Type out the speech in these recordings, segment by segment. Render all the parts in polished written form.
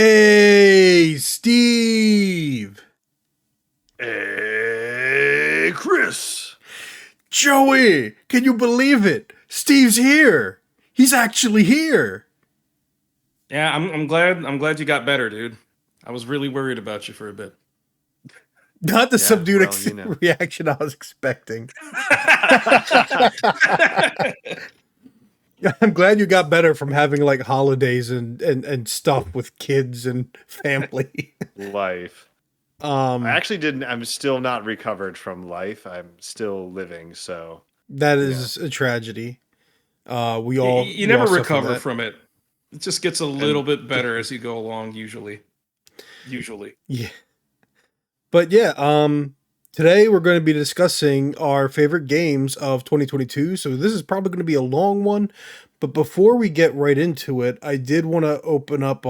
Hey, Steve! Hey, Chris. Joey! Can you believe it? Steve's here! He's actually here! Yeah, I'm glad. I'm glad you got better, dude. I was really worried about you for a bit. Not the Yeah, subdued well, you know. reaction I was expecting. I'm glad you got better from having like holidays and stuff with kids and family. Life. I actually didn't. I'm still not recovered from life. I'm still living. So That is a tragedy. We you, all you we never all suffer recover that. from it. It just gets a little bit better as you go along, usually. Yeah. But yeah, today we're going to be discussing our favorite games of 2022. So this is probably going to be a long one, but before we get right into it, I did want to open up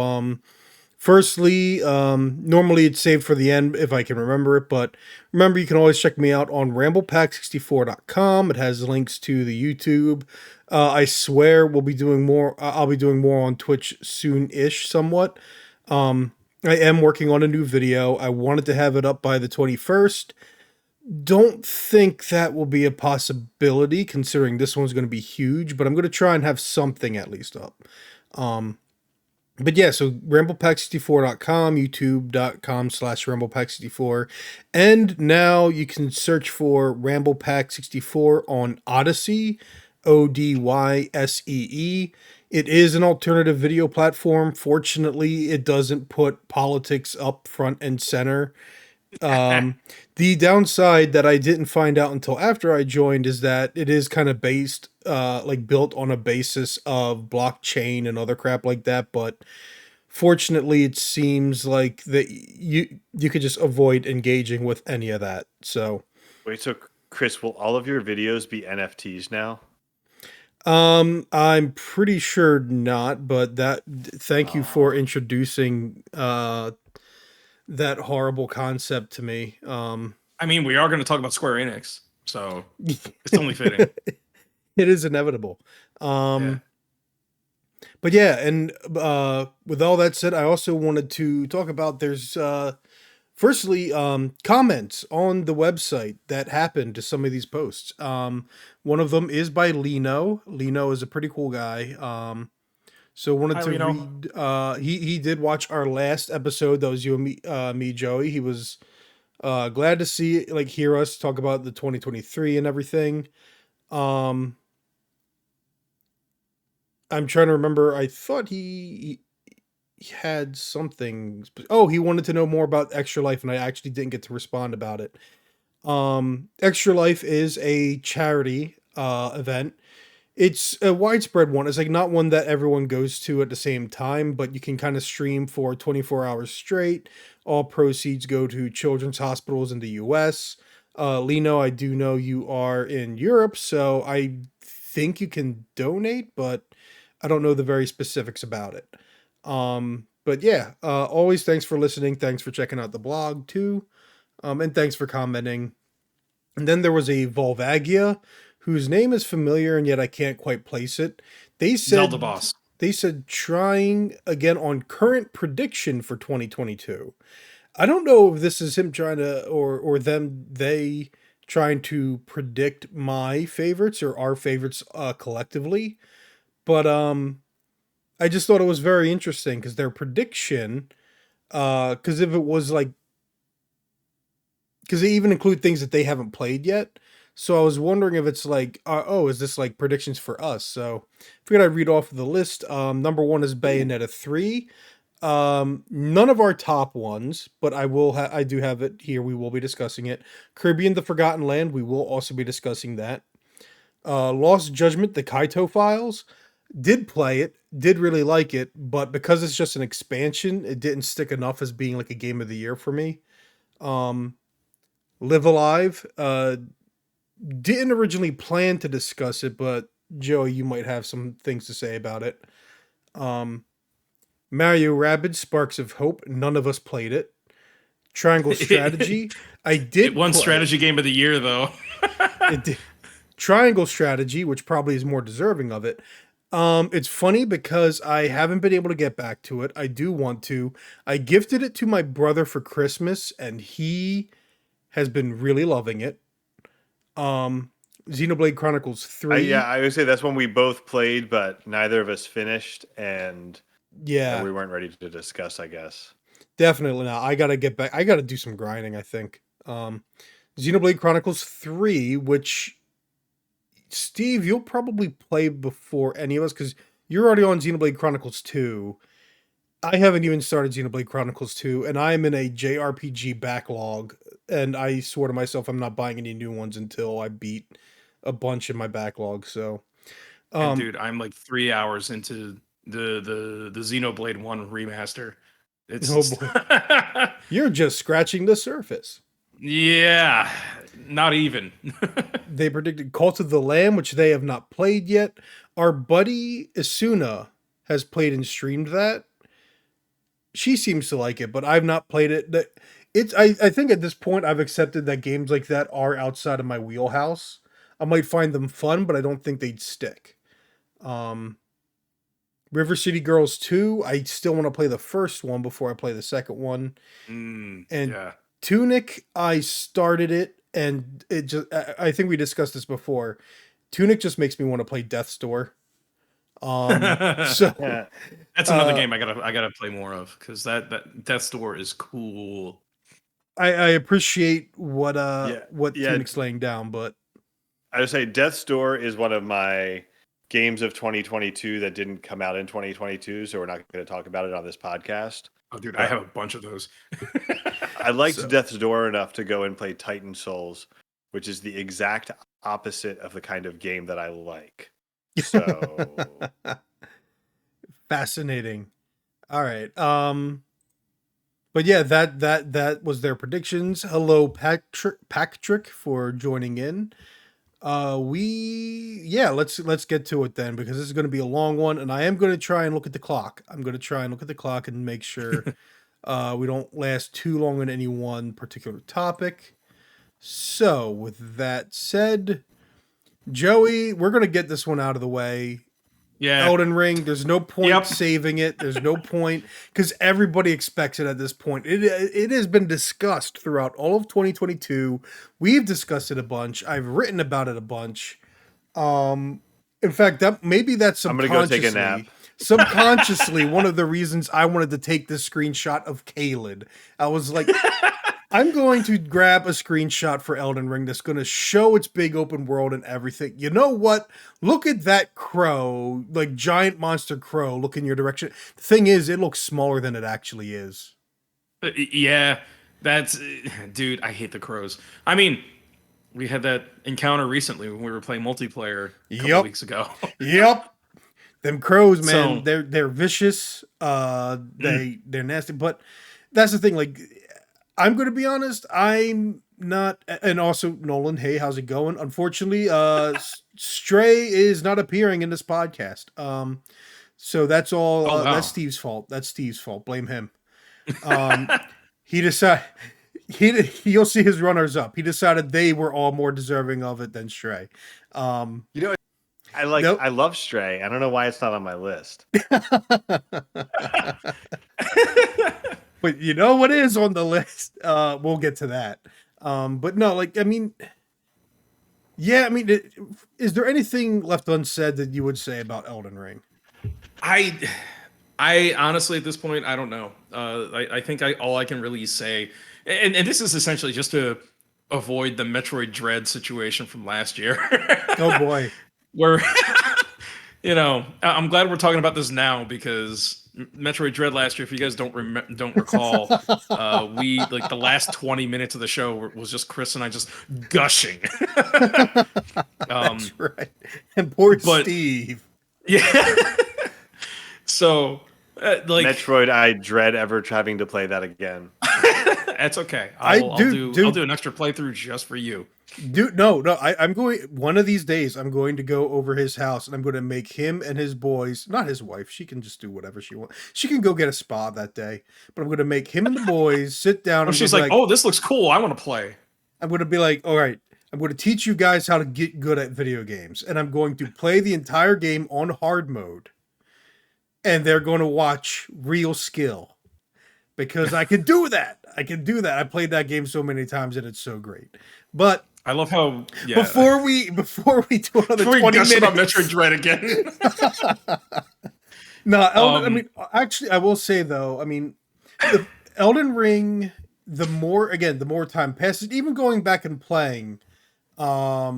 firstly, normally it's saved for the end if I can remember it, but remember you can always check me out on ramblepack64.com. It has links to the YouTube. I swear we'll be doing more I'll be doing more on Twitch soon-ish somewhat. I am working on a new video. I wanted to have it up by the 21st. Don't think that will be a possibility considering this one's going to be huge, but I'm going to try and have something at least up. But yeah, so ramblepack64.com, youtube.com/ramblepack64. And now you can search for Ramblepack64 on Odyssey, Odyssee. It is an alternative video platform. Fortunately, it doesn't put politics up front and center. The downside that I didn't find out until after I joined is that it is kind of based, like built on a basis of blockchain and other crap like that. But fortunately, it seems like that you could just avoid engaging with any of that. So, wait. So, Chris, will all of your videos be NFTs now? I'm pretty sure not. But thank you for introducing that horrible concept to me. I mean, we are going to talk about Square Enix, so it's only fitting. It is inevitable. But yeah, and with all that said, I also wanted to talk about there's firstly comments on the website that happened to some of these posts. One of them is by Lino. Lino is a pretty cool guy. So wanted Hi, to Lino. read. He did watch our last episode. That was you and me, Joey. He was glad to hear us talk about the 2023 and everything. I'm trying to remember. I thought he had something. Oh, he wanted to know more about Extra Life, and I actually didn't get to respond about it. Extra Life is a charity event. It's a widespread one. It's like not one that everyone goes to at the same time, but you can kind of stream for 24 hours straight. All proceeds go to children's hospitals in the US. Lino, I do know you are in Europe, so I think you can donate, but I don't know the very specifics about it. But yeah, always thanks for listening. Thanks for checking out the blog too. And thanks for commenting. And then there was a Volvagia, whose name is familiar and yet I can't quite place it. They said Zelda Boss. They said trying again on current prediction for 2022. I don't know if this is him trying to or they trying to predict my favorites or our favorites collectively. But I just thought it was very interesting because their prediction, because if it was like, because they even include things that they haven't played yet. So I was wondering if it's like, oh, is this like predictions for us? So I figured I'd read off the list. Number one is Bayonetta 3. None of our top ones, but I do have it here. We will be discussing it. Caribbean: The Forgotten Land. We will also be discussing that. Lost Judgment: The Kaito Files. Did play it, did really like it, but because it's just an expansion, it didn't stick enough as being like a game of the year for me. Live Alive, didn't originally plan to discuss it, but Joey, you might have some things to say about it. Mario Rabbids Sparks of Hope, none of us played it. Triangle Strategy, I did. It won Strategy Game of the Year, though. It did. Triangle Strategy, which probably is more deserving of it, It's funny because I haven't been able to get back to it. I do want to. I gifted it to my brother for Christmas, and he has been really loving it. Um, Xenoblade Chronicles 3. I would say that's when we both played, but neither of us finished, and Yeah, we weren't ready to discuss, I guess. definitely not. I gotta get back. I gotta do some grinding, I think. Xenoblade Chronicles 3, which Steve, you'll probably play before any of us because you're already on Xenoblade Chronicles 2. I haven't even started Xenoblade Chronicles 2, and I'm in a JRPG backlog, and I swore to myself I'm not buying any new ones until I beat a bunch in my backlog. So, And dude, I'm like 3 hours into the Xenoblade 1 remaster. It's oh boy, you're just scratching the surface. yeah, not even. They predicted Cult of the Lamb, which they have not played yet. Our buddy Asuna has played and streamed that. She seems to like it, but I've not played it. I think at this point I've accepted that games like that are outside of my wheelhouse. I might find them fun, but I don't think they'd stick. Um, River City Girls 2, I still want to play the first one before I play the second one. And Yeah. Tunic, I started it and it just I think we discussed this before. Tunic just makes me want to play Death's Door. So Yeah. That's another game I gotta play more of because that Death's Door is cool. I appreciate what Yeah. Tunic's laying down, but I would say Death's Door is one of my games of 2022 that didn't come out in 2022, so we're not going to talk about it on this podcast. Oh, dude, I have a bunch of those. I liked So- Death's Door enough to go and play Titan Souls, which is the exact opposite of the kind of game that I like. So fascinating. All right. But yeah, that was their predictions. Hello, Patrick, for joining in. Let's get to it then because this is going to be a long one, and I am going to try and look at the clock. I'm going to try and look at the clock and make sure we don't last too long on any one particular topic. So, with that said, Joey, we're going to get this one out of the way. Yeah. Elden Ring, there's no point Yep. saving it. There's no point because everybody expects it at this point. It has been discussed throughout all of 2022. We've discussed it a bunch. I've written about it a bunch. In fact, that's I'm gonna go take a nap. Subconsciously, one of the reasons I wanted to take this screenshot of Caelid. I was like, I'm going to grab a screenshot for Elden Ring that's going to show its big open world and everything. You know what? Look at that crow, like giant monster crow, look in your direction. The thing is, it looks smaller than it actually is. Yeah, that's dude. I hate the crows. I mean, we had that encounter recently when we were playing multiplayer a couple Yep. weeks ago. Yep. Them crows, man, So- they're vicious. They're nasty, but that's the thing. Like, I'm going to be honest. I'm not, and also Nolan. Hey, how's it going? Unfortunately, Stray is not appearing in this podcast. So that's all. Oh, wow. That's Steve's fault. That's Steve's fault. Blame him. He decided. You'll see his runners up. He decided they were all more deserving of it than Stray. Nope. I love Stray. I don't know why it's not on my list. But you know what is on the list? We'll get to that. But no, like, I mean, yeah, I mean, is there anything left unsaid that you would say about Elden Ring? I honestly, at this point, I don't know. I think all I can really say, and this is essentially just to avoid the Metroid Dread situation from last year. Oh boy. Where, I'm glad we're talking about this now because Metroid Dread last year, if you guys don't recall, we like the last 20 minutes of the show was just Chris and I just gushing. That's right. And poor but- Steve. Yeah. So, like, Metroid, I dread ever having to play that again. that's okay. Dude. I'll do an extra playthrough just for you. Dude, no, I'm going, one of these days, I'm going to go over his house and I'm going to make him and his boys, not his wife, she can just do whatever she wants. She can go get a spa that day, but I'm going to make him and the boys sit down. Oh, And she's be like, oh, this looks cool. I want to play. I'm going to be like, all right, I'm going to teach you guys how to get good at video games, and I'm going to play the entire game on hard mode, and they're going to watch real skill because I can do that. I can do that. I played that game so many times and it's so great. But I love how before we do another before we 20 gush minutes about Metroid Dread again. No, I mean, actually, I will say though, I mean, the Elden Ring, the more time passes, even going back and playing, yeah,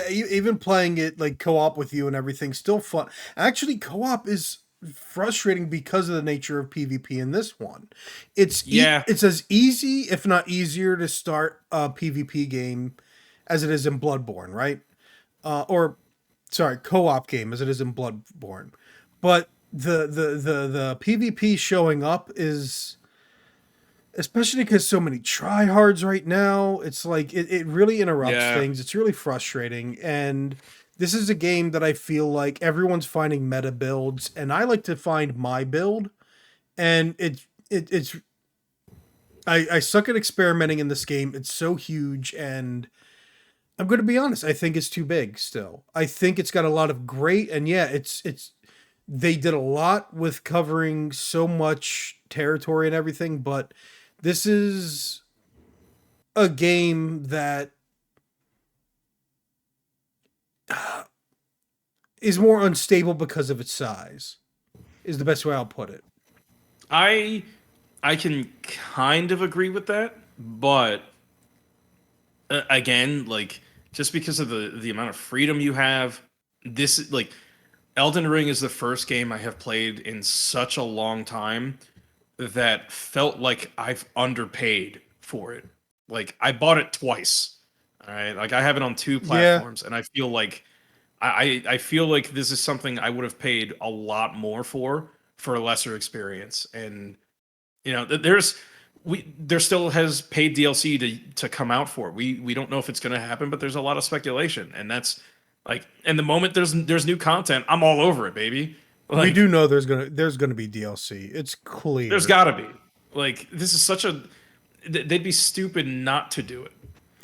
even playing it like co-op with you and everything, still fun. Actually, co-op is frustrating because of the nature of PvP in this one. It's it's as easy, if not easier, to start a PvP game as it is in Bloodborne, right? Co-op game as it is in Bloodborne. But the PvP showing up is, especially because so many tryhards right now, it's like it really interrupts things. It's really frustrating. And this is a game that I feel like everyone's finding meta builds, and I like to find my build. And I suck at experimenting in this game. It's so huge, and I'm going to be honest, I think it's too big still. I think it's got a lot of great, and yeah, it's they did a lot with covering so much territory and everything, but this is a game that is more unstable because of its size. Is the best way I'll put it. I can kind of agree with that, but again, like just because of the amount of freedom you have, this like Elden Ring is the first game I have played in such a long time that felt like I've underpaid for it. Like I bought it twice. All right, like I have it on 2 platforms, and I feel like I feel like this is something I would have paid a lot more for a lesser experience. And you know, there still has paid DLC to come out for. We don't know if it's going to happen, but there's a lot of speculation, and that's like, and the moment there's new content, I'm all over it, baby. Like, we do know there's gonna be DLC. It's clear. There's got to be. Like this is such a they'd be stupid not to do it.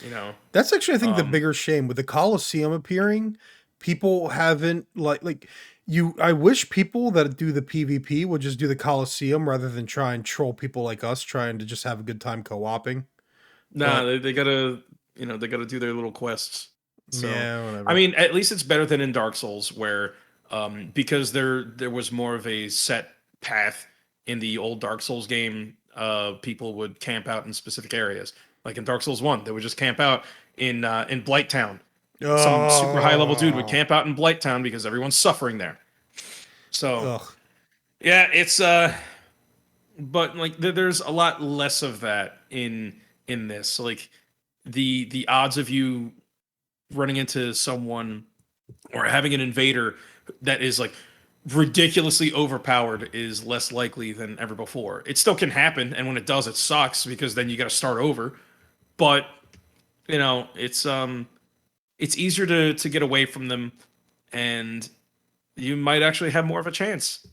You know. That's actually I think the bigger shame with the Coliseum appearing. People haven't like you. I wish people that do the PvP would just do the Coliseum rather than try and troll people like us trying to just have a good time co-oping. Nah, they gotta they gotta do their little quests. So, yeah, whatever. I mean, at least it's better than in Dark Souls, where because there was more of a set path in the old Dark Souls game. People would camp out in specific areas. Like in Dark Souls 1, they would just camp out in Blighttown. Some super high level dude would camp out in Blighttown because everyone's suffering there. So yeah, it's but like there's a lot less of that in this. Like the odds of you running into someone or having an invader that is like ridiculously overpowered is less likely than ever before. It still can happen, and when it does, it sucks because then you got to start over. But you know, it's easier to get away from them, and you might actually have more of a chance.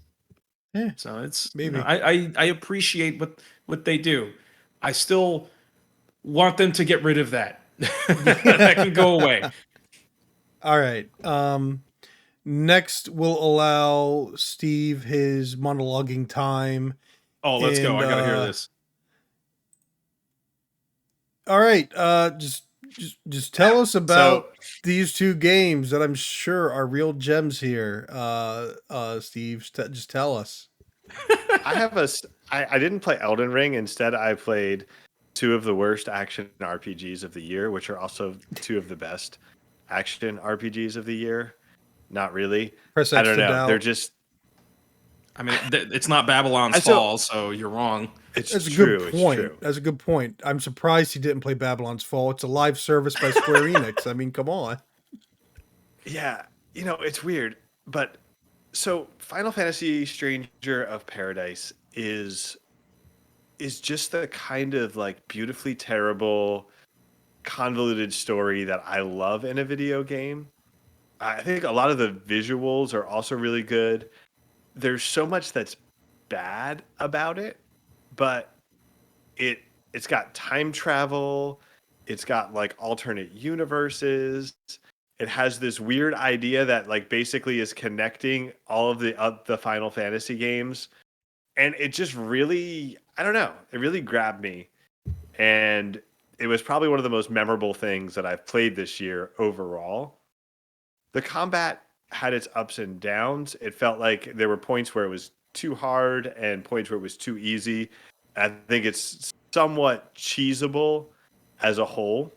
Yeah, so it's maybe I appreciate what they do. I still want them to get rid of that. That can go away. All right. Next, we'll allow Steve his monologuing time. Oh, let's go! I gotta hear this. All right. Just tell us about these two games that I'm sure are real gems here. Steve, just tell us. I didn't play Elden Ring. Instead, I played 2 of the worst action RPGs of the year, which are also 2 of the best action RPGs of the year. Not really. Press I don't know. doubt. They're just. I mean, it's not Babylon's Fall, so you're wrong. That's a good point. That's a good point. I'm surprised he didn't play Babylon's Fall. It's a live service by Square Enix. I mean, come on. Yeah, it's weird, but so Final Fantasy Stranger of Paradise is just the kind of like beautifully terrible, convoluted story that I love in a video game. I think a lot of the visuals are also really good. There's so much that's bad about it, but it's got time travel. It's got like alternate universes. It has this weird idea that like basically is connecting all of the Final Fantasy games, and it just really, I don't know, it really grabbed me, and it was probably one of the most memorable things that I've played this year overall. The combat had its ups and downs. It felt like there were points where it was too hard and points where it was too easy. I think it's somewhat cheesable as a whole.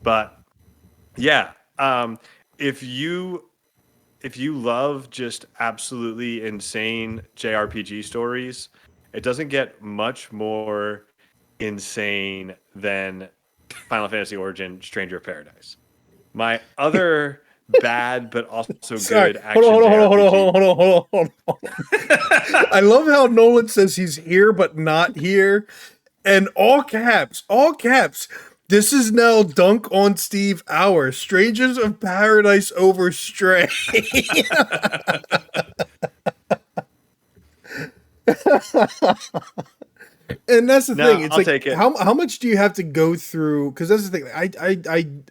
But yeah, if you if you love just absolutely insane JRPG stories, it doesn't get much more insane than Final Fantasy Origin Stranger of Paradise. My other bad but also Sorry. good action Hold on, hold on, JRPG. hold on, hold on, hold on, hold on. I love how Nolan says he's here but not here. And all caps, all caps. This is now Dunk on Steve Hour. Strangers of Paradise over Stray. And that's the No, thing. It's I'll like take it. how much do you have to go through? Because that's the thing.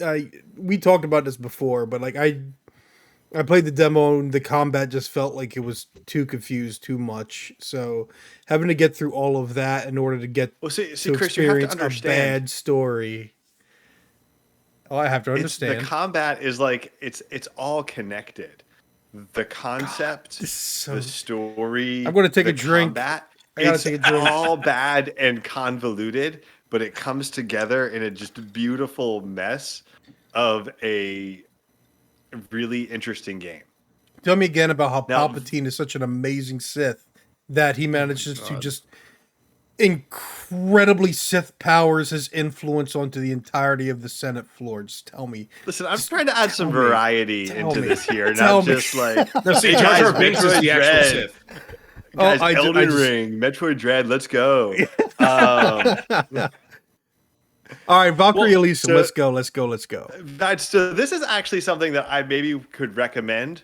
I we talked about this before, but like I played the demo and the combat just felt like it was too confused, too much. So having to get through all of that in order to get Well, see, to Chris, you have to experience a understand. bad story. Oh, I have to It's the understand. combat is like it's all connected. The concept, This is so. the story, I'm gonna take the a drink. combat, I gotta it's take a drink. all bad and convoluted, but it comes together in a just beautiful mess of a really interesting game. Tell me again about how Now, Palpatine is such an amazing Sith that he manages to God. just incredibly Sith powers his influence onto the entirety of the Senate floor. Just tell me. listen, I'm Just trying to add some tell me. variety Tell into me. this here, Tell not me. just like No, see, Hey, Jar Jar guys, Binks is Metroid the actual Dread. Sith. Guys, I Elden just- Ring, Metroid Dread, let's go. Um, All right, Valkyrie Well, Elysium. so- Let's go. Let's go. Let's go. so this is actually something that I maybe could recommend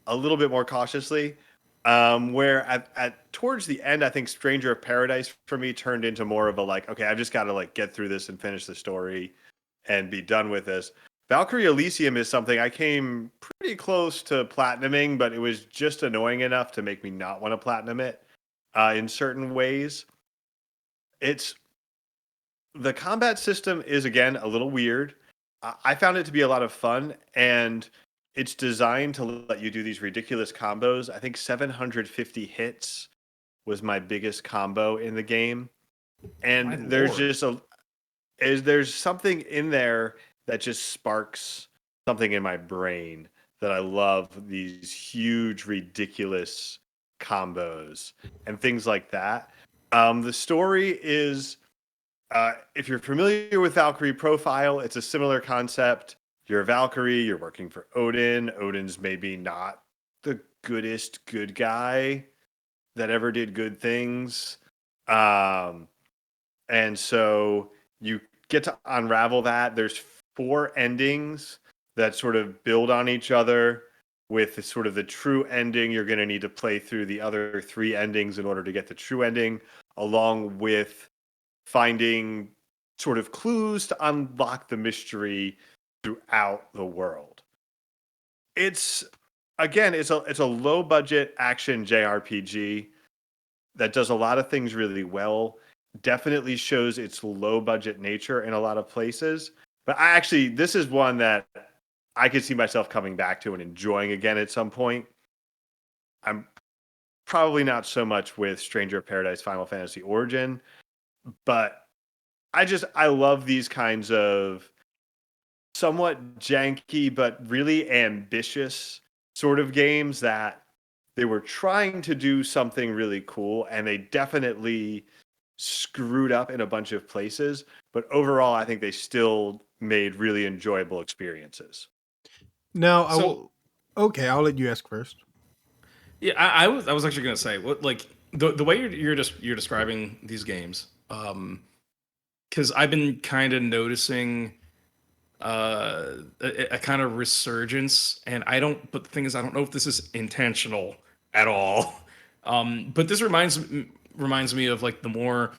a little bit more cautiously. Where at towards the end, I think Stranger of Paradise for me turned into more of a like, okay, I've just got to like get through this and finish the story and be done with this. Valkyrie Elysium is something I came pretty close to platinuming, but it was just annoying enough to make me not want to platinum it in certain ways. It's the combat system is again a little weird. I found it to be a lot of fun, and it's designed to let you do these ridiculous combos. I think 750 hits was my biggest combo in the game, and My there's lord. just there's something in there that just sparks something in my brain that I love these huge ridiculous combos and things like that. The story is if you're familiar with Valkyrie Profile, it's a similar concept. You're a Valkyrie, you're working for Odin. Odin's maybe not the goodest good guy that ever did good things. And so you get to unravel that. There's 4 endings that sort of build on each other. With sort of the true ending, you're going to need to play through the other 3 endings in order to get the true ending, along with finding sort of clues to unlock the mystery throughout the world. It's again, it's a low budget action JRPG that does a lot of things really well. Definitely shows its low budget nature in a lot of places. But this is one that I could see myself coming back to and enjoying again at some point. I'm probably not so much with Stranger of Paradise Final Fantasy Origin, but I love these kinds of somewhat janky but really ambitious sort of games that they were trying to do something really cool and they definitely screwed up in a bunch of places, but overall I think they still made really enjoyable experiences. Now, So- okay, I'll let you ask first. Yeah, I was actually gonna say what like the way you're describing these games, because I've been kind of noticing a kind of resurgence, and I don't. But the thing is, I don't know if this is intentional at all. But this reminds me of like the more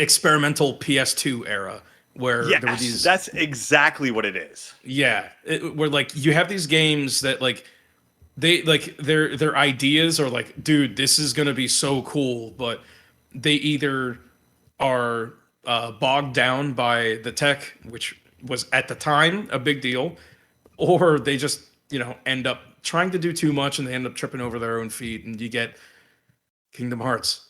experimental PS2 era where there were Yes, these that's exactly what it is. where like you have these games that like they like their ideas are like, dude, this is gonna be so cool, but they either are bogged down by the tech, which was at the time a big deal, or they just end up trying to do too much and they end up tripping over their own feet, and you get Kingdom Hearts.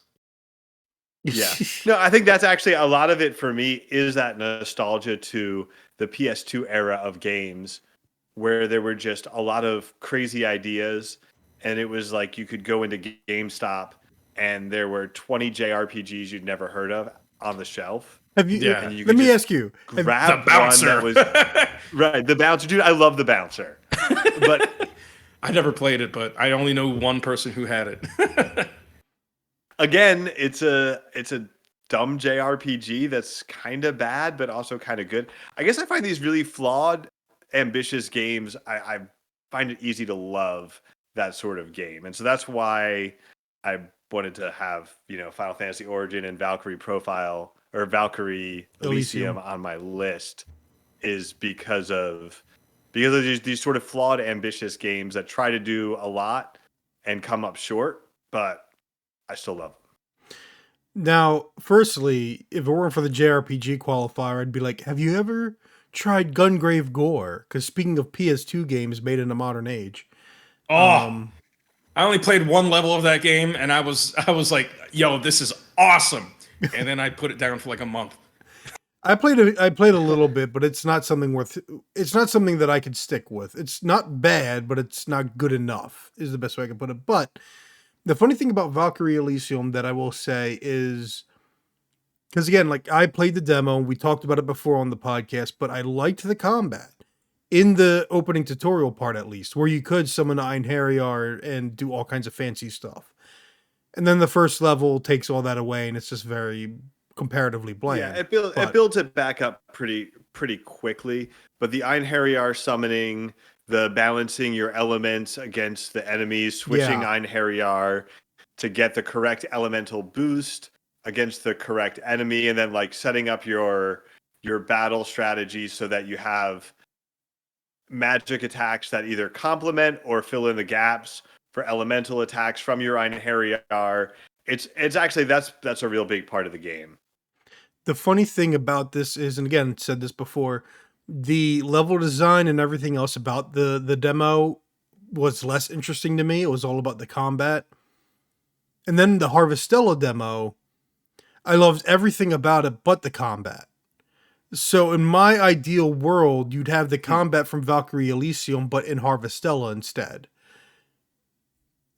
Yeah. No, I think that's actually a lot of it for me is that nostalgia to the PS2 era of games where there were just a lot of crazy ideas and it was like you could go into GameStop and there were 20 JRPGs you'd never heard of on the shelf. Have you? Yeah. And you Let could me just ask you. grab The bouncer. one that was right, the bouncer. Dude, I love the bouncer. But I never played it, but I only know one person who had it. again, it's a dumb JRPG that's kind of bad, but also kind of good. I guess I find these really flawed, ambitious games. I find it easy to love that sort of game, and so that's why I wanted to have Final Fantasy Origin and Valkyrie Profile or Valkyrie Elysium on my list, is because of these sort of flawed, ambitious games that try to do a lot and come up short, but I still love them. Now, firstly, if it weren't for the JRPG qualifier, I'd be like, have you ever tried Gungrave Gore? Because speaking of PS2 games made in a modern age. I only played one level of that game, and I was like, "Yo, this is awesome!" And then I put it down for like a month. I played a little bit, but it's not something it's not something that I could stick with. It's not bad, but it's not good enough, is the best way I can put it. But the funny thing about Valkyrie Elysium that I will say is, because again, like I played the demo, we talked about it before on the podcast, but I liked the combat in the opening tutorial part, at least, where you could summon Einherjar and do all kinds of fancy stuff. And then the first level takes all that away, and it's just very comparatively bland. Yeah, it builds it back up pretty quickly. But the Einherjar summoning, the balancing your elements against the enemies, switching Einherjar to get the correct elemental boost against the correct enemy, and then like setting up your battle strategy so that you have magic attacks that either complement or fill in the gaps for elemental attacks from your Einherjar. It's actually that's a real big part of the game. The funny thing about this is, and again, said this before, the level design and everything else about the demo was less interesting to me. It was all about the combat. And then the Harvestella demo, I loved everything about it but the combat. So in my ideal world, you'd have the combat from Valkyrie Elysium, but in Harvestella instead.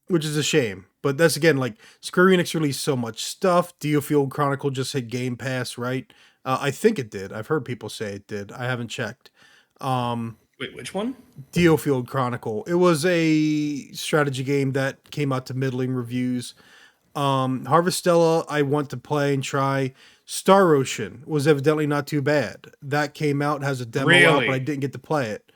Which is a shame. But that's again, like, Square Enix released so much stuff. Diofield Chronicle just hit Game Pass, right? I think it did. I've heard people say it did. I haven't checked. Wait, which one? Diofield Chronicle. It was a strategy game that came out to middling reviews. Harvestella, I want to play and try. Star Ocean was evidently not too bad. That came out, has a demo out, but I didn't get to play it.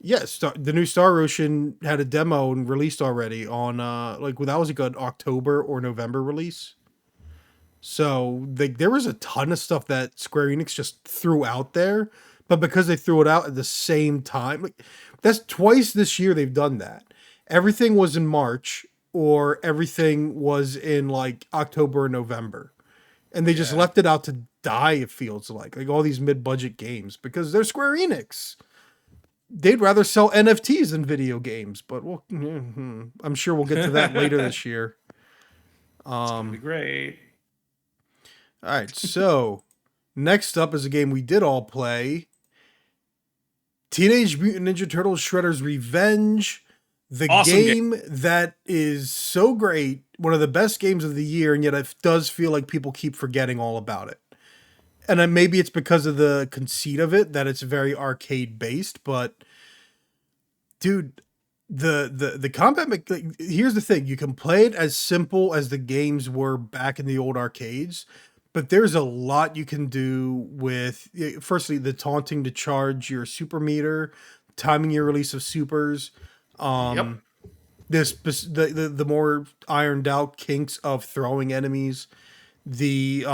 Yes, the new Star Ocean had a demo and released already on that was like an October or November release. So there was a ton of stuff that Square Enix just threw out there, but because they threw it out at the same time, like, that's twice this year they've done that. Everything was in March or everything was in like October or November. And they just left it out to die, it feels like all these mid-budget games, because they're Square Enix. They'd rather sell NFTs than video games, but I'm sure we'll get to that later this year. It's gonna be great. All right, so next up is a game we did all play. Teenage Mutant Ninja Turtles Shredder's Revenge. The Awesome game that is so great, one of the best games of the year, and yet it does feel like people keep forgetting all about it. And then maybe it's because of the conceit of it, that it's very arcade based, but dude, the combat, here's the thing, you can play it as simple as the games were back in the old arcades, but there's a lot you can do with, firstly, the taunting to charge your super meter, timing your release of supers, the more ironed out kinks of throwing enemies, the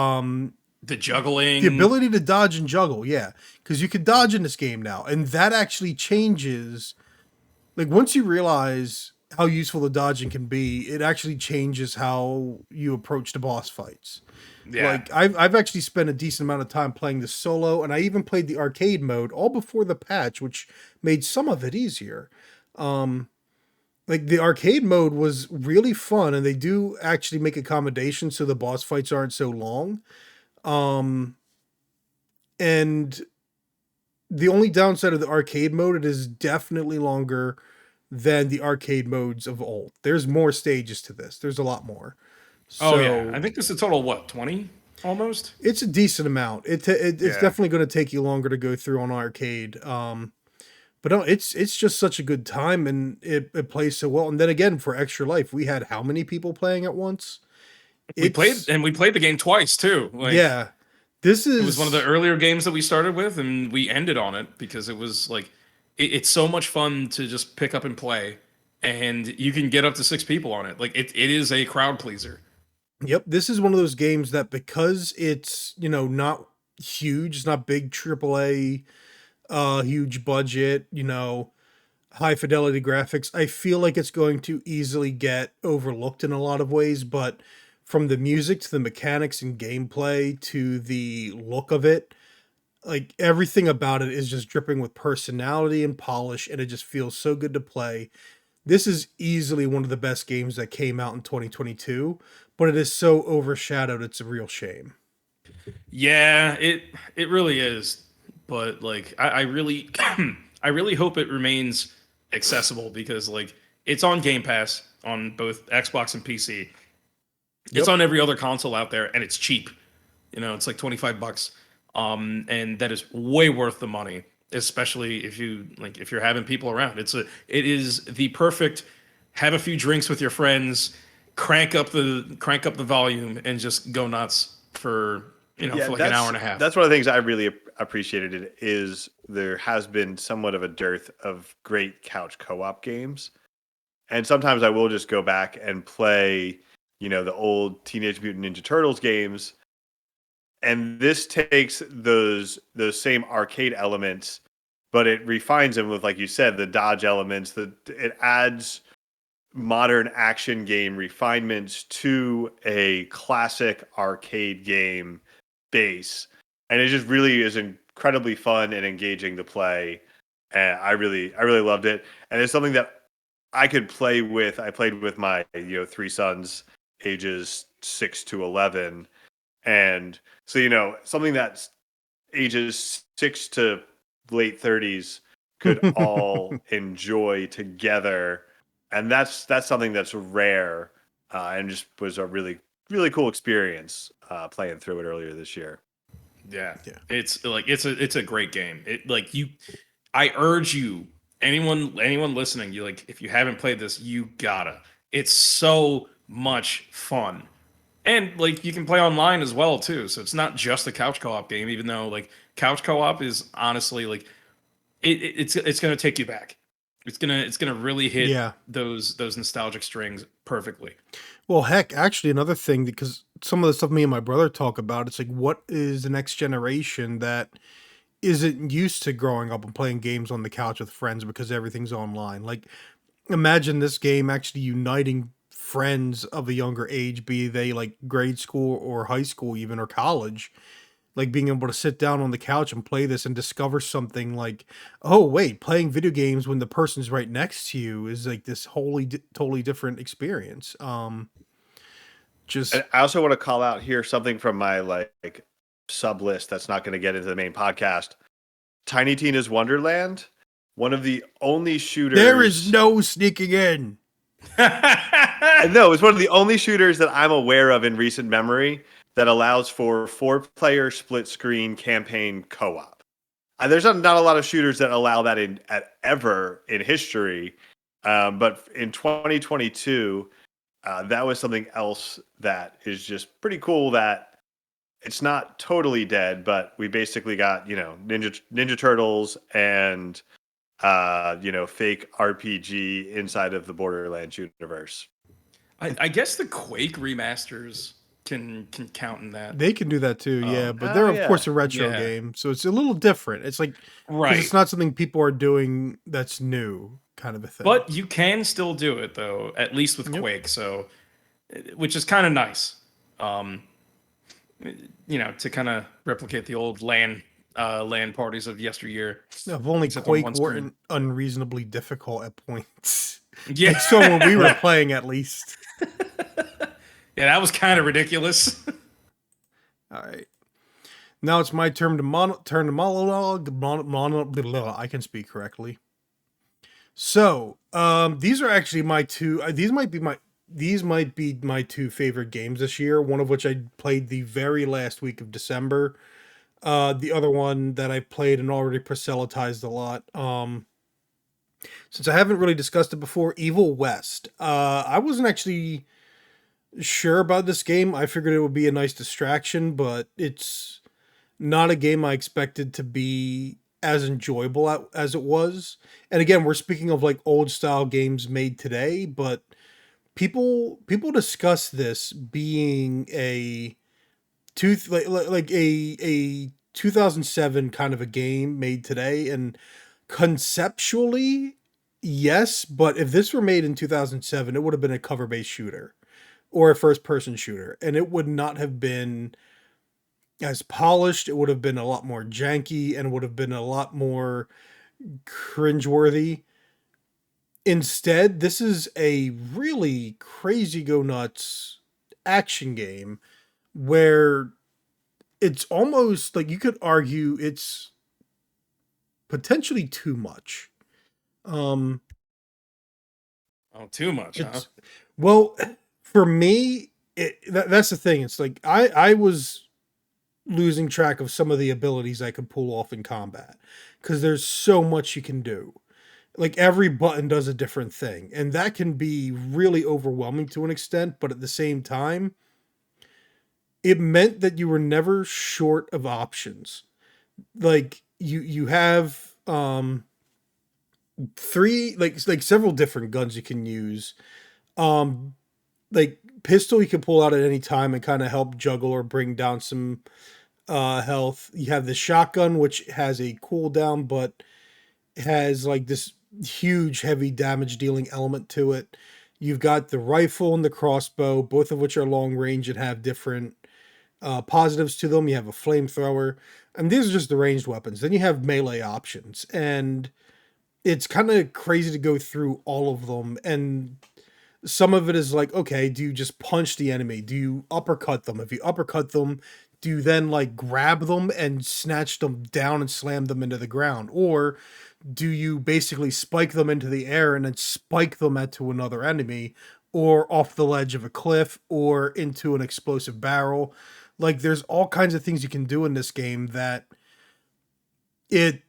The juggling, the ability to dodge and juggle, yeah, because you can dodge in this game now, and that actually changes. Like once you realize how useful the dodging can be, it actually changes how you approach the boss fights. yeah. Like I've actually spent a decent amount of time playing this solo, and I even played the arcade mode all before the patch, which made some of it easier. Um, like the arcade mode was really fun, and they do actually make accommodations so the boss fights aren't so long. Um, and the only downside of the arcade mode, it is definitely longer than the arcade modes of old. There's more stages to this. There's a lot more. Oh yeah, So I think this is a total what 20 almost. it's a decent amount. It's Yeah. definitely going to take you longer to go through on arcade. But no, it's just such a good time, and it plays so well. And then again, for Extra Life, we had how many people playing at once? We played It's and we played the game twice too. Like yeah. This is it was one of the earlier games that we started with, and we ended on it because it was like it's so much fun to just pick up and play, and you can get up to 6 people on it. Like it is a crowd pleaser. Yep, this is one of those games that because it's, not huge, it's not big AAA, huge budget, high fidelity graphics. I feel like it's going to easily get overlooked in a lot of ways, but from the music to the mechanics and gameplay to the look of it, like everything about it is just dripping with personality and polish, and it just feels so good to play. This is easily one of the best games that came out in 2022, but it is so overshadowed, it's a real shame. Yeah, it really is. But like I really I really hope it remains accessible because like it's on Game Pass on both Xbox and PC. It's Yep. on every other console out there and it's cheap. It's like $25. And that is way worth the money, especially if you're having people around. It is the perfect have a few drinks with your friends, crank up the volume and just go nuts for Yeah, for like an hour and a half. that's one of the things I really appreciated. It is there has been somewhat of a dearth of great couch co-op games, and sometimes I will just go back and play, the old Teenage Mutant Ninja Turtles games, and this takes those same arcade elements, but it refines them with, like you said, the dodge elements. It adds modern action game refinements to a classic arcade game base, and it just really is incredibly fun and engaging to play. And I really loved it, and it's something that I could play with. I played with my 3 sons, ages 6 to 11, and so something that's ages 6 to late 30s could all enjoy together, and that's something that's rare, and just was a really really cool experience playing through it earlier this year. Yeah. Yeah. It's a great game. I urge you, anyone listening, you like if you haven't played this, you gotta. It's so much fun. And like you can play online as well too. So it's not just a couch co-op game, even though like couch co-op is honestly like it's gonna take you back. It's gonna really hit Yeah. those nostalgic strings perfectly. Well, heck, actually, another thing, because some of the stuff me and my brother talk about, it's like, what is the next generation that isn't used to growing up and playing games on the couch with friends because everything's online? Like, imagine this game actually uniting friends of a younger age, be they like grade school or high school, even or college. Like being able to sit down on the couch and play this and discover something like, oh wait, playing video games when the person's right next to you is like this totally different experience. Just And I also want to call out here something from my like sub list that's not going to get into the main podcast. Tiny Tina's Wonderland, one of the only shooters. there is no sneaking in. No, it's one of the only shooters that I'm aware of in recent memory that allows for 4-player split screen campaign co-op. There's not a lot of shooters that allow that ever in history, but in 2022, that was something else that is just pretty cool. That it's not totally dead, but we basically got Ninja Turtles and fake RPG inside of the Borderlands universe. I guess the Quake remasters can count in that. They can do that too, yeah. But Oh, they're of yeah. course a retro Yeah. game, so it's a little different. It's like because Right. it's not something people are doing that's new, kind of a thing. But you can still do it though, at least with Yep. Quake. So, which is kind of nice. To kind of replicate the old LAN parties of yesteryear. If only Except on Quake one screen. weren't unreasonably difficult at points. Yeah. Like so when we were playing, at least. Yeah, that was kind of ridiculous. All right. Now it's my turn to monologue. I can speak correctly. So, these are actually my two. These might be my two favorite games this year. One of which I played the very last week of December. The other one that I played and already proselytized a lot. Since I haven't really discussed it before, Evil West. I wasn't actually sure about this game. I figured it would be a nice distraction, but it's not a game I expected to be as enjoyable as it was. And again, we're speaking of like old style games made today, but people discuss this being a like a 2007 kind of a game made today, and conceptually yes, but if this were made in 2007, it would have been a cover-based shooter or a first-person shooter, and it would not have been as polished. It would have been a lot more janky and would have been a lot more cringeworthy. Instead, this is a really crazy go nuts action game where it's almost like you could argue it's potentially too much. Oh, too much, huh? It's well, for me, that's the thing. It's like I was losing track of some of the abilities I could pull off in combat because there's so much you can do. Like every button does a different thing, and that can be really overwhelming to an extent, but at the same time, it meant that you were never short of options. Like you have three like several different guns you can use. Um like pistol you can pull out at any time and kind of help juggle or bring down some health. You have the shotgun, which has a cooldown but has like this huge heavy damage dealing element to it. You've got the rifle and the crossbow, both of which are long range and have different positives to them. You have a flamethrower, and these are just the ranged weapons. Then you have melee options, and it's kind of crazy to go through all of them. And some of it is like, okay, do you just punch the enemy? Do you uppercut them? If you uppercut them, do you then like grab them and snatch them down and slam them into the ground? Or do you basically spike them into the air and then spike them into another enemy, or off the ledge of a cliff, or into an explosive barrel? Like there's all kinds of things you can do in this game that it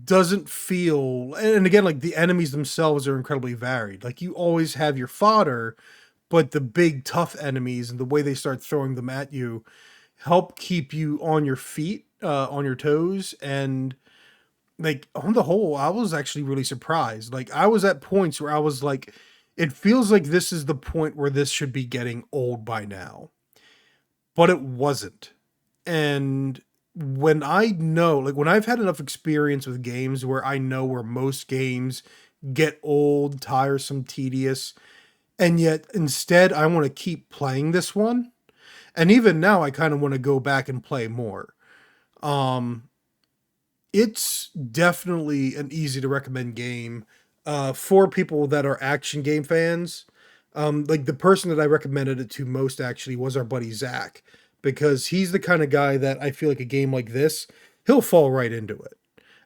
doesn't feel, and again, like the enemies themselves are incredibly varied. Like you always have your fodder, but the big tough enemies and the way they start throwing them at you help keep you on your feet, on your toes. And like on the whole, I was actually really surprised. Like I was at points where I was like, it feels like this is the point where this should be getting old by now, but it wasn't. And when I've had enough experience with games where I know where most games get old, tiresome, tedious, and yet instead I want to keep playing this one. And even now I kind of want to go back and play more. It's definitely an easy to recommend game for people that are action game fans. Like the person that I recommended it to most actually was our buddy Zach, because he's the kind of guy that I feel like a game like this, he'll fall right into it.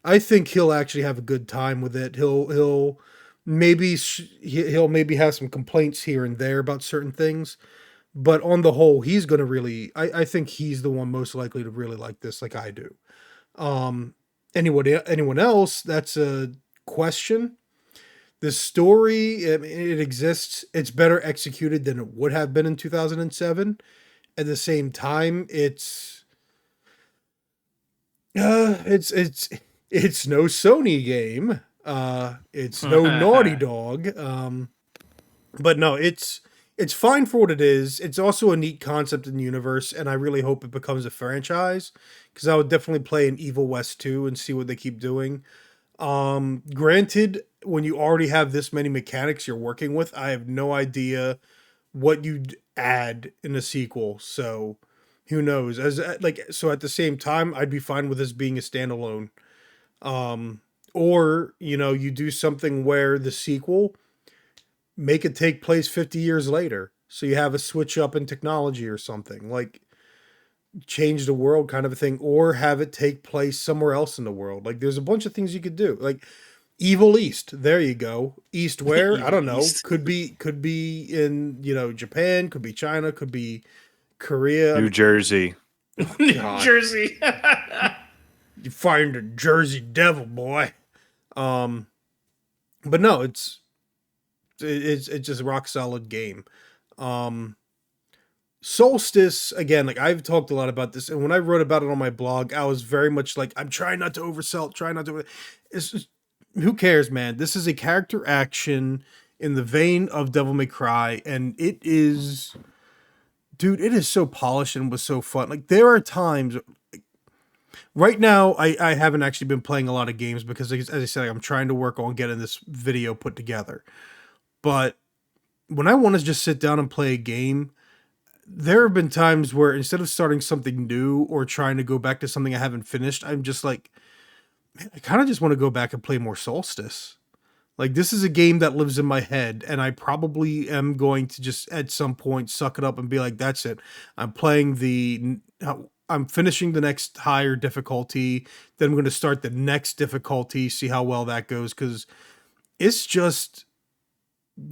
I think he'll actually have a good time with it. He'll maybe he'll maybe have some complaints here and there about certain things, but on the whole, he's gonna really. I think he's the one most likely to really like this, like I do. Um, anyone else? That's a question. The story, I mean, it exists. It's better executed than it would have been in 2007. At the same time, it's no Sony game. It's no Naughty Dog. But no, it's fine for what it is. It's also a neat concept in the universe, and I really hope it becomes a franchise because I would definitely play an Evil West 2 and see what they keep doing. Granted, when you already have this many mechanics you're working with, I have no idea what you'd add in a sequel. So who knows? So at the same time, I'd be fine with this being a standalone. Or you do something where the sequel make it take place 50 years later. So you have a switch up in technology or something like change the world kind of a thing, or have it take place somewhere else in the world. Like there's a bunch of things you could do. Like Evil East. There you go. East where? I don't know. East. Could be in, Japan, could be China, could be Korea. New Jersey. New Jersey. You find the Jersey Devil, boy. But no, it's just a rock solid game. Solstice, again, like I've talked a lot about this, and when I wrote about it on my blog, I was very much like, I'm trying not to oversell, trying not to. It's just, who cares, man? This is a character action in the vein of Devil May Cry, and it is, dude, it is so polished and was so fun. Like there are times. Right now, I haven't actually been playing a lot of games because, as I said, I'm trying to work on getting this video put together. But when I want to just sit down and play a game, there have been times where instead of starting something new or trying to go back to something I haven't finished, I'm just like, man, I kind of just want to go back and play more Solstice. Like this is a game that lives in my head, and I probably am going to just at some point suck it up and be like, that's it. I'm finishing the next higher difficulty. Then I'm going to start the next difficulty, see how well that goes, because it's just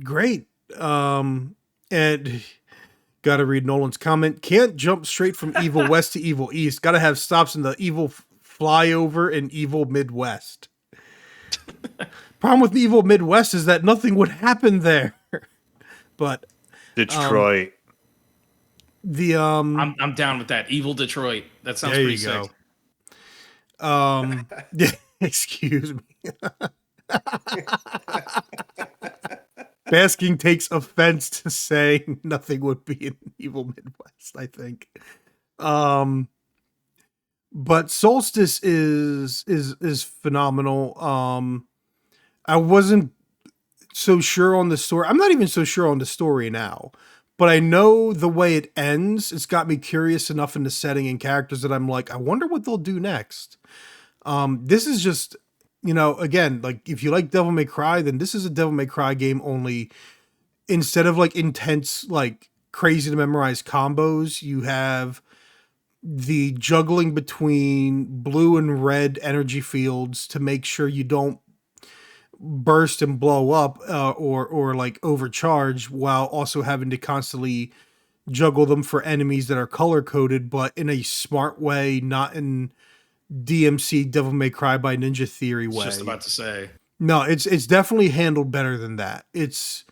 great. And got to read Nolan's comment. Can't jump straight from Evil West to Evil East. Got to have stops in the Evil Flyover and Evil Midwest. Problem with Evil Midwest is that nothing would happen there. But Detroit. I'm down with that. Evil Detroit. That sounds there pretty you sick. go. Yeah, excuse me. Basking takes offense to saying nothing would be in Evil Midwest, I think. But Solstice is phenomenal. I wasn't so sure on the story. I'm not even so sure on the story now, but I know the way it ends, it's got me curious enough in the setting and characters that I'm like, I wonder what they'll do next. This is just, again, like if you like Devil May Cry, then this is a Devil May Cry game, only instead of like intense, like crazy to memorize combos, you have the juggling between blue and red energy fields to make sure you don't burst and blow up or like overcharge, while also having to constantly juggle them for enemies that are color coded, but in a smart way, not in DMC Devil May Cry by Ninja Theory way. Just about to say. No, it's definitely handled better than that. It's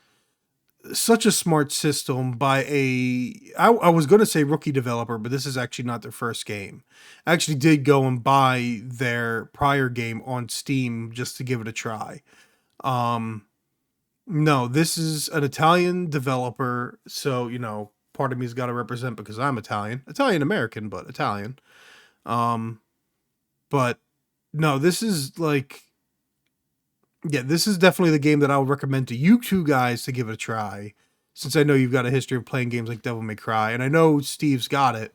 such a smart system by I was going to say rookie developer, but this is actually not their first game. I actually did go and buy their prior game on Steam just to give it a try. No, this is an Italian developer, so part of me's got to represent because I'm Italian American, but Italian. But no, this is like, yeah, this is definitely the game that I would recommend to you two guys to give it a try, since I know you've got a history of playing games like Devil May Cry, and I know Steve's got it.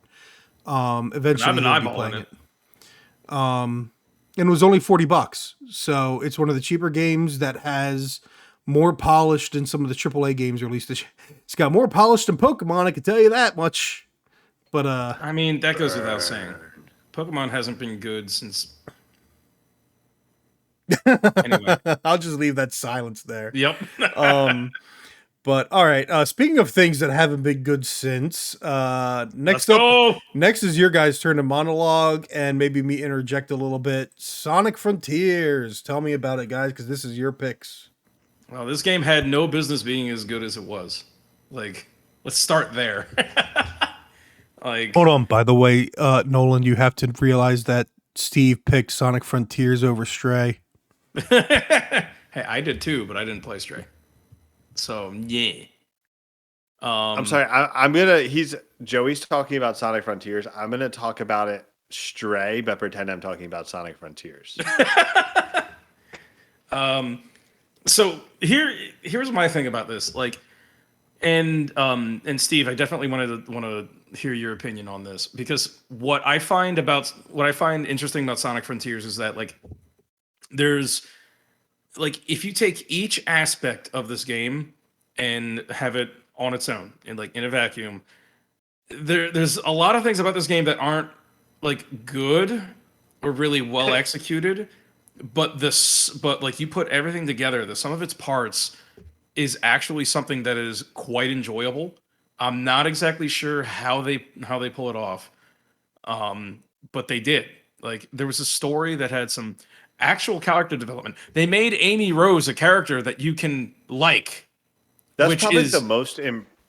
Eventually, I've been he'll be eyeballing playing it. And it was only $40, so it's one of the cheaper games that has more polish than some of the AAA games released. It's got more polish than Pokemon, I can tell you that much. But I mean, that goes without saying. Pokemon hasn't been good since. Anyway. I'll just leave that silence there. Yep. But all right. Speaking of things that haven't been good since, next Let's go. next is your guys' turn to monologue and maybe me interject a little bit. Sonic Frontiers. Tell me about it, guys, because this is your picks. Well, this game had no business being as good as it was. Like, let's start there. Like, Hold on. By the way, Nolan, you have to realize that Steve picked Sonic Frontiers over Stray. hey, I did too, but I didn't play Stray. So, yeah. I'm sorry. I'm gonna. Joey's talking about Sonic Frontiers. I'm gonna talk about it Stray, but pretend I'm talking about Sonic Frontiers. So here's my thing about this. Like, and Steve, I definitely want to hear your opinion on this, because what I find interesting about Sonic Frontiers is that, like, there's, like, if you take each aspect of this game and have it on its own and, like, in a vacuum, there's a lot of things about this game that aren't, like, good or really well executed, but like, you put everything together, the sum of its parts is actually something that is quite enjoyable. I'm not exactly sure how they pull it off, but they did. Like, there was a story that had some actual character development. They made Amy Rose a character that you can like, That's which probably is the most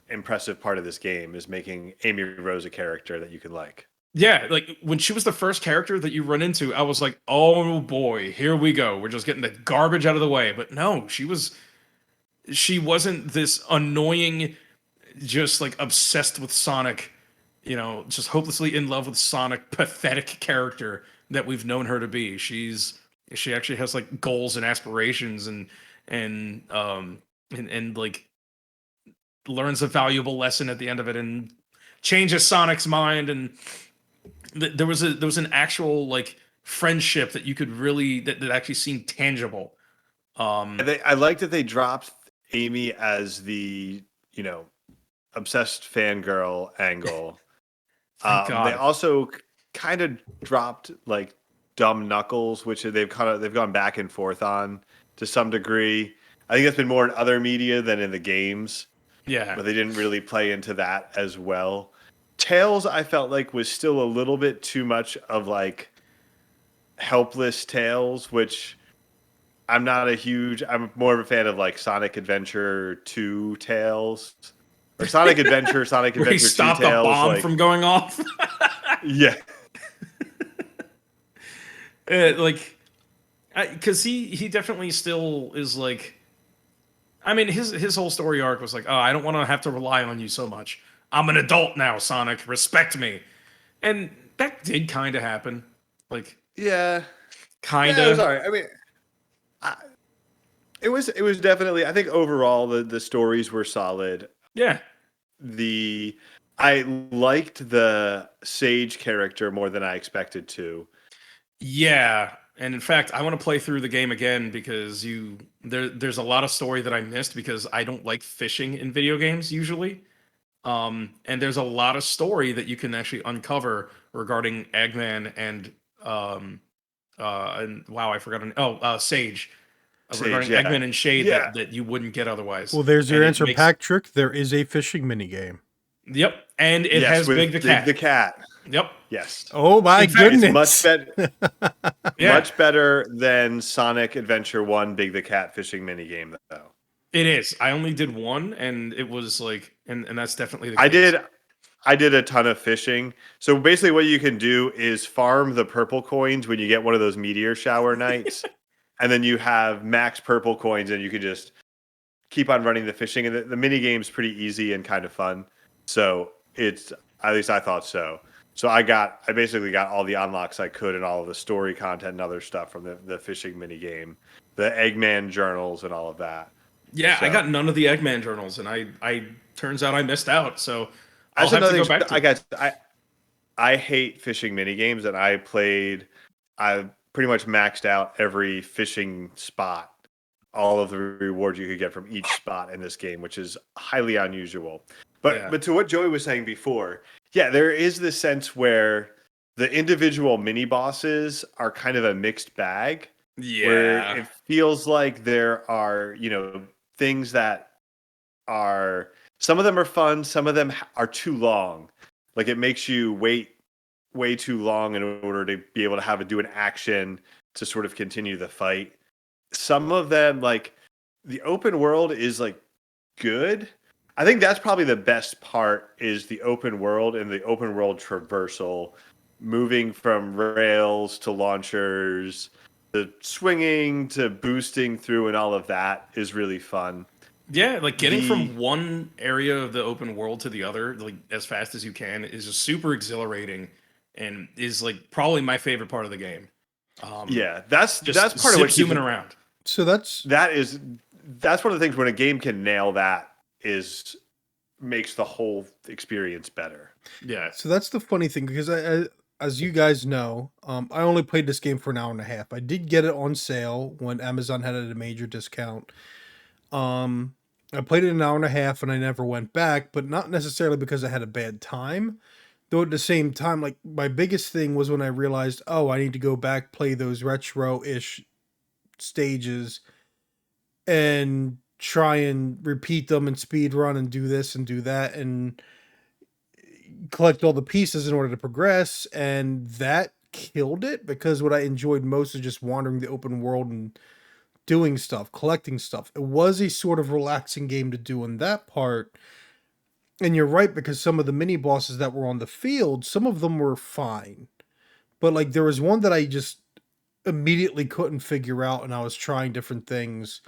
impressive part of this game, is making Amy Rose a character that you can like. yeah. Like, when she was the first character that you run into, I was like, oh boy, here we go. We're just getting the garbage out of the way. But no, she wasn't this annoying, just, like, obsessed with Sonic, just hopelessly in love with Sonic, pathetic character that we've known her to be. She actually has, like, goals and aspirations, and like, learns a valuable lesson at the end of it, and changes Sonic's mind. And there was an actual, like, friendship that you could really that actually seemed tangible. I like that they dropped Amy as the, obsessed fangirl angle. Thank They God. also kind of dropped, like, dumb Knuckles, which they've gone back and forth on to some degree. I think that's been more in other media than in the games, Yeah. but they didn't really play into that as well. Tails, I felt like, was still a little bit too much of, like, helpless Tails, which I'm more of a fan of, like, Sonic Adventure 2 Tails. Or Sonic Adventure, Sonic Where he Adventure 2 stopped a Tails. bomb Like, from going off. yeah. Like, because he definitely still is, like, I mean, his whole story arc was like, oh, I don't want to have to rely on you so much. I'm an adult now, Sonic. Respect me. And that did kind of happen. Like, Yeah. kind Yeah, it was of. all right. I mean, it was definitely, I think overall the stories were solid. Yeah. I liked the Sage character more than I expected to. Yeah. And in fact, I want to play through the game again, because there's a lot of story that I missed because I don't like fishing in video games usually. And there's a lot of story that you can actually uncover regarding Eggman and wow, I forgot. Sage, Sage, regarding yeah. Eggman and Shade Yeah. that you wouldn't get otherwise. Well, there's your And it answer, makes- Pack Trick. There is a fishing minigame. Yep, and it Yes, has with Big the Cat. The cat. Yep. Yes. Oh my In fact, it's goodness! Yeah, Much better than Sonic Adventure 1 Big the Cat fishing minigame, though. it is. I only did one, and it was like, and that's definitely the case. I did a ton of fishing. So basically what you can do is farm the purple coins when you get one of those meteor shower nights. And then you have max purple coins, and you can just keep on running the fishing. And the mini game's pretty easy and kind of fun. So it's, at least I thought so. So I basically got all the unlocks I could and all of the story content and other stuff from the fishing mini game, the Eggman journals and all of that. Yeah, I So- got none of the Eggman journals, and I turns out I missed out. So I'll That's have to another go thing. back to it. I hate fishing mini games, and I pretty much maxed out every fishing spot, all of the rewards you could get from each spot in this game, which is highly unusual. But to what Joey was saying before, yeah, there is this sense where the individual mini bosses are kind of a mixed bag. Where Yeah. it feels like there are, things that are, some of them are fun, some of them are too long. Like, it makes you wait way too long in order to be able to do an action to sort of continue the fight. Some of them, like, the open world is, like, good. I think that's probably the best part, is the open world and the open world traversal, moving from rails to launchers, the swinging to boosting through, and all of that is really fun. Yeah, like getting The from one area of the open world to the other, like as fast as you can, is just super exhilarating, and is like probably my favorite part of the game. Um, yeah, that's just part of what zip keeps zooming it. around. So that's That is that's one of the things when a game can nail that is makes the whole experience better. Yeah. so that's the funny thing because as you guys know, I only played this game for an hour and a half. I did get it on sale when Amazon had it at a major discount. Um, I played it an hour and a half and I never went back, but not necessarily because I had a bad time. Though at the same time, like my biggest thing was when I realized, oh, I need to go back play those retro-ish stages and try and repeat them and speed run and do this and do that and collect all the pieces in order to progress. And that killed it because what I enjoyed most is just wandering the open world and doing stuff, collecting stuff. It was a sort of relaxing game to do in that part. And you're right, because some of the mini bosses that were on the field, some of them were fine. But like there was one that I just immediately couldn't figure out, and I was trying different things.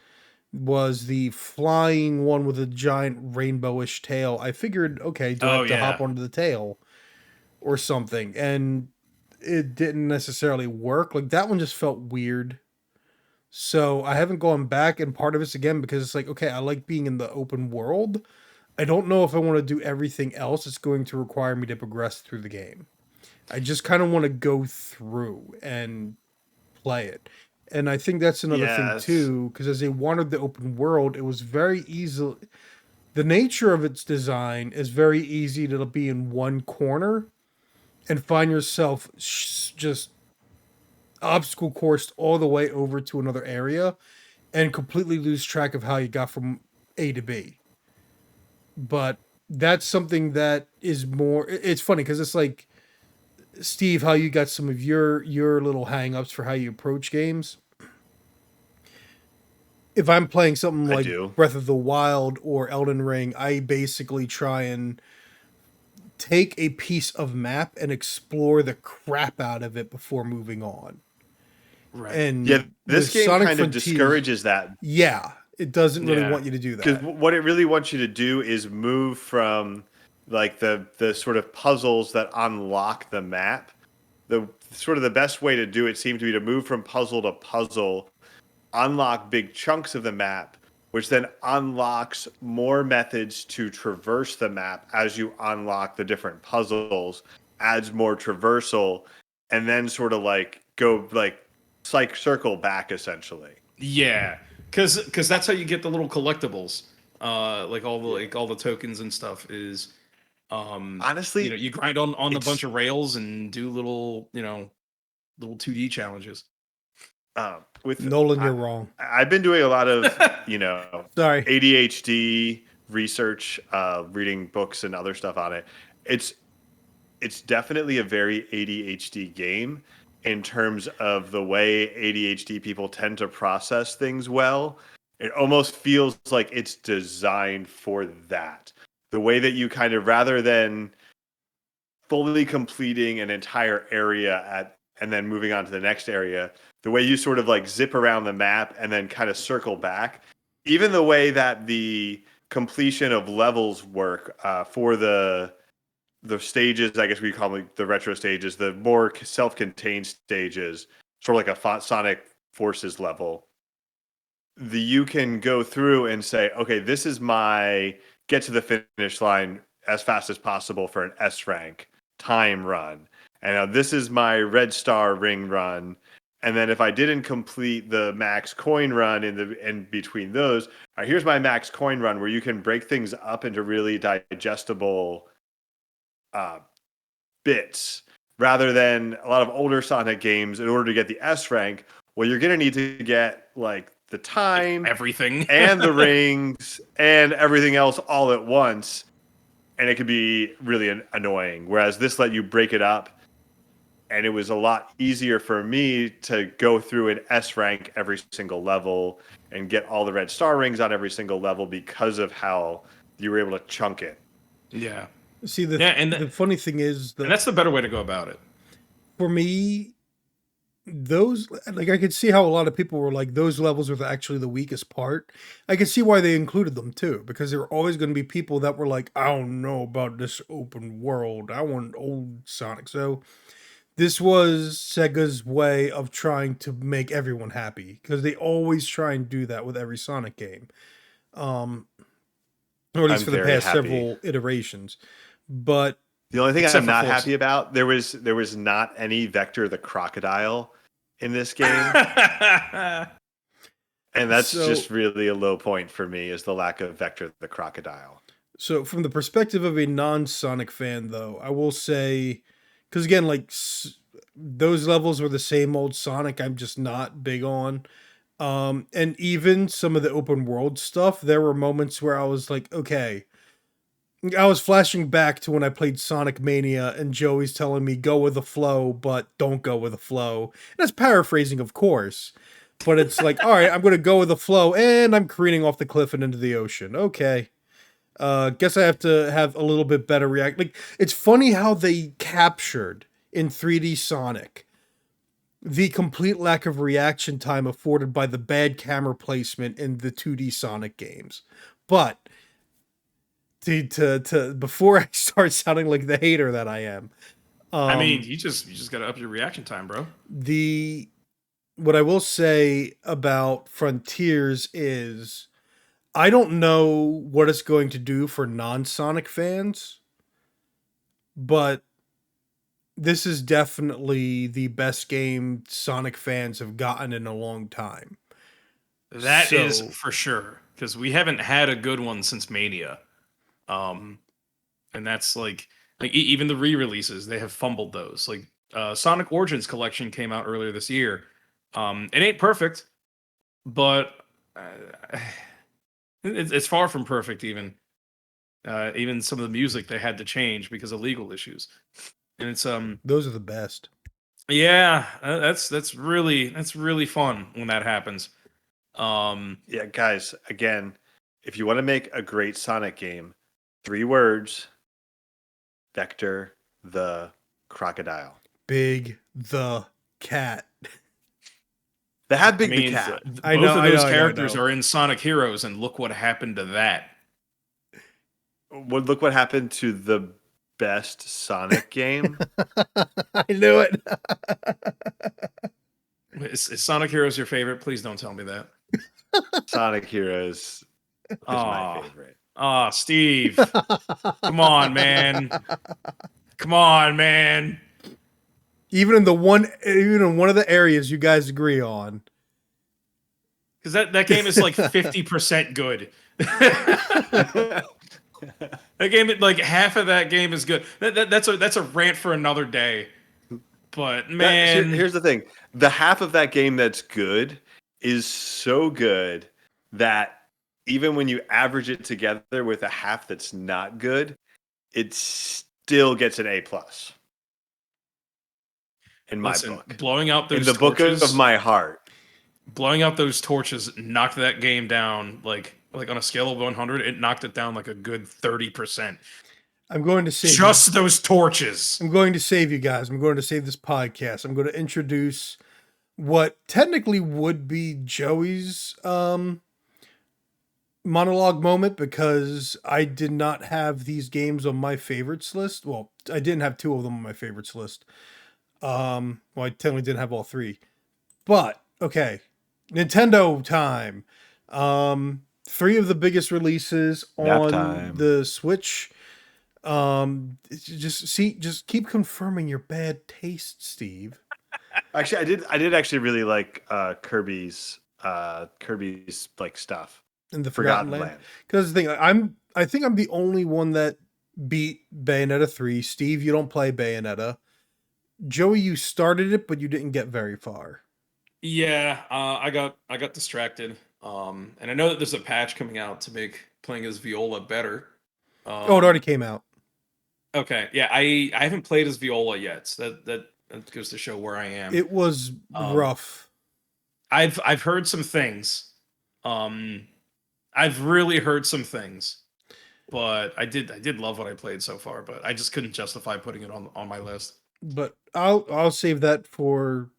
Was the flying one with a giant rainbowish tail. I figured, okay, do I Oh have to hop yeah. onto the tail or something? And it didn't necessarily work. Like that one just felt weird. So I haven't gone back, and part of it's again because it's like, okay, I like being in the open world. I don't know if I want to do everything else. It's going to require me to progress through the game. I just kind of want to go through and play it. And I think that's another thing Yes. too, because as they wanted the open world, it was very easy. The nature of its design is very easy to be in one corner and find yourself just obstacle coursed all the way over to another area and completely lose track of how you got from A to B. But that's something that is more. It's funny because it's like Steve, how you got some of your little hang-ups for how you approach games. If I'm playing something I like do. Breath of the Wild or Elden Ring, I basically try and take a piece of map and explore the crap out of it before moving on. Right. Yeah, And this with game Sonic kind of Frontiers, discourages that yeah, it doesn't really Yeah. want you to do because that. what it really wants you to do is move from like the sort of puzzles that unlock the map. The sort of the best way to do it seems to be to move from puzzle to puzzle, unlock big chunks of the map, which then unlocks more methods to traverse the map as you unlock the different puzzles, adds more traversal, and then sort of like go like circle back essentially. Yeah. Cause that's how you get the little collectibles. Like all the tokens and stuff is Honestly, you grind on a bunch it's of rails and do little, little 2D challenges. with Nolan, you're wrong. I've been doing a lot of Sorry. ADHD research, reading books and other stuff on it. It's it's definitely a very ADHD game in terms of the way ADHD people tend to process things well. It almost feels like it's designed for that. The way that you kind of, rather than fully completing an entire area at and then moving on to the next area, the way you sort of like zip around the map and then kind of circle back, even the way that the completion of levels work for the stages, I guess we call them the retro stages, the more self-contained stages, sort of like a Sonic Forces level. You can go through and say, okay, this is my get to the finish line as fast as possible for an S rank time run, and now this is my red star ring run. And then if I didn't complete the max coin run in between those, all right, here's my max coin run where you can break things up into really digestible uh, bits rather than a lot of older Sonic games. In order to get the S rank, well, you're going to need to get like the time Everything. and the rings and everything else all at once. And it could be really annoying. Whereas this let you break it up. And it was a lot easier for me to go through an S rank every single level and get all the red star rings on every single level because of how you were able to chunk it. Yeah. See, Yeah, the funny thing is and that that's the better way to go about it. for me, those, like, I could see how a lot of people were like, those levels were actually the weakest part. I could see why they included them too, because there were always going to be people that were like, I don't know about this open world. I want old Sonic. So this was Sega's way of trying to make everyone happy, because they always try and do that with every Sonic game. Um, or at least I'm for the very past happy. several iterations. But The only thing Except I'm for not Forza. happy about, there was not any Vector the Crocodile in this game. And that's So- just really a low point for me, is the lack of Vector the Crocodile. So, from the perspective of a non-Sonic fan, though, I will say, because again, like those levels were the same old Sonic. I'm just not big on. And even some of the open world stuff, there were moments where I was like, okay, I was flashing back to when I played Sonic Mania, and Joey's telling me go with the flow, but don't go with the flow. And that's paraphrasing, of course. But it's like, all right, I'm going to go with the flow, and I'm careening off the cliff and into the ocean. Okay. Guess I have to have a little bit better react. Like, it's funny how they captured in 3D Sonic the complete lack of reaction time afforded by the bad camera placement in the 2D Sonic games. But to before I start sounding like the hater that I am, I mean, you just gotta up your reaction time, bro. the what I will say about Frontiers is I don't know what it's going to do for non-Sonic fans, but this is definitely the best game Sonic fans have gotten in a long time. That is So- for sure, because we haven't had a good one since Mania. And that's like even the re-releases, they have fumbled those. Like Sonic Origins Collection came out earlier this year. It ain't perfect, but it's far from perfect. Even some of the music they had to change because of legal issues, and it's Those are the best. yeah, that's really fun when that happens. Yeah, guys, again, if you want to make a great Sonic game, 3 words: Vector the Crocodile. Big the cat. They have Big I the mean, Cat. I both know, of I those know, I know, I characters know. are in Sonic Heroes, and look what happened to that. Well, look what happened to the best Sonic game. I knew it. Is Sonic Heroes your favorite? Please don't tell me that. Sonic Heroes is my Aw. favorite. Ah, Steve. Come on, man. Come on, man. Even in one of the areas you guys agree on. Because that game is like 50% good. That game, like half of that game is good. That's a rant for another day. But man, Here's the thing: the half of that game that's good is so good that even when you average it together with a half that's not good, it still gets an A plus. In my listen, book, blowing out those in the book torches, of my heart. blowing out those torches knocked that game down like on a scale of 100. It knocked it down like a good 30%. I'm going to save Just those torches. I'm going to save you guys. I'm going to save this podcast. I'm going to introduce what technically would be Joey's monologue moment, because I did not have these games on my favorites list. Well, I didn't have 2 of them on my favorites list. Well, I technically didn't have all 3. But okay, Nintendo time. 3 of the biggest releases Nap on time. the Switch. Just keep confirming your bad taste, Steve. Actually, I did actually really like Kirby's like stuff. In the Forgotten Forgotten Land. Land. Because the thing, I think I'm the only one that beat Bayonetta 3. Steve, you don't play Bayonetta. Joey, you started it, but you didn't get very far. Yeah, I got distracted. And I know that there's a patch coming out to make playing as Viola better. Oh, it already came out. Okay, yeah, I haven't played as Viola yet. So that goes to show where I am. It was rough. I've heard some things. I've really heard some things, but I did love what I played so far. But I just couldn't justify putting it on my list. But I'll save that for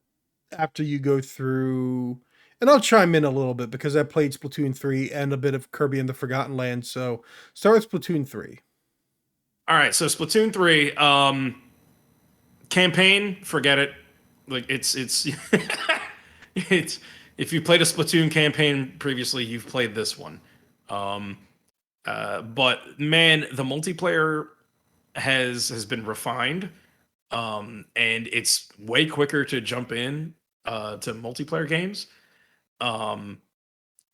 after you go through, and I'll chime in a little bit because I played Splatoon 3 and a bit of Kirby and the Forgotten Land. So start with Splatoon 3. All right, so Splatoon 3, campaign, forget it. Like it's it's if you played a Splatoon campaign previously, you've played this one. Um, but man, the multiplayer has been refined, and it's way quicker to jump in to multiplayer games. Um,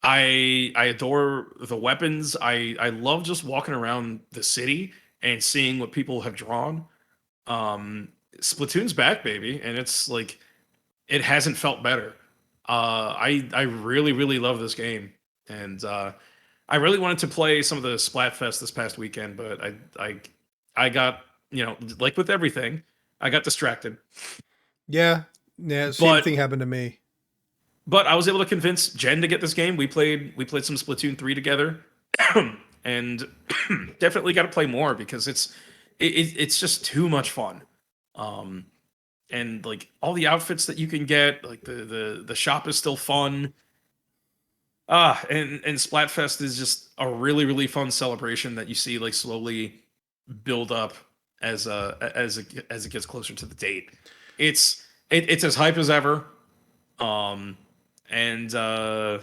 I adore the weapons. I love just walking around the city and seeing what people have drawn. Splatoon's back, baby, and it's like it hasn't felt better. I really really love this game, and I really wanted to play some of the Splatfest this past weekend, but I got, like with everything, I got distracted. Yeah, yeah, same But thing happened to me. but I was able to convince Jen to get this game. We played some Splatoon 3 together, and definitely got to play more because it's just too much fun. Um, and like all the outfits that you can get, like the shop is still fun. And Splatfest is just a really really fun celebration that you see like slowly build up as it gets closer to the date. It's as hype as ever. Um, and I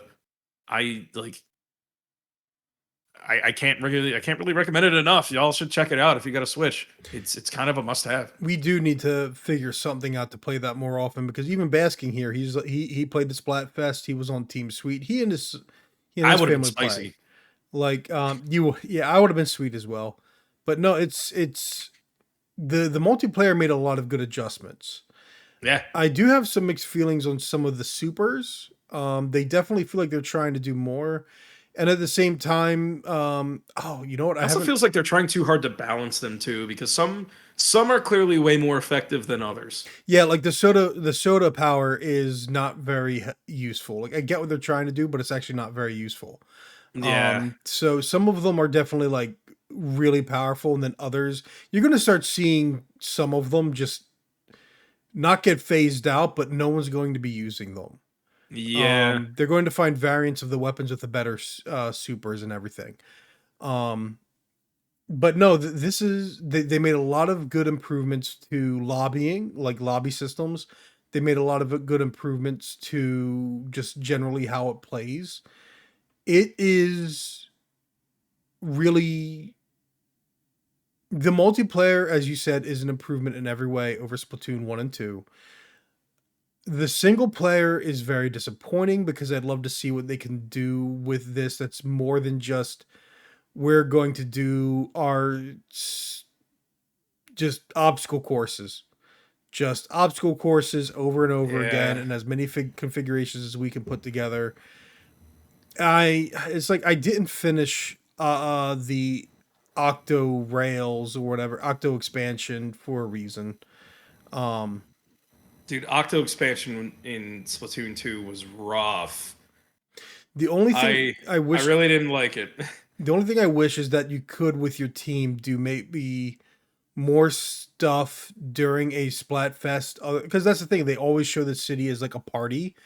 like I can't really recommend it enough. Y'all should check it out if you got a Switch. It's kind of a must have. We do need to figure something out to play that more often because even Basking here, he played the Splatfest. He was on Team Sweet. He and I his would have been family play. spicy. Like you, yeah, I would have been sweet as well. But no, it's the multiplayer made a lot of good adjustments. Yeah. I do have some mixed feelings on some of the supers. They definitely feel like they're trying to do more, and at the same time, oh, you know what? I Also haven't. feels like they're trying too hard to balance them too, because some are clearly way more effective than others. Yeah, like the soda power is not very useful. Like I get what they're trying to do, but it's actually not very useful. Yeah. So some of them are definitely like really powerful, and then others you're gonna start seeing some of them just not get phased out, but no one's going to be using them. Yeah. They're going to find variants of the weapons with the better supers and everything. Um, but no, they made a lot of good improvements to lobbying, like lobby systems. They made a lot of good improvements to just generally how it plays. It is really the multiplayer, as you said, is an improvement in every way over Splatoon 1 and 2. The single player is very disappointing because I'd love to see what they can do with this that's more than just we're going to do our just obstacle courses. Just obstacle courses over and over again Yeah. and as many configurations as we can put together. It's like I didn't finish the Octo Rails or whatever, Octo expansion for a reason. Um Dude, Octo expansion in Splatoon 2 was rough. the only thing I I I wish really didn't like it. the only thing I wish is that you could with your team do maybe more stuff during a Splatfest because that's the thing, they always show the city as like a party,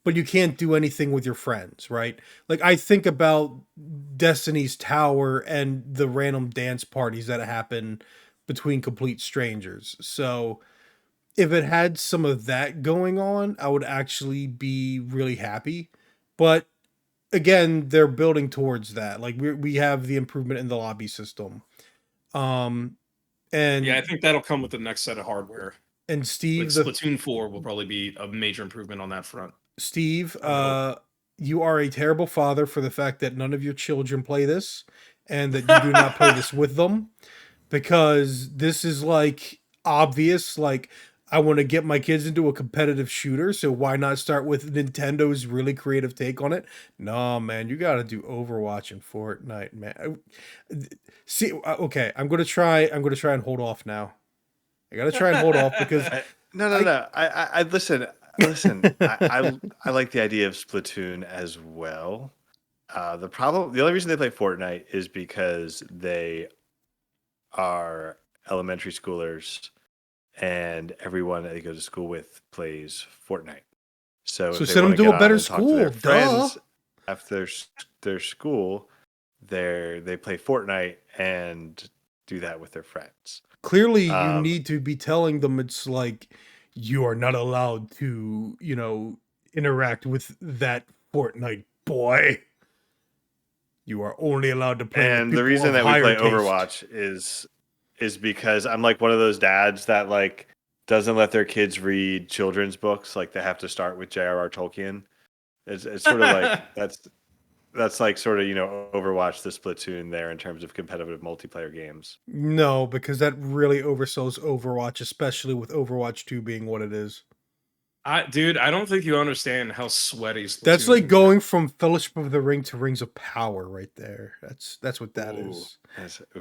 but you can't do anything with your friends, right? Like I think about Destiny's Tower and the random dance parties that happen between complete strangers. So if it had some of that going on, I would actually be really happy. But again, they're building towards that. Like we have the improvement in the lobby system. Um Yeah, I and think that'll come with the next set of hardware. Like Steve, the Splatoon 4 will probably be a major improvement on that front. Steve, I would hope. you are a terrible father for the fact that none of your children play this and that you do not play this with them because this is like obvious. Like, I want to get my kids into a competitive shooter, so why not start with Nintendo's really creative take on it? No, man, you got to do Overwatch and Fortnite, man. See, okay, I'm gonna try and hold off now. I gotta try and hold off because No, no, I no. I listen. Listen. I like the idea of Splatoon as well. The only reason they play Fortnite is because they are elementary schoolers, and everyone that they go to school with plays Fortnite. So So if they send want them to to get a on better and talk to their school. Duh. friends after their school, they play Fortnite and do that with their friends. Clearly, you Um, need to be telling them it's like you are not allowed to, interact with that Fortnite boy. You are only allowed to play with and the people reason of that we higher play taste. Overwatch is because I'm like one of those dads that like doesn't let their kids read children's books. Like they have to start with J.R.R. Tolkien. It's sort of like that's like sort of Overwatch, the Splatoon there in terms of competitive multiplayer games. No, because that really oversells Overwatch, especially with Overwatch 2 being what it is. Dude, I don't think you understand how sweaty That's Splatoon like can get. going from Fellowship of the Ring to Rings of Power right there. That's what that Ooh, is. ooh,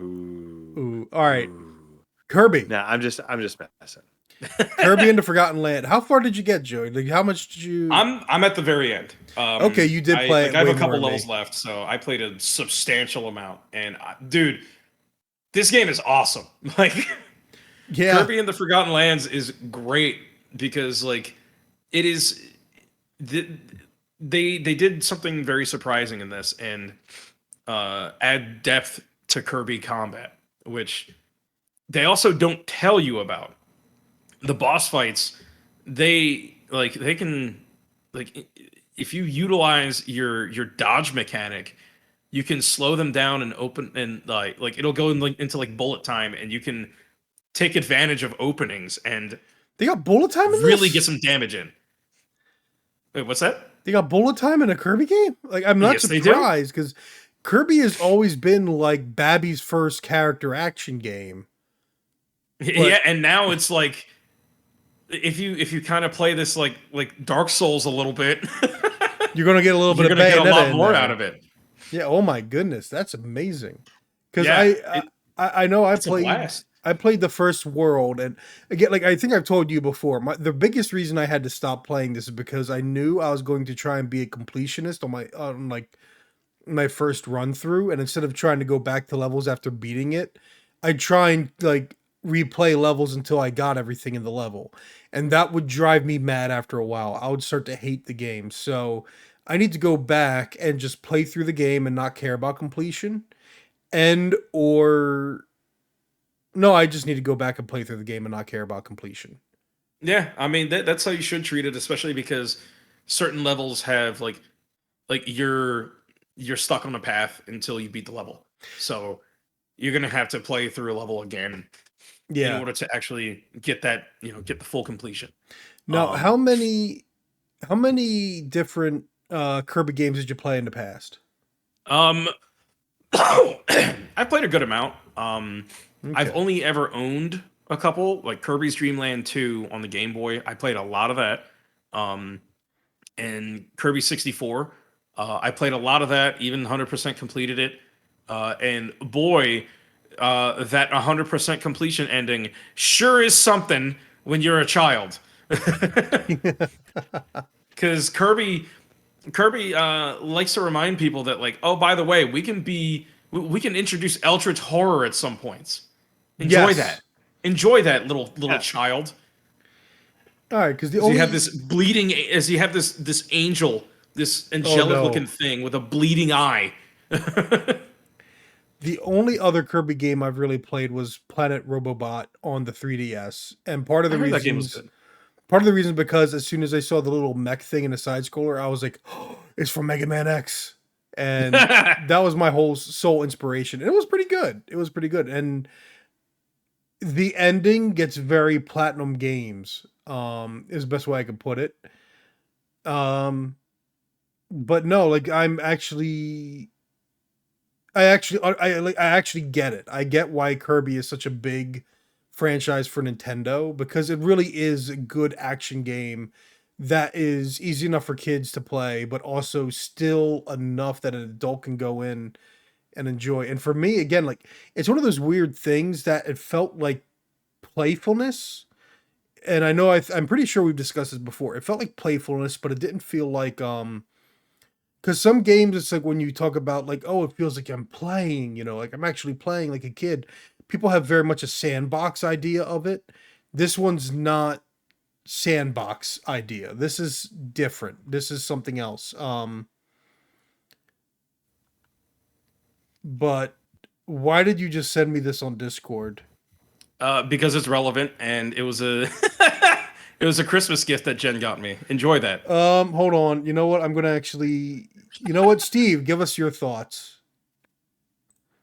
Ooh, all right. ooh. Kirby. Nah, I'm just messing. Kirby and the Forgotten Land. How far did you get, Joey? Like, how much did you? I'm at the very end. Okay, you did play it I have way a couple more than me. levels left, so I played a substantial amount. And dude, this game is awesome. Like Yeah, Kirby and the Forgotten Lands is great because like it is they did something very surprising in this and add depth to Kirby combat, which they also don't tell you about. The boss fights, they can like if you utilize your dodge mechanic, you can slow them down and open and like it'll go in, like into like bullet time and you can take advantage of openings and they got bullet time in really this. get some damage in. Wait, what's that? They got bullet time in a Kirby game. Like, I'm not Yes, they do. surprised because Kirby has always been like Babby's first character action game. Yeah, and now it's like if you kind of play this like Dark Souls a little bit, You're gonna get a little you're bit of gonna get a Bayonetta lot in more there. out of it. Yeah. Oh my goodness, that's amazing. Because Yeah, I know it's a blast. I played the first world, and again, like I think I've told you before, the biggest reason I had to stop playing this is because I knew I was going to try and be a completionist on like my first run through, and instead of trying to go back to levels after beating it, I'd try and like replay levels until I got everything in the level, and that would drive me mad after a while. I would start to hate the game, so I need to go back and just play through the game and not care about completion, and or no, I just need to go back and play through the game and not care about completion. Yeah, I mean that's how you should treat it, especially because certain levels have like you're stuck on a path until you beat the level. So you're gonna have to play through a level again in Yeah. order to actually get that, get the full completion. Now, Um, how many different Kirby games did you play in the past? um I played a good amount. I've Okay. only ever owned a couple, like Kirby's Dream Land 2 on the Game Boy. I played a lot of that. Um, and Kirby 64. I played a lot of that, even 100% completed it. And boy, that 100% completion ending sure is something when you're a child. Because Kirby likes to remind people that like, oh, by the way, we can introduce eldritch horror at some points. Enjoy Yes. that. Enjoy that, little Yeah. child. All right, because the As only you have this bleeding, as you have this angel, this angelic no. looking thing with a bleeding eye. the only other Kirby game I've really played was Planet Robobot on the 3DS, and I heard that game was good. part of the reason because as soon as I saw the little mech thing in the side scroller, I was like, oh, it's from Mega Man X, and that was my whole sole inspiration. And it was pretty good. It was pretty good, and the ending gets very Platinum Games. Is the best way I could put it. Um, but no, like I actually get it. I get why Kirby is such a big franchise for Nintendo because it really is a good action game that is easy enough for kids to play, but also still enough that an adult can go in and enjoy. And for me, again, like it's one of those weird things that it felt like playfulness. And I know I'm pretty sure we've discussed this before. It felt like playfulness, but it didn't feel like because some games it's like when you talk about like, oh, it feels like I'm playing, like I'm actually playing like a kid. People have very much a sandbox idea of it. This one's not sandbox idea. This is different. This is something else. But why did you just send me this on Discord? Because it's relevant, and it was a it was a Christmas gift that Jen got me. Enjoy that. Hold on. You know what? I'm gonna actually. You know what, Steve? Give us your thoughts.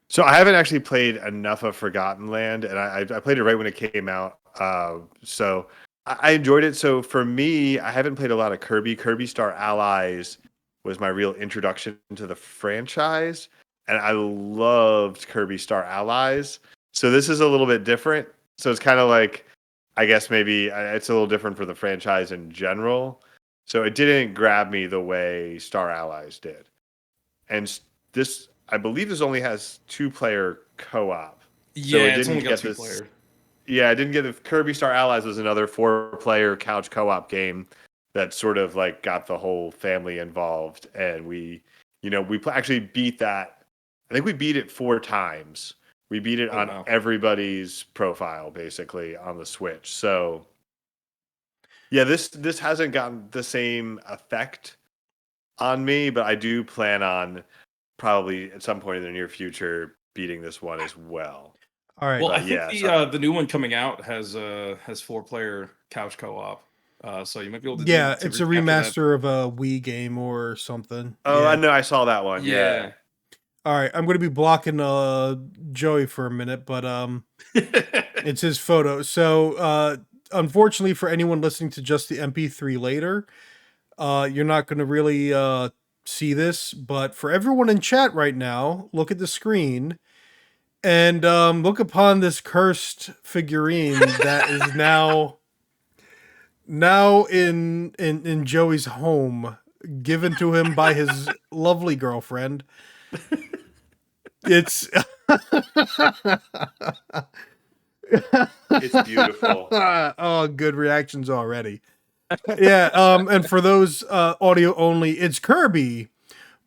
So I haven't actually played enough of Forgotten Land, and I played it right when it came out. So I enjoyed it. So for me, I haven't played a lot of Kirby. Kirby Star Allies was my real introduction to the franchise, and I loved Kirby Star Allies. So this is a little bit different. So it's kind of like, I guess maybe it's a little different for the franchise in general. So it didn't grab me the way Star Allies did. And this, I believe this only has 2-player co-op. Yeah, it it's didn't only got get 2 this- player. Yeah, I didn't get the Kirby Star Allies was another 4-player couch co-op game that sort of like got the whole family involved, and we actually beat that. I think we beat it 4 times. We beat it on everybody's profile basically on the Switch. So yeah, this hasn't gotten the same effect on me, but I do plan on probably at some point in the near future beating this one as well. All right. Well, but I think the new one coming out has 4-player couch co-op. So you might be able to. Yeah, to it's a recapture that. remaster of a Wii game or something. Oh, Yeah. I know, I saw that one. Yeah. All right, I'm gonna be blocking Joey for a minute, but it's his photo. So unfortunately for anyone listening to just the MP3 later, you're not gonna really see this, but for everyone in chat right now, look at the screen and look upon this cursed figurine that is now in Joey's home, given to him by his lovely girlfriend. It's It's beautiful. Oh, good reactions already. Yeah, and for those audio only, it's Kirby,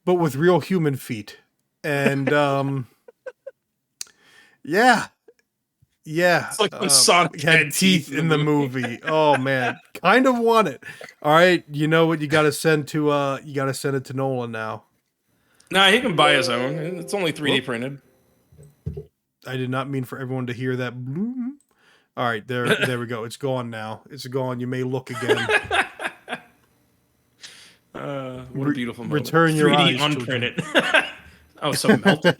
but with real human feet. And yeah. It's like when Sonic had teeth in the movie. Oh man, kind of want it. All right, you know what? You got to send it to Nolan now. Nah, he can buy his own. It's only 3D printed. I did not mean for everyone to hear that. All right, there we go. It's gone now. It's gone. You may look again. What a beautiful moment. Return your 3D eyes, unprinted. Oh, so melted.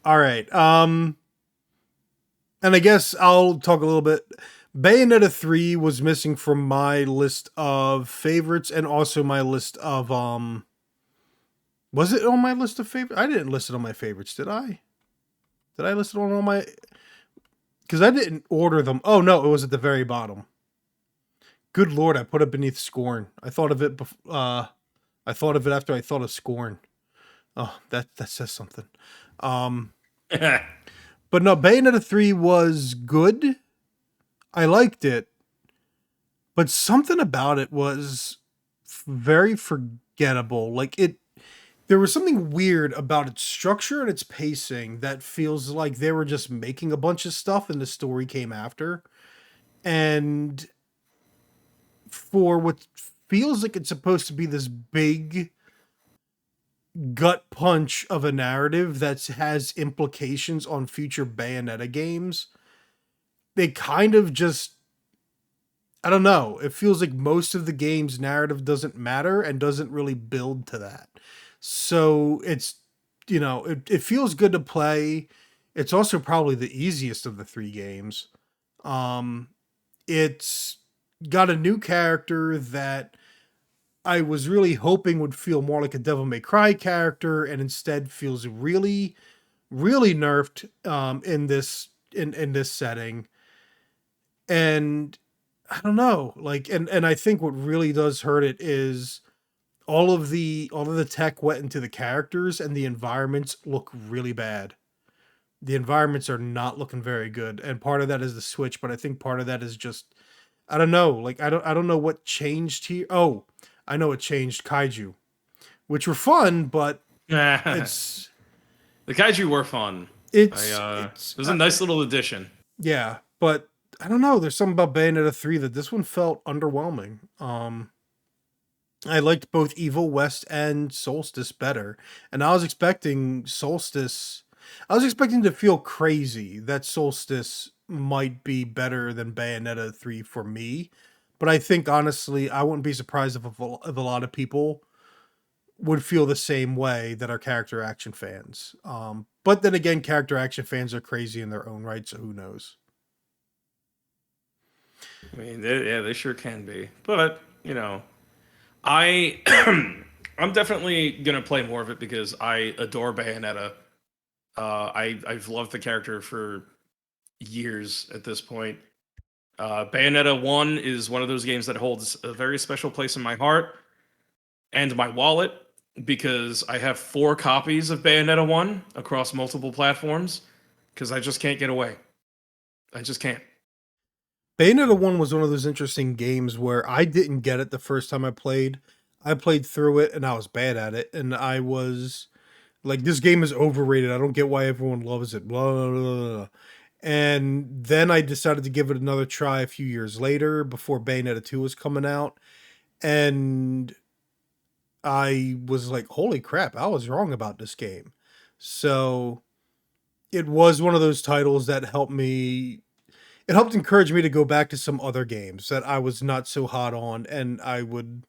All right. And I guess I'll talk a little bit. Bayonetta 3 was missing from my list of favorites and also my list of was it on my list of favorites? I didn't list it on my favorites, did I? Did I list it on all my... Because I didn't order them. Oh, no, it was at the very bottom. Good Lord, I put it beneath Scorn. I thought of it I thought of it after I thought of Scorn. Oh, that says something. But no, Bayonetta 3 was good. I liked it. But something about it was very forgettable. Like there was something weird about its structure and its pacing that feels like they were just making a bunch of stuff and the story came after. And for what feels like it's supposed to be this big gut punch of a narrative that has implications on future Bayonetta games, they kind of just, I don't know, it feels like most of the game's narrative doesn't matter and doesn't really build to that. So it's, it feels good to play. It's also probably the easiest of the 3 games. It's got a new character that I was really hoping would feel more like a Devil May Cry character, and instead feels really, really nerfed in this setting. And I don't know, like, and I think what really does hurt it is all of the tech went into the characters, and the environments look really bad. The environments are not looking very good, and part of that is the Switch, but I think part of that is just, I don't know, like I don't know what changed here. Oh, I know it changed Kaiju, which were fun, but it's the Kaiju were fun. It was a nice little addition. Yeah, but I don't know. There's something about Bayonetta 3 that this one felt underwhelming. I liked both Evil West and Solstice better, and I was expecting Solstice. I was expecting to feel crazy that Solstice might be better than Bayonetta 3 for me, but I think honestly, I wouldn't be surprised if a lot of people would feel the same way that are character action fans. But then again, character action fans are crazy in their own right, so who knows? I mean, they sure can be. But I I'm definitely gonna play more of it because I adore Bayonetta. I've loved the character for years at this point. Bayonetta 1 is one of those games that holds a very special place in my heart and my wallet because I have 4 copies of Bayonetta 1 across multiple platforms because I just can't get away. I just can't. Bayonetta 1 was one of those interesting games where I didn't get it the first time I played. I played through it and I was bad at it. And I was like, this game is overrated. I don't get why everyone loves it. Blah, blah, blah, blah. And then I decided to give it another try a few years later before Bayonetta 2 was coming out. And I was like, holy crap, I was wrong about this game. So it was one of those titles that helped me. It helped encourage me to go back to some other games that I was not so hot on and I would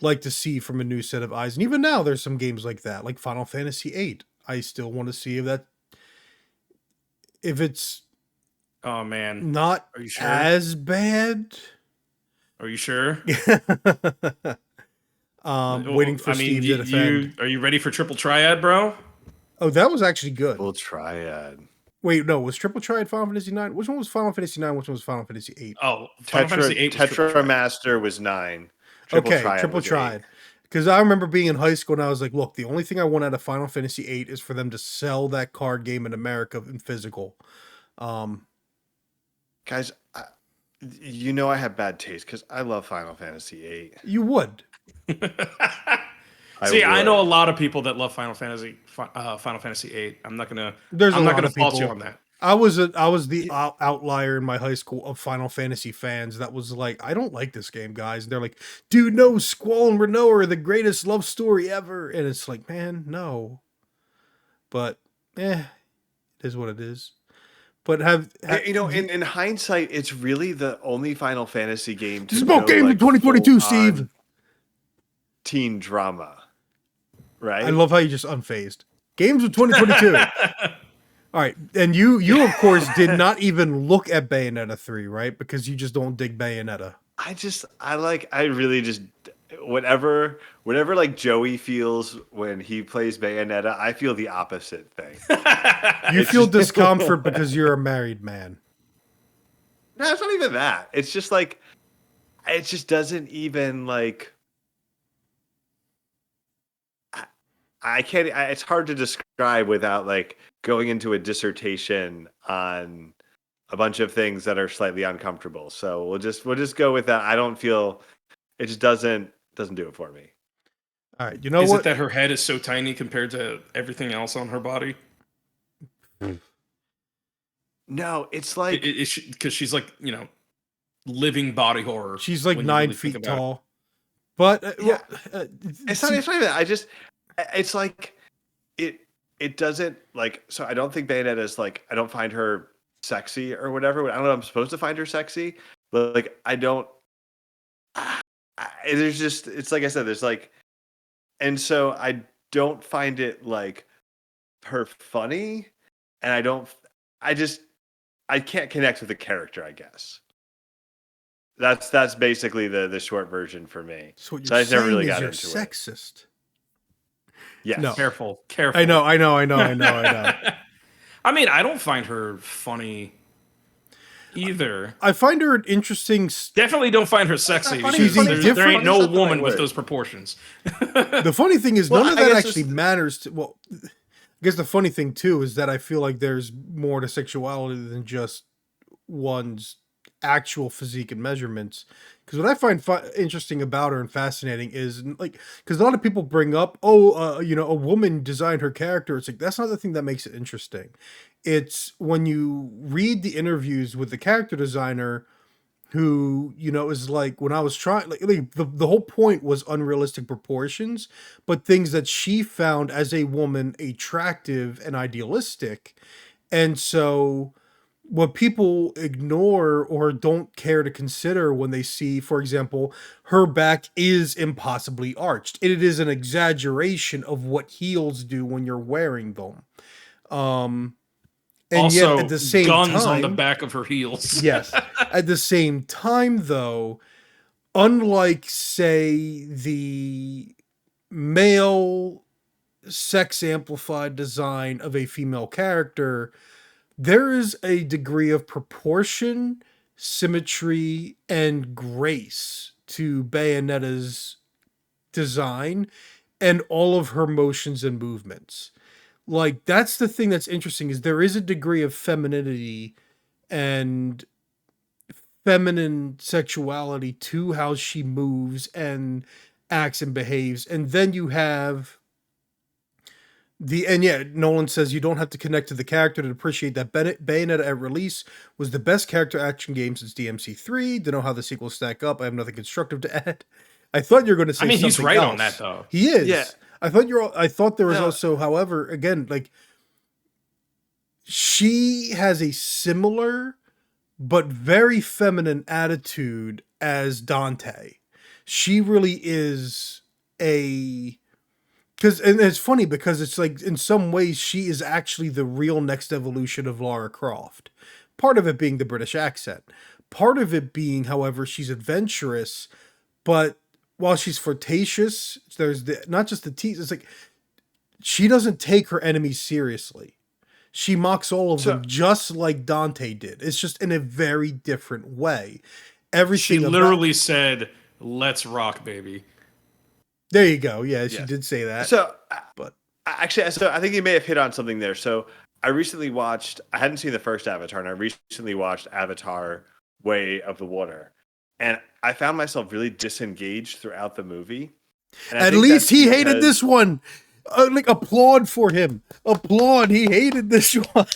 like to see from a new set of eyes. And even now, there's some games like that, like Final Fantasy VIII. I still want to see if it's Oh man, not are you sure? as bad. Are you sure? Waiting for Steve to defend. Are you ready for Triple Triad, bro? Oh, that was actually good. Full Triad. Wait, no, was Triple Triad Final Fantasy 9? Which one was Final Fantasy 9? Which one was Final Fantasy 8? Oh, Final Fantasy 8 was Tetra Master was 9. Triple Triad. Because I remember being in high school and I was like, look, the only thing I want out of Final Fantasy 8 is for them to sell that card game in America in physical. Guys, I have bad taste because I love Final Fantasy 8. You would. See, I know a lot of people that love Final Fantasy 8. I'm not gonna fault you on that. I was the outlier in my high school of Final Fantasy fans that was like, I don't like this game, guys. And they're like, dude, no, Squall and Renault are the greatest love story ever. And it's like, man, no. But it is what it is. But in hindsight, it's really the only Final Fantasy game to smoke game in 2022, Steve. Teen drama. Right? I love how you just unfazed. Games of 2022. All right. And you of course did not even look at Bayonetta 3, right? Because you just don't dig Bayonetta. I really just whatever like Joey feels when he plays Bayonetta, I feel the opposite thing. You feel discomfort because you're a married man. No, it's not even that. It's just like it just doesn't even like I can't. It's hard to describe without like going into a dissertation on a bunch of things that are slightly uncomfortable. So we'll just go with that. I don't feel it just doesn't do it for me. All right, you know is what? It that her head is so tiny compared to everything else on her body? No, it's like because she's like living body horror. She's like 9 feet tall. But it's not even that. It's like it doesn't like, so I don't think Bayonetta is like, I don't find her sexy or whatever. I don't know if I'm supposed to find her sexy, but like I don't there's just, it's like I said, there's like, and so I don't find it like her funny, and I can't connect with the character, I guess. That's basically the short version for me. So what you're saying is you're sexist. Yes. No. Careful. I know. I mean, I don't find her funny either. I find her an interesting. Definitely don't find her sexy. There ain't no woman with those proportions. The funny thing is, none of that actually matters. Well, I guess the funny thing too is that I feel like there's more to sexuality than just one's actual physique and measurements. Because what I find interesting about her and fascinating is like, because a lot of people bring up, a woman designed her character. It's like, that's not the thing that makes it interesting. It's when you read the interviews with the character designer, who, is like, when I was trying, like the whole point was unrealistic proportions, but things that she found as a woman attractive and idealistic. And so what people ignore or don't care to consider when they see, for example, her back is impossibly arched. It is an exaggeration of what heels do when you're wearing them. Um, and yet Also, at the same guns on the time, back of her heels. yes, at the same time though, unlike say the male sex amplified design of a female character, there is a degree of proportion, symmetry, and grace to Bayonetta's design and all of her motions and movements. Like, that's the thing that's interesting, is there is a degree of femininity and feminine sexuality to how she moves and acts and behaves. And then you have and yeah, Nolan says you don't have to connect to the character to appreciate that Bayonetta at release was the best character action game since DMC3. To know how the sequels stack up, I have nothing constructive to add. I thought you were going to say I mean, he's something right else. on that though. He is. Yeah. I thought there was No. also, however, again, like, she has a similar but very feminine attitude as Dante. She really is and it's funny because it's like, in some ways she is actually the real next evolution of Lara Croft. Part of it being the British accent. Part of it being, however, she's adventurous, but while she's flirtatious, there's not just the tease, it's like she doesn't take her enemies seriously. She mocks all of them just like Dante did. It's just in a very different way. She literally said, "Let's rock, baby." There you go. Yeah, she did say that. So, but actually, I think you may have hit on something there. So, I hadn't seen the first Avatar, and I recently watched Avatar: Way of the Water, and I found myself really disengaged throughout the movie. At least he hated this one. Like, applaud for him. Applaud. He hated this one.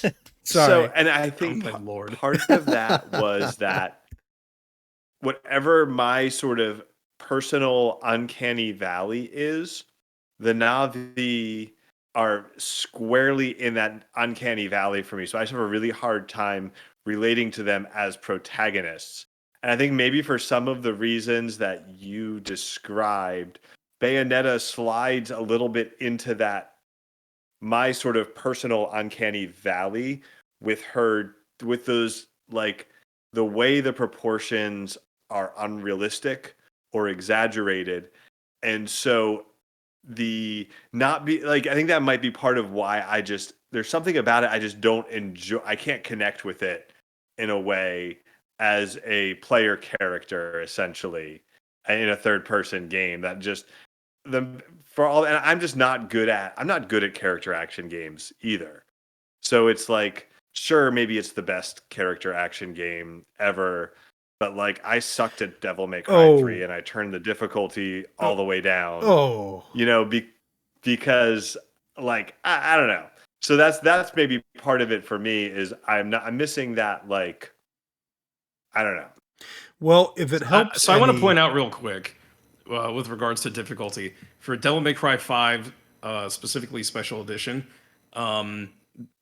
Sorry. So, and I think Oh, my Lord. part of that was that whatever my sort of personal uncanny valley is, the Na'vi are squarely in that uncanny valley for me. So I just have a really hard time relating to them as protagonists. And I think maybe for some of the reasons that you described, Bayonetta slides a little bit into that, my sort of personal uncanny valley with those, like, the way the proportions are unrealistic or exaggerated. And so I think that might be part of why there's something about it I just don't enjoy. I can't connect with it in a way as a player character, essentially, in a third person game. That just and I'm not good at character action games either. So it's like, sure, maybe it's the best character action game ever, but like, I sucked at Devil May Cry 3 and I turned the difficulty all the way down. Because, like, I don't know. So that's maybe part of it for me, is I'm missing that, like, I don't know. Well, if it helps, so I want to point out real quick, with regards to difficulty, for Devil May Cry 5, specifically Special Edition,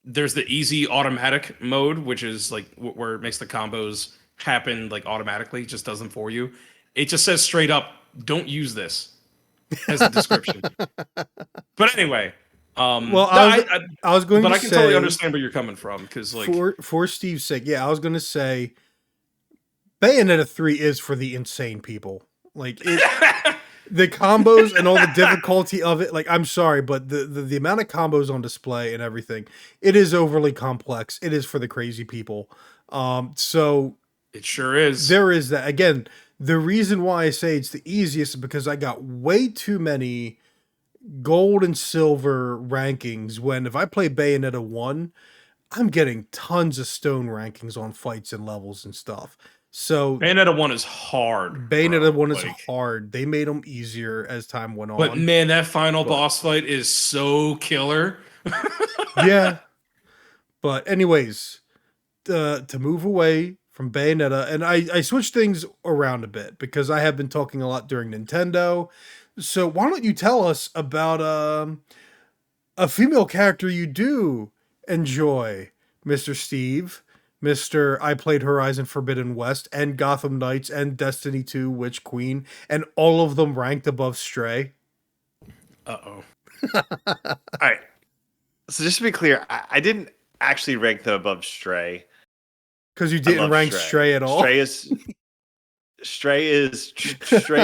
there's the easy automatic mode, which is like where it makes the combos happen like automatically, just does them for you. It just says straight up, "Don't use this," as a description. But anyway, I was going to say, but I can totally understand where you're coming from, because, like, for Steve's sake, I was going to say, Bayonetta 3 is for the insane people. Like, the combos and all the difficulty of it. Like, I'm sorry, but the amount of combos on display and everything, it is overly complex. It is for the crazy people. So it sure is. There is that. Again, the reason why I say it's the easiest is because I got way too many gold and silver rankings, when if I play Bayonetta 1, I'm getting tons of stone rankings on fights and levels and stuff. So Bayonetta 1 is hard. Bayonetta 1 is hard. They made them easier as time went on. But man, that final boss fight is so killer. Yeah. But anyways, to move away from Bayonetta, and I switched things around a bit because I have been talking a lot during Nintendo. So why don't you tell us about a female character you do enjoy, Mr. Steve, Mr. I played Horizon Forbidden West and Gotham Knights and Destiny 2 Witch Queen, and all of them ranked above Stray. Uh-oh. All right. So just to be clear, I didn't actually rank them above Stray. Because you I didn't love rank Stray at all. Stray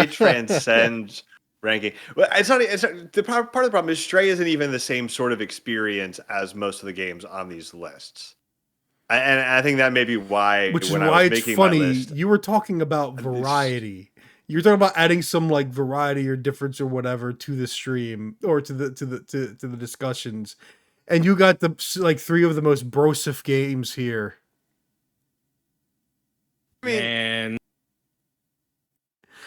transcends ranking. Well, part of the problem is Stray isn't even the same sort of experience as most of the games on these lists. And I think that may be why Which is when why I was it's making funny. my list, You were talking about variety. You were talking about adding some like variety or difference or whatever to the stream or to the discussions, and you got the like 3 of the most brosif games here. I mean, Man.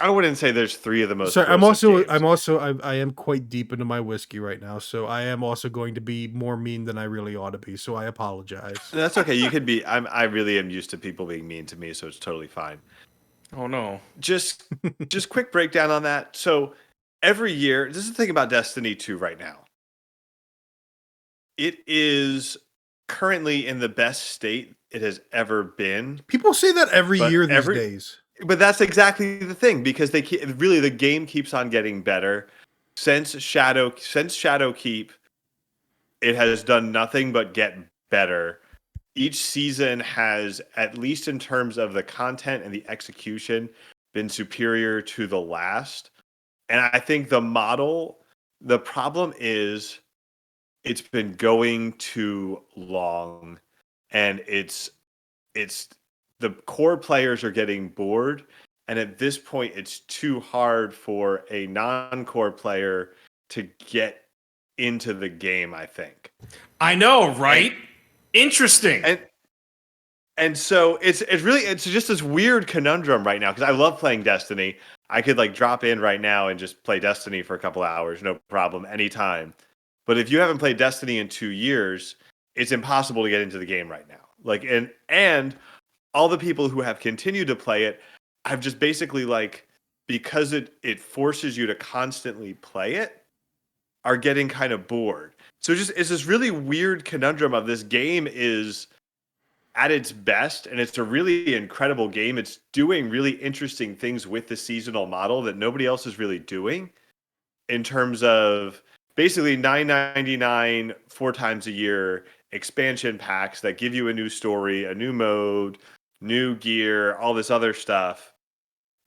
I wouldn't say there's 3 of the most. Sorry, games. I am quite deep into my whiskey right now, so I am also going to be more mean than I really ought to be. So I apologize. That's okay. You could be. I really am used to people being mean to me, so it's totally fine. Oh no. Just quick breakdown on that. So every year, this is the thing about Destiny 2 right now. It is currently in the best state it has ever been. People say that every But year these days. But that's exactly the thing, because really the game keeps on getting better. Since Shadowkeep, it has done nothing but get better. Each season has, at least in terms of the content and the execution, been superior to the last. And I think the problem is it's been going too long, and it's the core players are getting bored, and at this point it's too hard for a non-core player to get into the game, I think. I know, right? Interesting. And so it's just this weird conundrum right now, because I love playing Destiny. I could like drop in right now and just play Destiny for a couple hours, no problem, anytime. But if you haven't played Destiny in 2 years, it's impossible to get into the game right now. Like, and all the people who have continued to play it have just basically, like, because it forces you to constantly play it, are getting kind of bored. So it's this really weird conundrum of this game is at its best, and it's a really incredible game. It's doing really interesting things with the seasonal model that nobody else is really doing, in terms of basically $9.99 4 times a year expansion packs that give you a new story, a new mode, new gear, all this other stuff.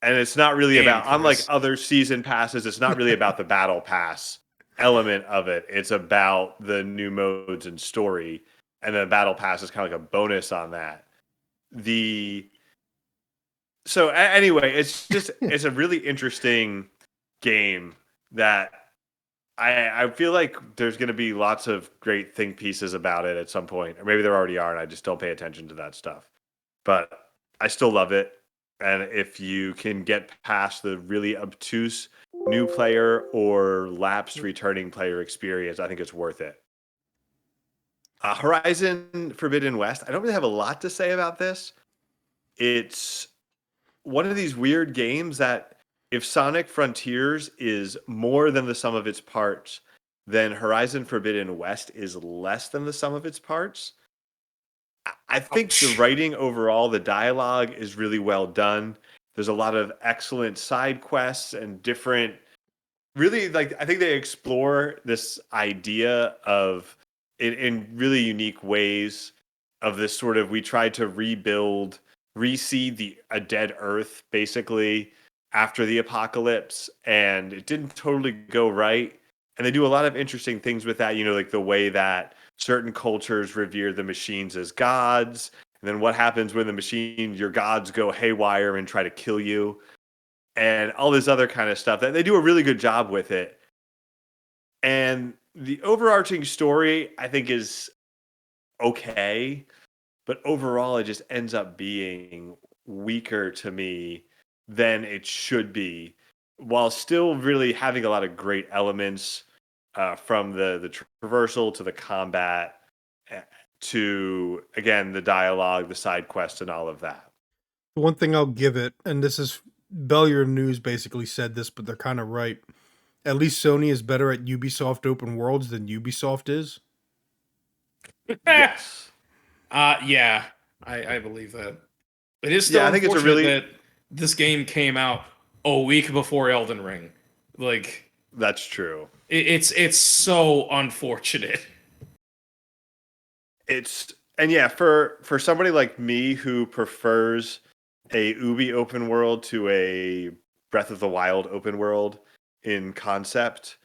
And it's not really about, unlike other season passes, it's not really about the battle pass element of it. It's about the new modes and story. And the battle pass is kind of like a bonus on that. So anyway, it's a really interesting game that I feel like there's going to be lots of great think pieces about it at some point, or maybe there already are, and I just don't pay attention to that stuff. But I still love it, and if you can get past the really obtuse new player or lapsed returning player experience, I think it's worth it. Horizon Forbidden West, I don't really have a lot to say about this. It's one of these weird games that, if Sonic Frontiers is more than the sum of its parts, then Horizon Forbidden West is less than the sum of its parts. I think the writing overall, the dialogue is really well done. There's a lot of excellent side quests and different, really, like, I think they explore this idea of, in really unique ways, of this sort of, we tried to reseed a dead Earth, basically, after the apocalypse, and it didn't totally go right. And they do a lot of interesting things with that, like the way that certain cultures revere the machines as gods, and then what happens when your gods go haywire and try to kill you, and all this other kind of stuff. That they do a really good job with it. And the overarching story, I think, is okay, but overall it just ends up being weaker to me than it should be, while still really having a lot of great elements, from the traversal to the combat. to, again, the dialogue, the side quests, and all of that. The one thing I'll give it, and this is Bellier News basically said this, but they're kind of right. At least Sony is better at Ubisoft open worlds than Ubisoft is. Yes. Yeah, I believe that. It is still Yeah, I think it's a unfortunate really that this game came out a week before Elden Ring. Like, that's true. it's so unfortunate. And yeah, for somebody like me who prefers a Ubi open world to a Breath of the Wild open world in concept,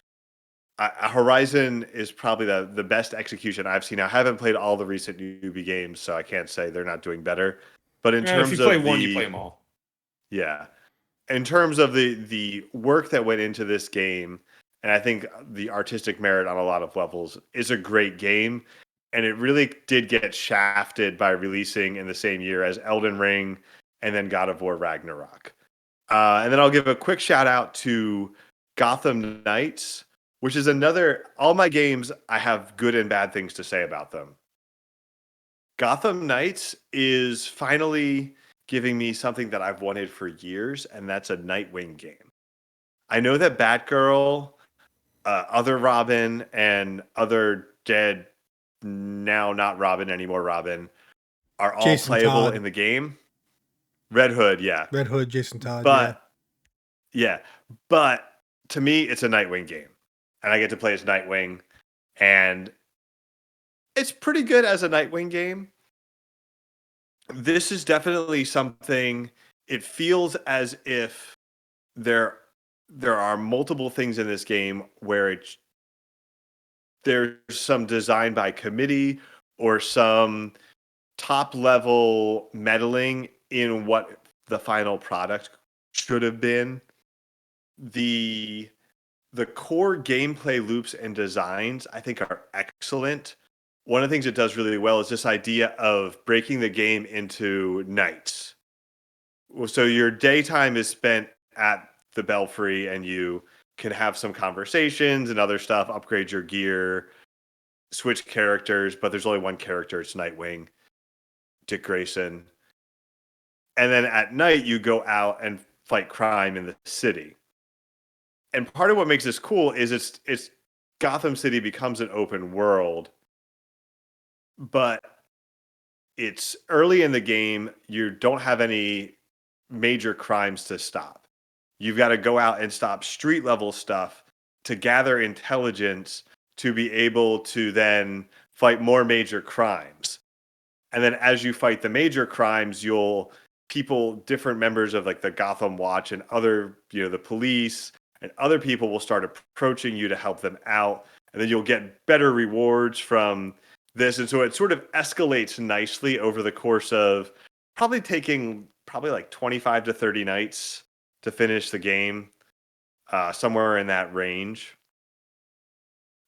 Horizon is probably the best execution I've seen. I haven't played all the recent Ubi games, so I can't say they're not doing better. But in If you terms play of one, you play them all. yeah, in terms of the work that went into this game, and I think the artistic merit on a lot of levels is a great game, and it really did get shafted by releasing in the same year as Elden Ring and then God of War Ragnarok. And then I'll give a quick shout out to Gotham Knights, which is another. All my games, I have good and bad things to say about them. Gotham Knights is finally giving me something that I've wanted for years, and that's a Nightwing game. I know that Batgirl, other Robin, and other dead, now not Robin anymore, Robin, are all Jason playable Todd. in the game. Red Hood, yeah. Red Hood, Jason Todd, But yeah, but to me, it's a Nightwing game, and I get to play as Nightwing, and it's pretty good as a Nightwing game. This is definitely something. It feels as if there there are multiple things in this game where there's some design by committee or some top level meddling in what the final product should have been. The core gameplay loops and designs I think are excellent. One of the things it does really well is this idea of breaking the game into nights. So your daytime is spent at the Belfry and you can have some conversations and other stuff, upgrade your gear, switch characters, but there's only one character, it's Nightwing, Dick Grayson. And then at night you go out and fight crime in the city. And part of what makes this cool is it's Gotham City becomes an open world, but it's early in the game, you don't have any major crimes to stop. You've got to go out and stop street level stuff to gather intelligence to be able to then fight more major crimes. And then as you fight the major crimes, different members of like the Gotham Watch and other, the police and other people will start approaching you to help them out. And then you'll get better rewards from this. And so it sort of escalates nicely over the course of taking like 25 to 30 nights to finish the game, somewhere in that range.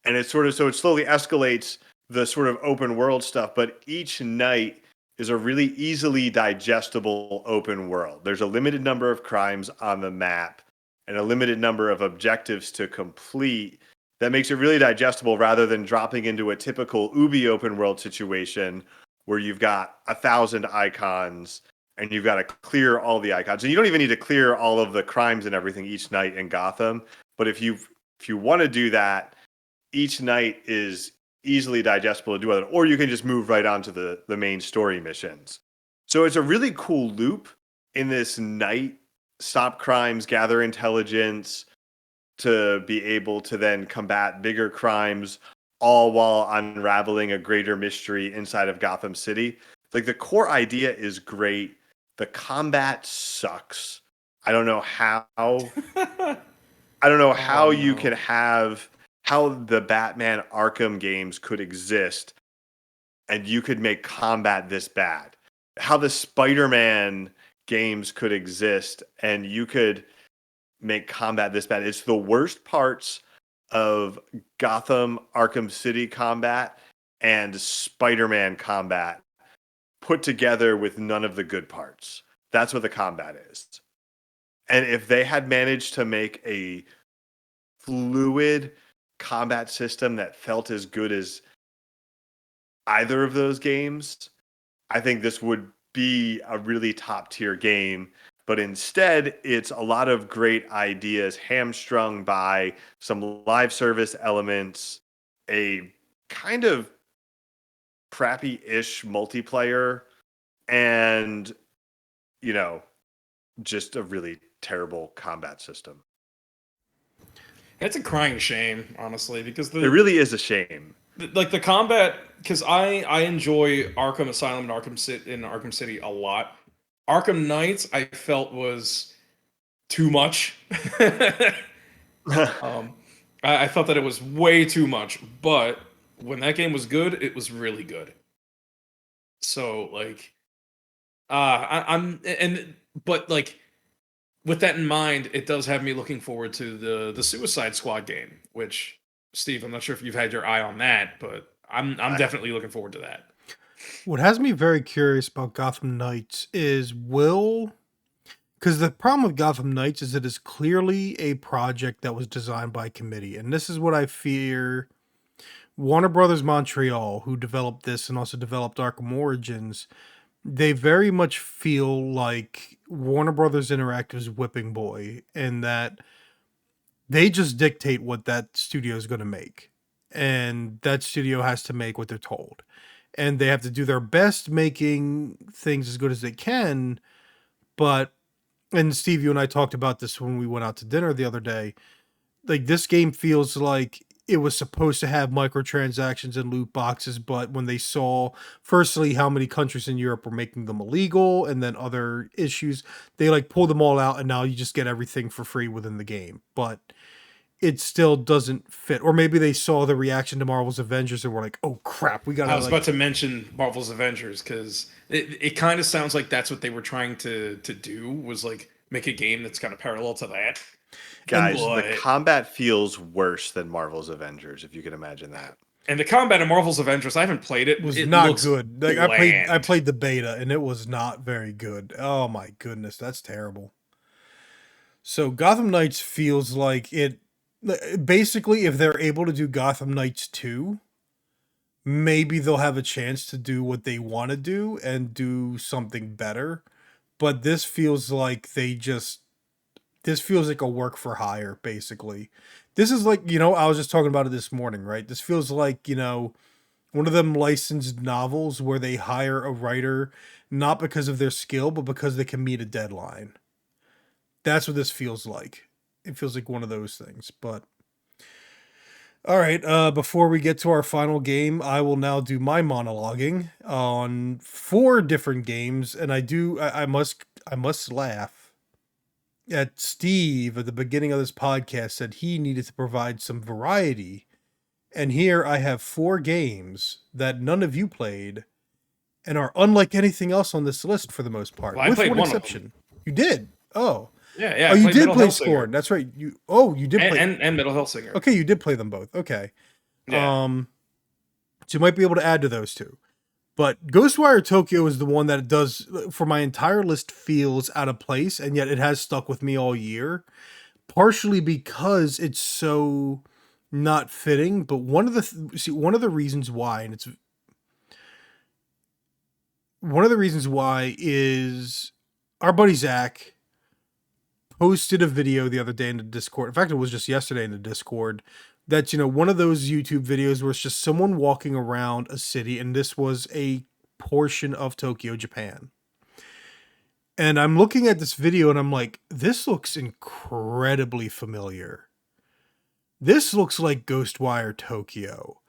And it slowly escalates the sort of open world stuff, but each night is a really easily digestible open world. There's a limited number of crimes on the map and a limited number of objectives to complete that makes it really digestible rather than dropping into a typical Ubi open world situation where you've got 1,000 icons and you've got to clear all the icons. And you don't even need to clear all of the crimes and everything each night in Gotham. But if you want to do that, each night is easily digestible to do it, or you can just move right on to the main story missions. So it's a really cool loop in this night, stop crimes, gather intelligence, to be able to then combat bigger crimes, all while unraveling a greater mystery inside of Gotham City. Like the core idea is great. The combat sucks. I don't know how. I don't know how you can have how the Batman Arkham games could exist and you could make combat this bad. How the Spider-Man games could exist and you could make combat this bad. It's the worst parts of Gotham Arkham City combat and Spider-Man combat put together with none of the good parts. That's what the combat is. And if they had managed to make a fluid combat system that felt as good as either of those games, I think this would be a really top tier game. But instead, it's a lot of great ideas hamstrung by some live service elements, a kind of crappy ish multiplayer, and, you know, just a really terrible combat system. It's a crying shame, honestly, because It really is a shame. like the combat, because I enjoy Arkham Asylum and Arkham City a lot. Arkham Knights I felt was too much. um, I thought that it was way too much, but when that game was good, it was really good. So like, I'm and but like with that in mind, it does have me looking forward to the Suicide Squad game, which Steve, I'm not sure if you've had your eye on that, but I'm definitely looking forward to that. What has me very curious about Gotham Knights is because the problem with Gotham Knights is it is clearly a project that was designed by committee. And this is what I fear. Warner Brothers Montreal, who developed this and also developed Arkham Origins, they very much feel like Warner Brothers Interactive's whipping boy, and that they just dictate what that studio is going to make. And that studio has to make what they're told. And they have to do their best making things as good as they can. But, and Steve, you and I talked about this when we went out to dinner the other day. Like, this game feels like it was supposed to have microtransactions and loot boxes, but when they saw, firstly, how many countries in Europe were making them illegal, and then other issues, they like pulled them all out, and now you just get everything for free within the game. But it still doesn't fit. Or maybe they saw the reaction to Marvel's Avengers and were like, oh crap, we gotta. I was about to mention Marvel's Avengers because it kind of sounds like that's what they were trying to do, was like make a game that's kind of parallel to that. Guys, the combat feels worse than Marvel's Avengers, if you can imagine that. And the combat in Marvel's Avengers, I haven't played it. Was it not good. Like bland. I played the beta and it was not very good. Oh my goodness, that's terrible. So Gotham Knights feels like it. Basically, if they're able to do Gotham Knights 2, maybe they'll have a chance to do what they want to do and do something better. But this feels like this feels like a work for hire, basically. This is like, I was just talking about it this morning, right? This feels like, one of them licensed novels where they hire a writer not because of their skill, but because they can meet a deadline. That's what this feels like. It feels like one of those things, but all right. Before we get to our final game, I will now do my monologuing on 4 different games, and I must laugh at Steve at the beginning of this podcast said he needed to provide some variety, and here I have 4 games that none of you played, and are unlike anything else on this list for the most part, well, with one exception. You did. Oh. Yeah. Oh, you did play Scorn. That's right. You did play and Metal Hellsinger. Okay, you did play them both. Okay. Yeah. So you might be able to add to those 2. But Ghostwire Tokyo is the one that does, for my entire list, feels out of place, and yet it has stuck with me all year. Partially because it's so not fitting, but one of the reasons why, one of the reasons why is our buddy Zach posted a video the other day in the Discord. In fact, it was just yesterday in the Discord. That's, one of those YouTube videos where it's just someone walking around a city, and this was a portion of Tokyo, Japan. And I'm looking at this video and I'm like, this looks incredibly familiar. This looks like Ghostwire Tokyo.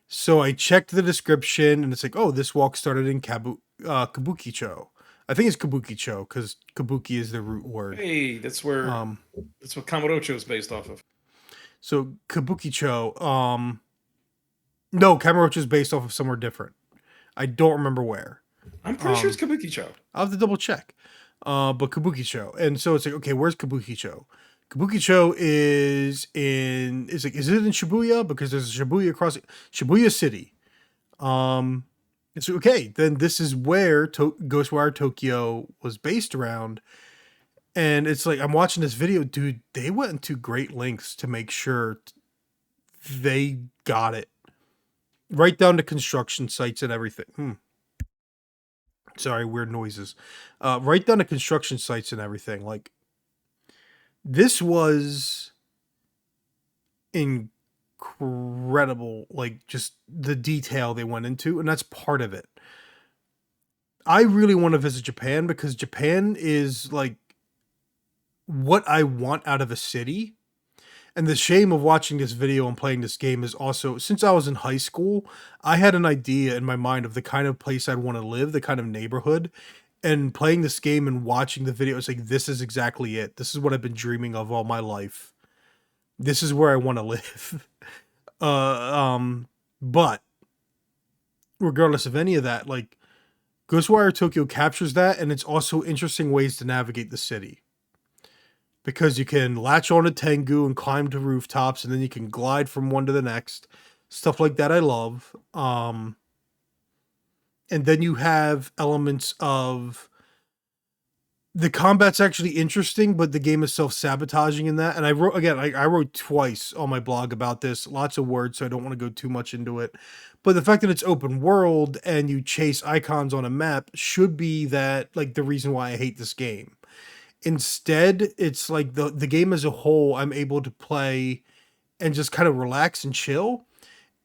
So I checked the description and it's like, oh, this walk started in Kabukicho. I think it's Kabukicho because Kabuki is the root word. Hey, that's what Kamurocho is based off of. So Kabukicho, no, Kamurocho is based off of somewhere different. I don't remember where. I'm pretty sure it's Kabukicho. I'll have to double check. But Kabukicho. And so it's like, okay, where's Kabukicho? Kabukicho is it in Shibuya? Because there's a Shibuya Shibuya City. It's okay. Then this is where Ghostwire Tokyo was based around. And it's like, I'm watching this video, dude, they went into great lengths to make sure they got it. right down to construction sites and everything. Sorry, weird noises. Right down to construction sites and everything. Like, this was incredible. Like, just the detail they went into, and that's part of it. I really want to visit Japan because Japan is like what I want out of a city. And the shame of watching this video and playing this game is also, since I was in high school, I had an idea in my mind of the kind of place I'd want to live, the kind of neighborhood. And playing this game and watching the video, it's like, this is exactly it. This is what I've been dreaming of all my life. This is where I want to live. But regardless of any of that, like, Ghostwire Tokyo captures that, and it's also interesting ways to navigate the city. Because you can latch on to Tengu and climb to rooftops, and then you can glide from one to the next. Stuff like that I love. And then you have elements of... The combat's actually interesting, but the game is self-sabotaging in that. And I wrote twice on my blog about this. Lots of words, so I don't want to go too much into it. But the fact that it's open world and you chase icons on a map should be that, like, the reason why I hate this game. Instead, it's like the game as a whole, I'm able to play and just kind of relax and chill.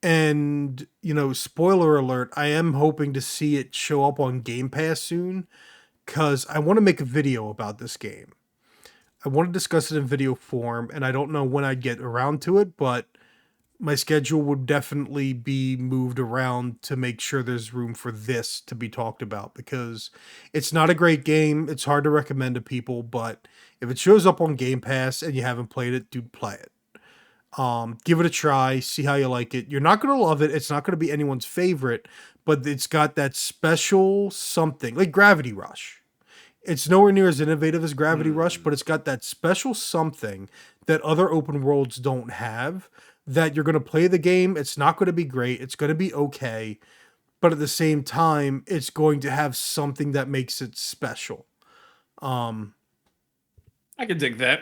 And, spoiler alert, I am hoping to see it show up on Game Pass soon, because I want to make a video about this game. I want to discuss it in video form, and I don't know when I'd get around to it, but my schedule would definitely be moved around to make sure there's room for this to be talked about, because it's not a great game. It's hard to recommend to people, but if it shows up on Game Pass and you haven't played it, dude, play it. Give it a try, see how you like it. You're not going to love it. It's not going to be anyone's favorite, but it's got that special something, like Gravity Rush. It's nowhere near as innovative as Gravity Rush, but it's got that special something that other open worlds don't have, that you're going to play the game. It's not going to be great. It's going to be okay. But at the same time, it's going to have something that makes it special. I can dig that.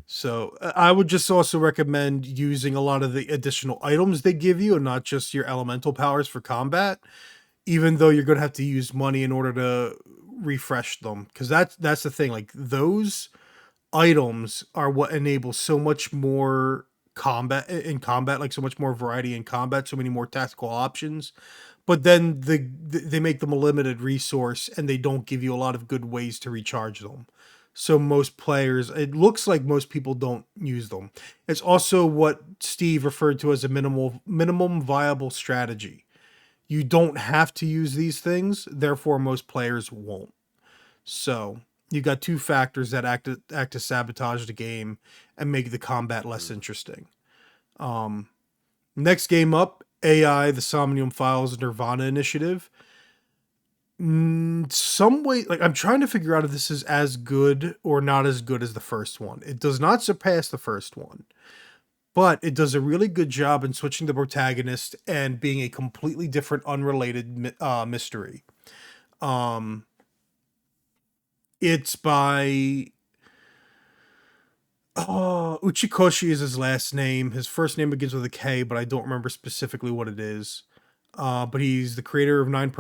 So I would just also recommend using a lot of the additional items they give you and not just your elemental powers for combat, even though you're going to have to use money in order to refresh them. Because that's the thing. Like, those items are what enable so much more combat, like so much more variety in combat, so many more tactical options. But then they make them a limited resource, and they don't give you a lot of good ways to recharge them. So most players, it looks like most people don't use them. It's also what Steve referred to as a minimum viable strategy. You don't have to use these things, therefore most players won't. So you got two factors that act to sabotage the game and make the combat less interesting. Next game up, AI, the Somnium Files Nirvana Initiative. Some way, like, I'm trying to figure out if this is as good or not as good as the first one. It does not surpass the first one, but it does a really good job in switching the protagonist and being a completely different, unrelated mystery. It's by Uchikoshi is his last name. His first name begins with a K, but I don't remember specifically what it is. But he's the creator of 9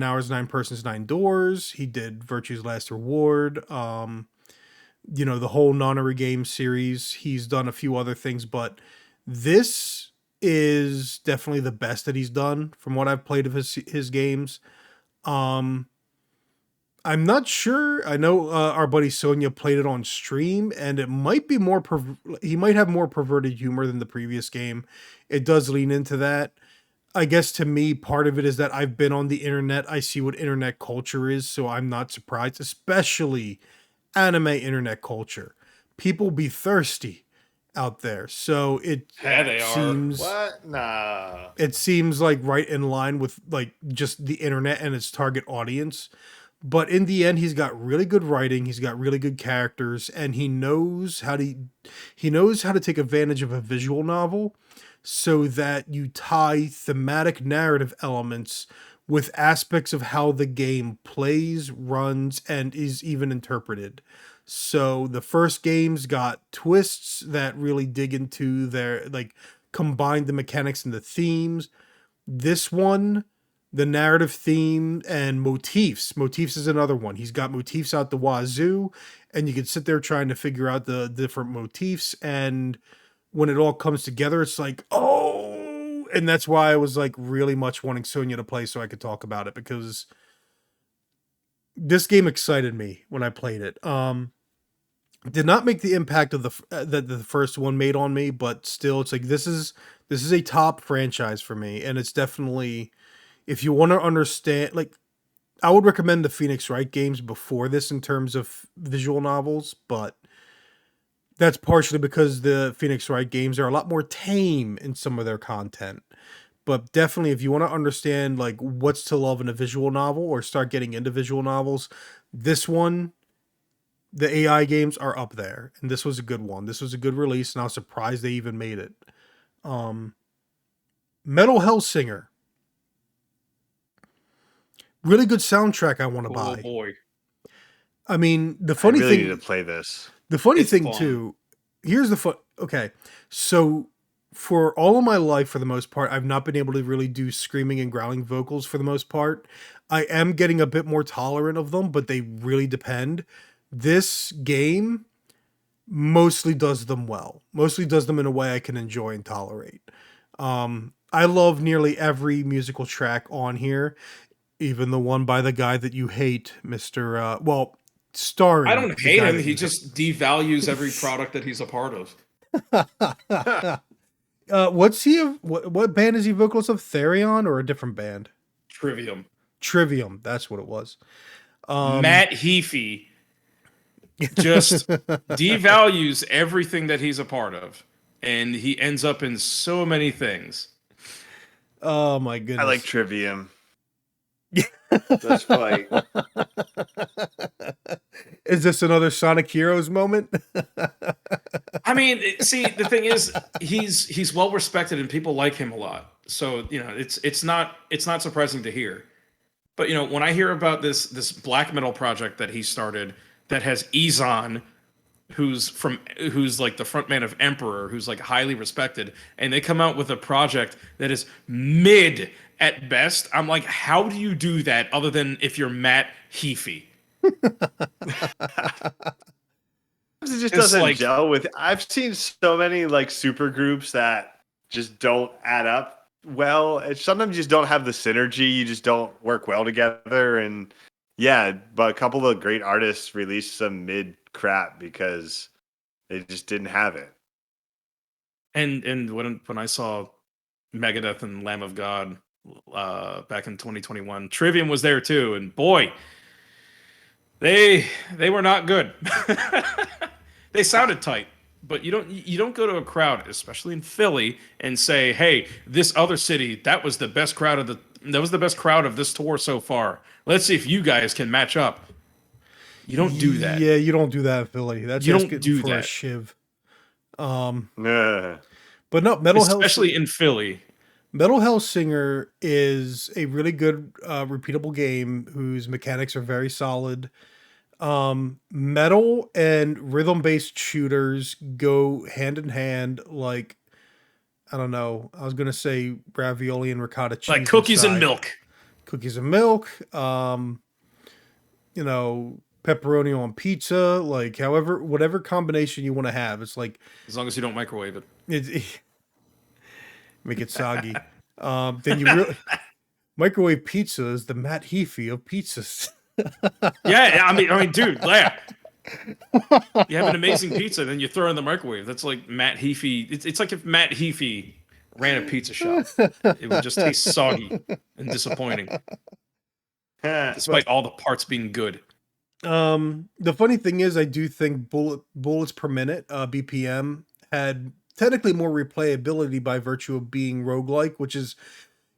Hours, 9 Persons, 9 Doors. He did Virtue's Last Reward. The whole Nonary game series. He's done a few other things, but this is definitely the best that he's done from what I've played of his games. I'm not sure. I know our buddy Sonia played it on stream, and it might be more... he might have more perverted humor than the previous game. It does lean into that. I guess to me, part of it is that I've been on the internet. I see what internet culture is, so I'm not surprised, especially anime internet culture. People be thirsty out there. So it They seems... What? Nah. It seems like right in line with like just the internet and its target audience. But in the end, he's got really good writing, he's got really good characters, and he knows how to take advantage of a visual novel so that you tie thematic narrative elements with aspects of how the game plays, runs, and is even interpreted. So the first game's got twists that really dig into their, like, combine the mechanics and the themes. This one, the narrative theme and motifs. Motifs is another one. He's got motifs out the wazoo, and you can sit there trying to figure out the different motifs. And when it all comes together, it's like, oh, and that's why I was like really much wanting Sonya to play so I could talk about it, because this game excited me when I played it. Did not make the impact of that the first one made on me, but still, it's like this is a top franchise for me, and it's definitely, if you want to understand, like, I would recommend the Phoenix Wright games before this in terms of visual novels, but that's partially because the Phoenix Wright games are a lot more tame in some of their content. But definitely, if you want to understand like what's to love in a visual novel or start getting into visual novels, this one, the AI games are up there, and this was a good one. This was a good release, and I was surprised they even made it. Um, Metal Hellsinger, really good soundtrack. I want to Oh buy. boy. I mean, the I funny really thing, need to play this. the funny It's thing fun. too. Here's the fun. Okay, so for all of my life, for the most part, I've not been able to really do screaming and growling vocals for the most part. I am getting a bit more tolerant of them, but they really depend. This game mostly does them well. Mostly does them in a way I can enjoy and tolerate. I love nearly every musical track on here, even the one by the guy that you hate, Mr. Well, starring. I don't the hate guy him. that He you just devalues every product that he's a part of. hate. What's he? What band is he vocalist of? Therion or a different band? Trivium. Trivium. That's what it was. Matt Heafy just devalues everything that he's a part of, and he ends up in so many things. Oh my goodness. I like Trivium. Let's fight. Is this another Sonic Heroes moment? I mean, see, the thing is, he's well respected and people like him a lot. So it's not surprising to hear. But when I hear about this black metal project that he started that has Ezon, who's like the frontman of Emperor, who's like highly respected, and they come out with a project that is mid at best, I'm like, how do you do that other than if you're Matt Heafy? It just It's doesn't like- gel with. I've seen so many like super groups that just don't add up well. Sometimes you just don't have the synergy. You just don't work well together. And yeah, but a couple of great artists released some mid crap because they just didn't have it. And when I saw Megadeth and Lamb of God back in 2021, Trivium was there too, and boy, they were not good. They sounded tight, but you don't go to a crowd, especially in Philly, and say, "Hey, this other city, that was the best crowd of this tour so far. Let's see if you guys can match up." You don't do that. Yeah, you don't do that in Philly. That's You don't asking do for a that. shiv. Ugh. But no, Especially in Philly. Metal Hellsinger is a really good, repeatable game whose mechanics are very solid. Metal and rhythm-based shooters go hand in hand. Like, I don't know. I was gonna say ravioli and ricotta cheese, Like cookies and inside. milk. Cookies and milk. Pepperoni on pizza. Like, however, whatever combination you want to have. It's like As long as you don't microwave it. make it soggy. Then you really microwave pizza is the Matt Heafy of pizzas. Yeah, I mean, dude, yeah. You have an amazing pizza, then you throw it in the microwave. That's like Matt Heafy. It's like if Matt Heafy ran a pizza shop. It would just taste soggy and disappointing, despite all the parts being good. The funny thing is, I do think bullets per minute, BPM, had technically more replayability by virtue of being roguelike, which is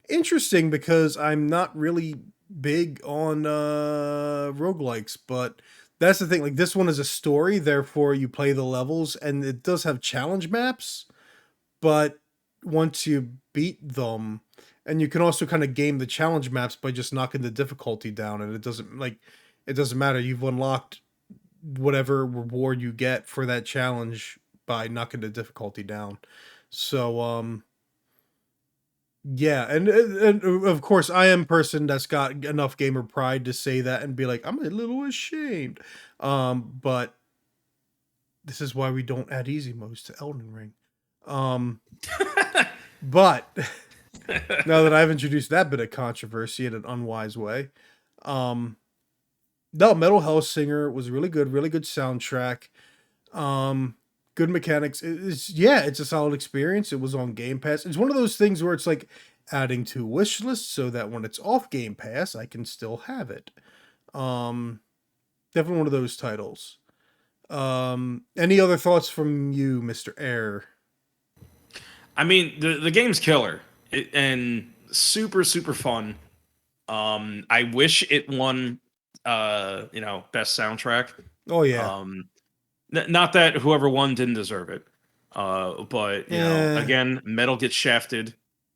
interesting because I'm not really big on roguelikes, but that's the thing. Like, this one is a story, therefore you play the levels, and it does have challenge maps, but once you beat them, and you can also kind of game the challenge maps by just knocking the difficulty down, and it doesn't matter. You've unlocked whatever reward you get for that challenge by knocking the difficulty down. So, Yeah, and of course, I am a person that's got enough gamer pride to say that and be like, I'm a little ashamed. But this is why we don't add easy modes to Elden Ring. But now that I've introduced that bit of controversy in an unwise way, um, no, Metal Hellsinger was really good soundtrack. Um, Good mechanics. It's yeah, it's a solid experience. It was on Game Pass. It's one of those things where it's like adding to wish list so that when it's off Game Pass, I can still have it. Um, Definitely one of those titles. Any other thoughts from you, Mr. Air? I mean, the game's killer and super super fun. I wish it won, best soundtrack. Oh yeah. Not that whoever won didn't deserve it, but Eh, again, Metal gets shafted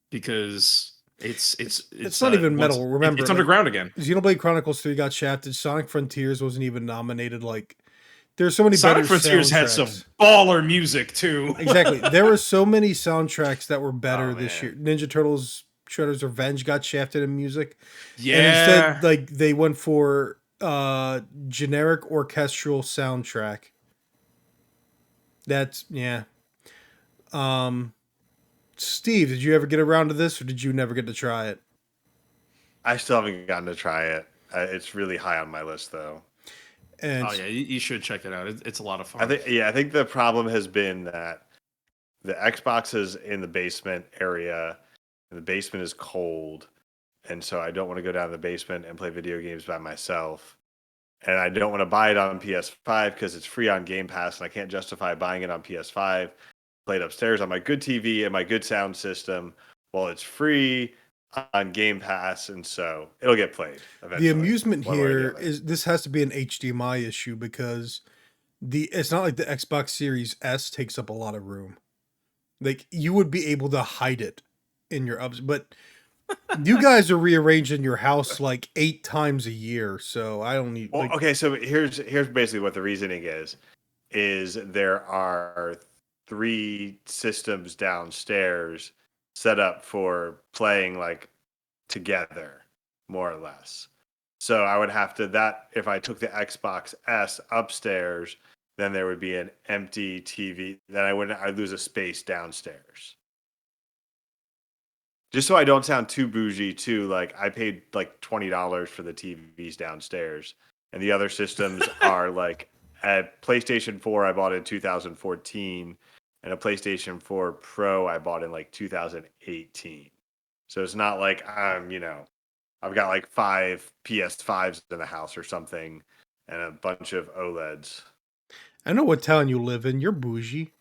because it's not even metal. Remember, it's like underground again. Xenoblade Chronicles 3 got shafted. Sonic Frontiers wasn't even nominated. Like, there's so many better Sonic Frontiers had some soundtracks. baller music too. Exactly. There were so many soundtracks that were better Oh, this year. man. Ninja Turtles Shredder's Revenge got shafted in music. And Yeah, instead, like, they went for generic orchestral soundtrack. That's yeah. Um Steve, did you ever get around to this or did you never get to try it? I still haven't gotten to try it. It's really high on my list, though. And oh yeah, you should check it out. It's a lot of fun. I think the problem has been that the Xbox is in the basement area, and the basement is cold, and so I don't want to go down to the basement and play video games by myself. And I don't want to buy it on PS5 because it's free on Game Pass, and I can't justify buying it on PS5. Play it upstairs on my good TV and my good sound system while it's free on Game Pass, and so it'll get played the eventually. amusement One way or the here other. is this has to be an HDMI issue because it's not like the Xbox Series S takes up a lot of room. Like you would be able to hide it in your ups, but you guys are rearranging your house like 8 times a year, so I don't need Well, like okay, so here's basically what the reasoning is there are 3 systems downstairs set up for playing like together, more or less. So I would have to that if I took the Xbox S upstairs, then there would be an empty TV. Then I'd lose a space downstairs. Just so I don't sound too bougie, too, like I paid like $20 for the TVs downstairs, and the other systems are like a PlayStation 4 I bought in 2014, and a PlayStation 4 Pro I bought in like 2018. So it's not like I've got like 5 PS5s in the house or something, and a bunch of OLEDs. I know what town you live in. You're bougie.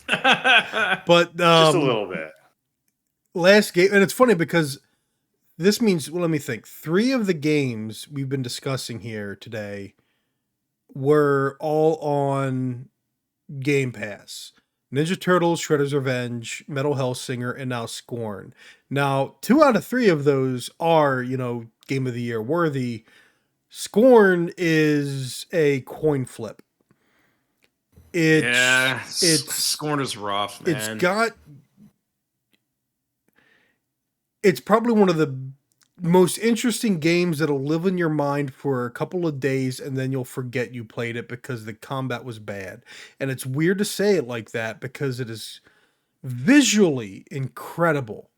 yeah, But Just a little bit. last game, and it's funny because this means, well, let me think. 3 of the games we've been discussing here today were all on Game Pass. Ninja Turtles, Shredder's Revenge, Metal Hellsinger, and now Scorn. Now, 2 out of 3 of those are, Game of the Year worthy. Scorn is a coin flip. It's Scorn is rough, man. It's probably one of the most interesting games that'll live in your mind for a couple of days and then you'll forget you played it because the combat was bad. And it's weird to say it like that because it is visually incredible.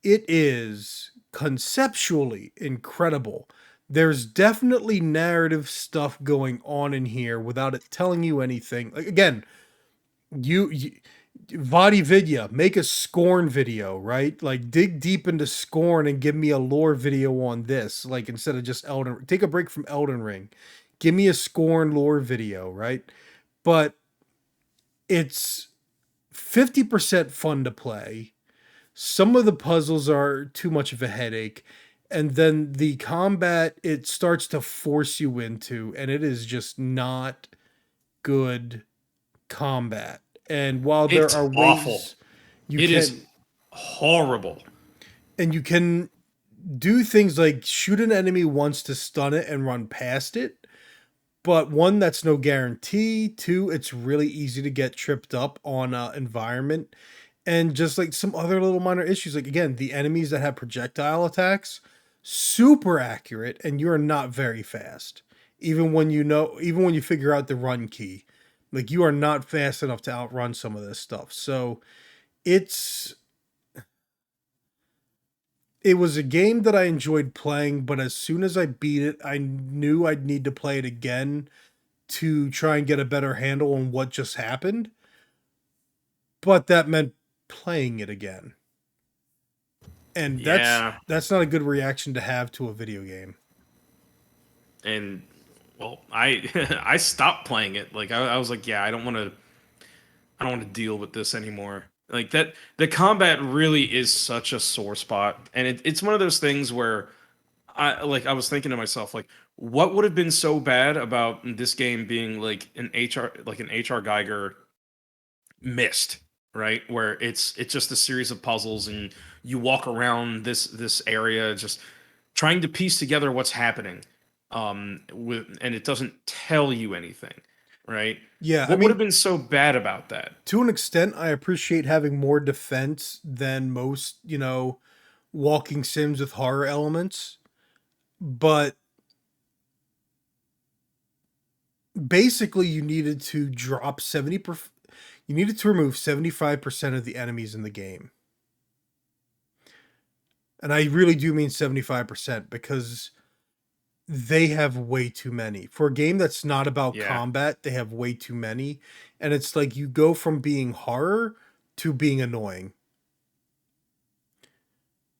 It is conceptually incredible. There's definitely narrative stuff going on in here without it telling you anything. Like again, you Vadi Vidya, make a Scorn video, right? Like dig deep into Scorn and give me a lore video on this. Like instead of just Elden, take a break from Elden Ring. Give me a Scorn lore video, right? But it's 50% fun to play. Some of the puzzles are too much of a headache. And then the combat it starts to force you into, and it is just not good combat. And while there It's are awful. ways It is horrible. and you can do things like shoot an enemy once to stun it and run past it, but one, that's no guarantee. Two, it's really easy to get tripped up on environment. And just like some other little minor issues, like again, the enemies that have projectile attacks, super accurate, and you're not very fast. Even when you figure out the run key, like you are not fast enough to outrun some of this stuff. So it's it was a game that I enjoyed playing, but as soon as I beat it, I knew I'd need to play it again to try and get a better handle on what just happened. But that meant playing it again. And Yeah, that's not a good reaction to have to a video game. and well, I I stopped playing it. Like I was like, yeah, I don't want to deal with this anymore. Like that, the combat really is such a sore spot, and it's one of those things where I was thinking to myself, like, what would have been so bad about this game being like an HR Geiger missed, right? Where it's just a series of puzzles, and you walk around this area just trying to piece together what's happening, and it doesn't tell you anything, right? Yeah, I What would have mean, been so bad about that? to an extent, I appreciate having more defense than most, walking sims with horror elements. But basically, you needed to remove 75% of the enemies in the game. And I really do mean 75% because they have way too many. For a game that's not about Yeah. combat, they have way too many. And it's like you go from being horror to being annoying.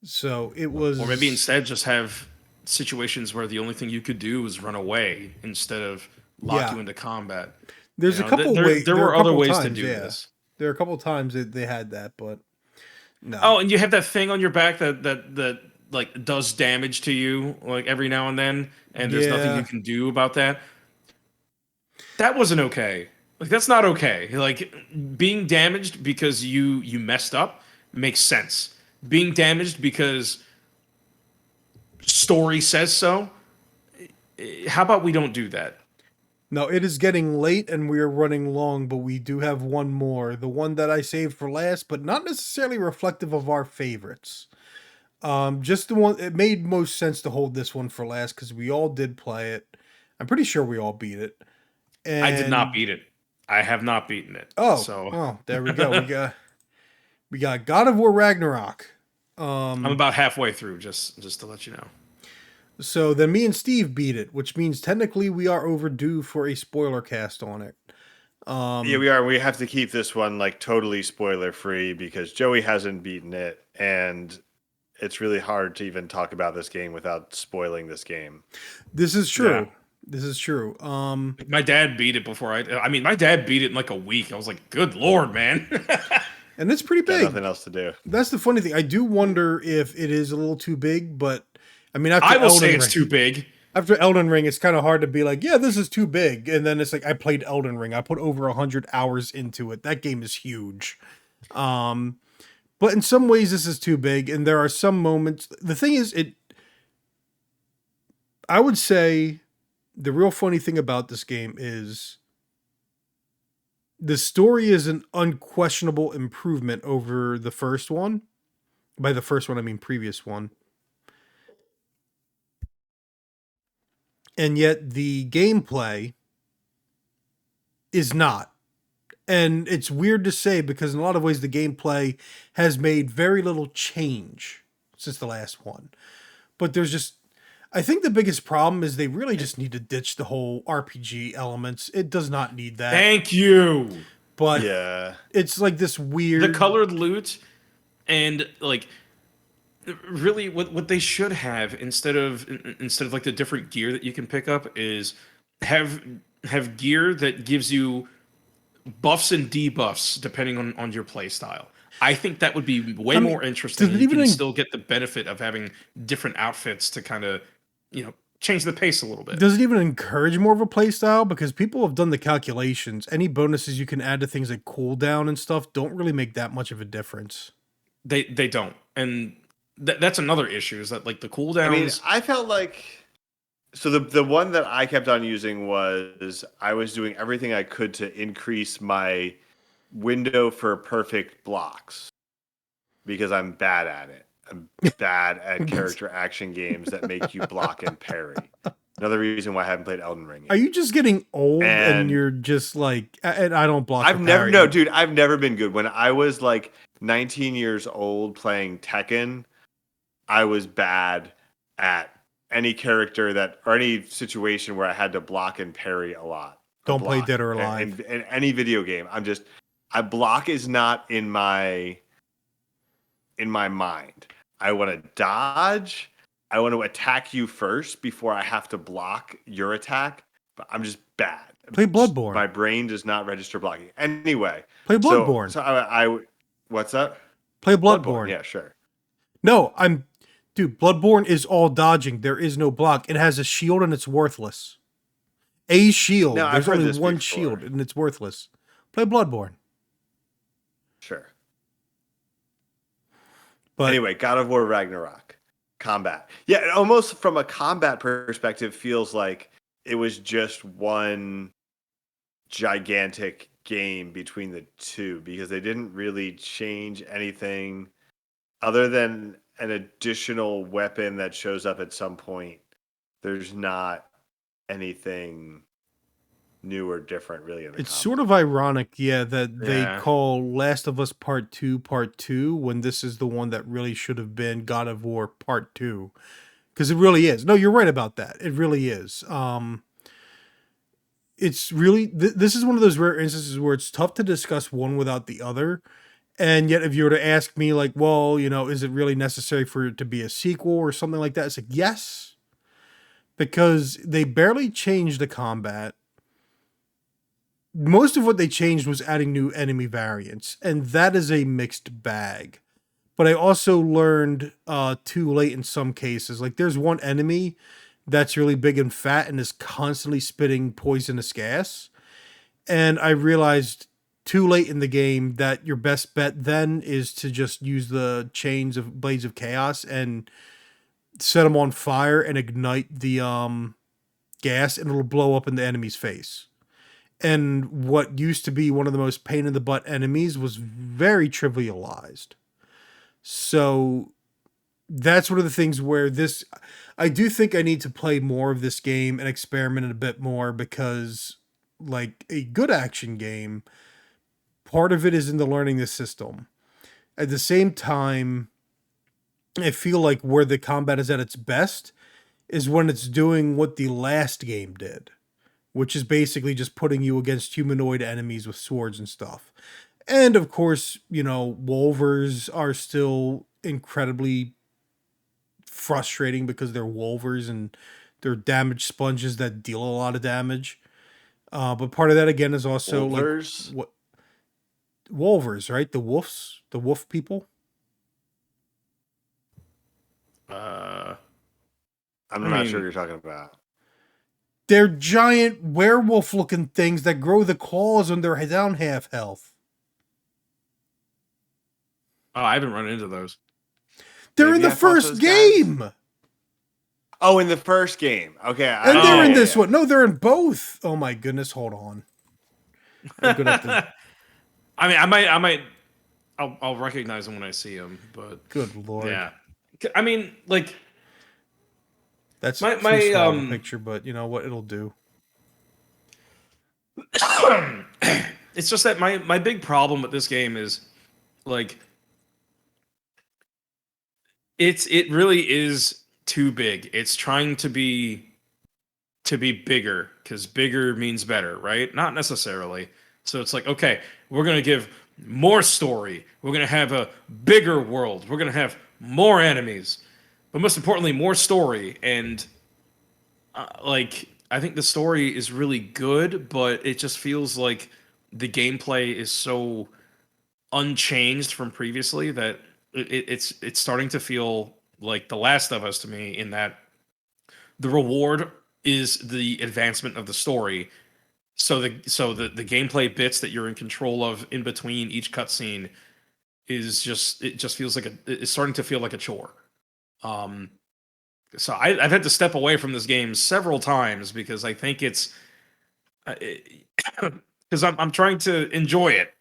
So it was. Or maybe instead just have situations where the only thing you could do was run away instead of lock Yeah. you into combat. There's You a know, couple there there are were a other couple ways to times, do yeah. this. There are a couple times that they had that, but no. Oh, and you have that thing on your back that like does damage to you like every now and then, and there's nothing you Yeah. can do about that. That wasn't okay. Like that's not okay. Like being damaged because you messed up makes sense. Being damaged because story says so. How about we don't do that? No, it is getting late and we are running long, but we do have one more. The one that I saved for last, but not necessarily reflective of our favorites. Just the one it made most sense to hold this one for last because we all did play it. I'm pretty sure we all beat it. I did not And beat it. I have not beaten it. oh, So oh, there we go. We got God of War Ragnarok. I'm about halfway through, just to let you know. So then me and Steve beat it, which means technically we are overdue for a spoiler cast on it. Yeah, we are. We have to keep this one like totally spoiler free because Joey hasn't beaten it, and it's really hard to even talk about this game without spoiling this game. This is true. Yeah. This is true. My dad beat it before I mean, my dad beat it in like a week. I was like, good Lord, man. And it's pretty Got big. nothing else to do. That's the funny thing. I do wonder if it is a little too big, but I mean, after I will Elden say Ring, it's too big. after Elden Ring, it's kind of hard to be like, yeah, this is too big. And then it's like, I played Elden Ring. I put over 100 hours into it. That game is huge. But in some ways, this is too big. And there are some moments. The thing is, I would say the real funny thing about this game is the story is an unquestionable improvement over the first one. By the first one, I mean previous one. And yet the gameplay is not. And it's weird to say because in a lot of ways the gameplay has made very little change since the last one. But there's just I think the biggest problem is they really just need to ditch the whole RPG elements. It does not need that. Thank you. But Yeah. it's like this weird The colored loot and like really what they should have instead of like the different gear that you can pick up is have gear that gives you buffs and debuffs depending on your play style. I think that would be way I mean, more interesting. does it You even can in- still get the benefit of having different outfits to kind of, change the pace a little bit. Does it even encourage more of a play style? Because people have done the calculations. Any bonuses you can add to things like cooldown and stuff don't really make that much of a difference. They don't. And that's another issue is that like the cooldowns I mean, I felt like so the one that I kept on using was I was doing everything I could to increase my window for perfect blocks. because I'm bad at it. I'm bad at character action games that make you block and parry. Another reason why I haven't played Elden Ring Are yet. you just getting old and And you're just like, and I don't block I've or never, parry. no, dude, I've never been good. When I was like 19 years old playing Tekken, I was bad at any character that, or any situation where I had to block and parry a lot. Or Don't play block. Dead or Alive. In any video game, I block is not in my mind. I want to dodge. I want to attack you first before I have to block your attack. But I'm just bad. Play Bloodborne. My brain does not register blocking. Anyway, Play Bloodborne. So I what's that? Play Bloodborne. Yeah, sure. No, dude, Bloodborne is all dodging. There is no block. It has a shield and it's worthless. A shield. No, I've There's heard only this one before. shield and it's worthless. Play Bloodborne. Sure. But anyway, God of War Ragnarok. Combat. Yeah, it almost from a combat perspective feels like it was just one gigantic game between the two, because they didn't really change anything other than an additional weapon that shows up at some point. There's not anything new or different really in the it's combat. sort of ironic, that they Yeah. call Last of Us Part 2 when this is the one that really should have been God of War Part 2. Because it really is. No, you're right about that. It really is. It's really, this is one of those rare instances where it's tough to discuss one without the other. And yet, if you were to ask me, like, well, is it really necessary for it to be a sequel or something like that? It's like, yes. Because they barely changed the combat. Most of what they changed was adding new enemy variants, and that is a mixed bag. But I also learned too late in some cases. Like, there's one enemy that's really big and fat and is constantly spitting poisonous gas. And I realized too late in the game that your best bet then is to just use the chains of Blades of Chaos and set them on fire and ignite the gas, and it'll blow up in the enemy's face. And what used to be one of the most pain in the butt enemies was very trivialized. So that's one of the things where I do think I need to play more of this game and experiment a bit more, because like a good action game, part of it is in the learning the system. At the same time, I feel like where the combat is at its best is when it's doing what the last game did, which is basically just putting you against humanoid enemies with swords and stuff. And of course, Wolvers are still incredibly frustrating because they're Wolvers and they're damage sponges that deal a lot of damage. But part of that again is also Wolvers? like what Wolvers, right? The wolf people. I'm I not mean- sure what you're talking about. They're giant werewolf-looking things that grow the claws when they're down half health. Oh, I haven't run into those. They're Maybe in the I fought first those guys. game, Oh, in the first game. Okay. and Oh, they're in yeah, this one. No, they're in both. Oh my goodness! Hold on. I'm gonna have to. I mean, I might, I'll recognize them when I see them, but Good lord. yeah. I mean, like, That's My- too my, small of a um, picture, but you know what? It'll do. it's just that my big problem with this game is, like, it really is too big. It's trying to be bigger, because bigger means better, right? Not necessarily. So it's like, okay, we're gonna give more story. We're gonna have a bigger world. We're gonna have more enemies, but most importantly, more story. And like, I think the story is really good, but it just feels like the gameplay is so unchanged from previously that it's starting to feel like The Last of Us to me, in that the reward is the advancement of the story. So the gameplay bits that you're in control of in between each cutscene is just, it just feels like it's starting to feel like a chore. So I've had to step away from this game several times because I think it's because I'm trying to enjoy it,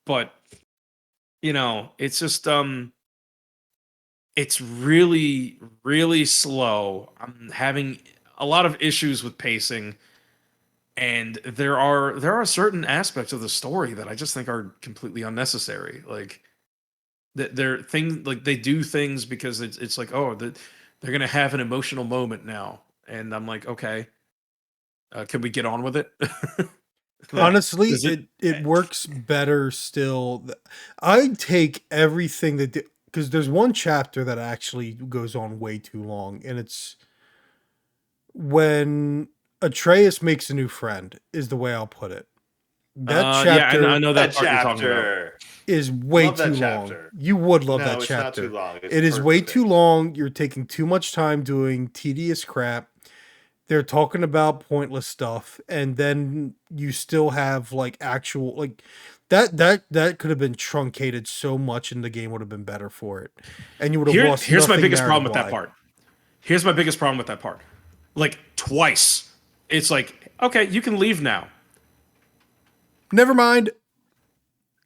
but it's just it's really, really slow. I'm having a lot of issues with pacing, and there are certain aspects of the story that I just think are completely unnecessary. Like they're things like they do things because it's like, oh, they're gonna have an emotional moment now, and I'm like, okay, can we get on with it? Like, Honestly, does it? it works better still. I take everything that because there's one chapter that actually goes on way too long, and it's when Atreus makes a new friend, is the way I'll put it. That Yeah, I chapter know That that part you're talking about. chapter. is way Love that too long. chapter. You would love that No, it's not too chapter. long. It's It is way too perfect. long. You're taking too much time doing tedious crap. They're talking about pointless stuff, and then you still have like actual like that could have been truncated so much, and the game would have been better for it, and you would have lost Here's my nothing biggest problem narrative with that wise. part. Here's my biggest problem with that part. Like twice, it's like, okay, you can leave now, Never mind.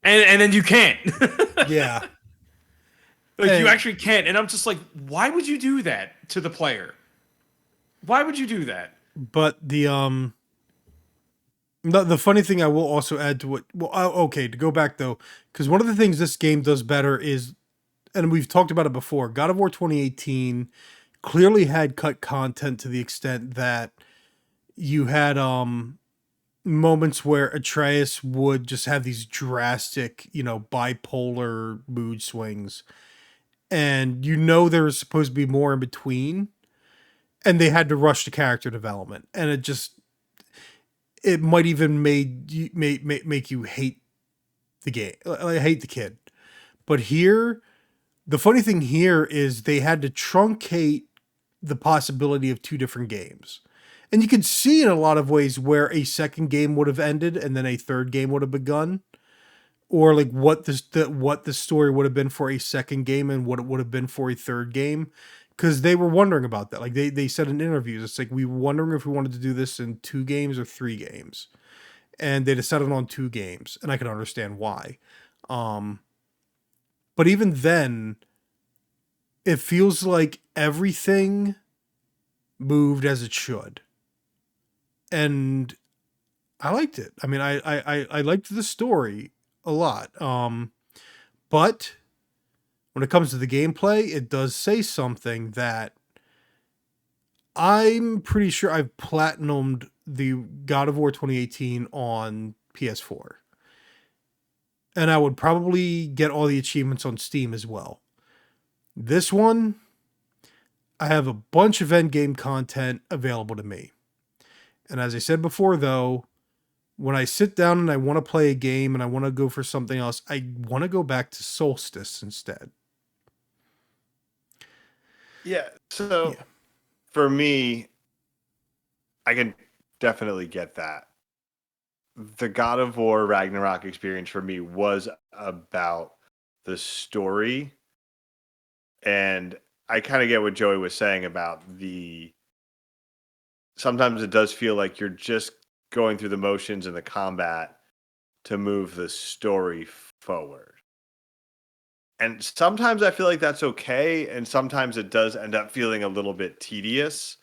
and then you can't. Yeah. Like you And actually can't, and I'm just like, why would you do that to the player? Why would you do that? but the funny thing I will also add to what okay, to go back though, because one of the things this game does better is, and we've talked about it before, God of War 2018 clearly had cut content to the extent that you had moments where Atreus would just have these drastic, bipolar mood swings. And there was supposed to be more in between. And they had to rush the character development. And it might even make you hate the game. I hate the kid. But here, the funny thing here is they had to truncate the possibility of two different games. And you could see in a lot of ways where a second game would have ended and then a third game would have begun, or like what the story would have been for a second game and what it would have been for a third game, because they were wondering about that. Like they said in interviews, it's like we were wondering if we wanted to do this in 2 games or 3 games, and they decided on 2 games, and I can understand why. Um, but even then, it feels like everything moved as it should, and I liked it. I mean, I liked the story a lot. But when it comes to the gameplay, it does say something that I'm pretty sure I've platinumed the God of War 2018 on PS4. And I would probably get all the achievements on Steam as well. This one, I have a bunch of endgame content available to me. And as I said before, though, when I sit down and I want to play a game and I want to go for something else, I want to go back to Solstice instead. Yeah. So Yeah. for me, I can definitely get that. The God of War Ragnarok experience for me was about the story. And I kind of get what Joey was saying about sometimes it does feel like you're just going through the motions and the combat to move the story forward. And sometimes I feel like that's okay. And sometimes it does end up feeling a little bit tedious.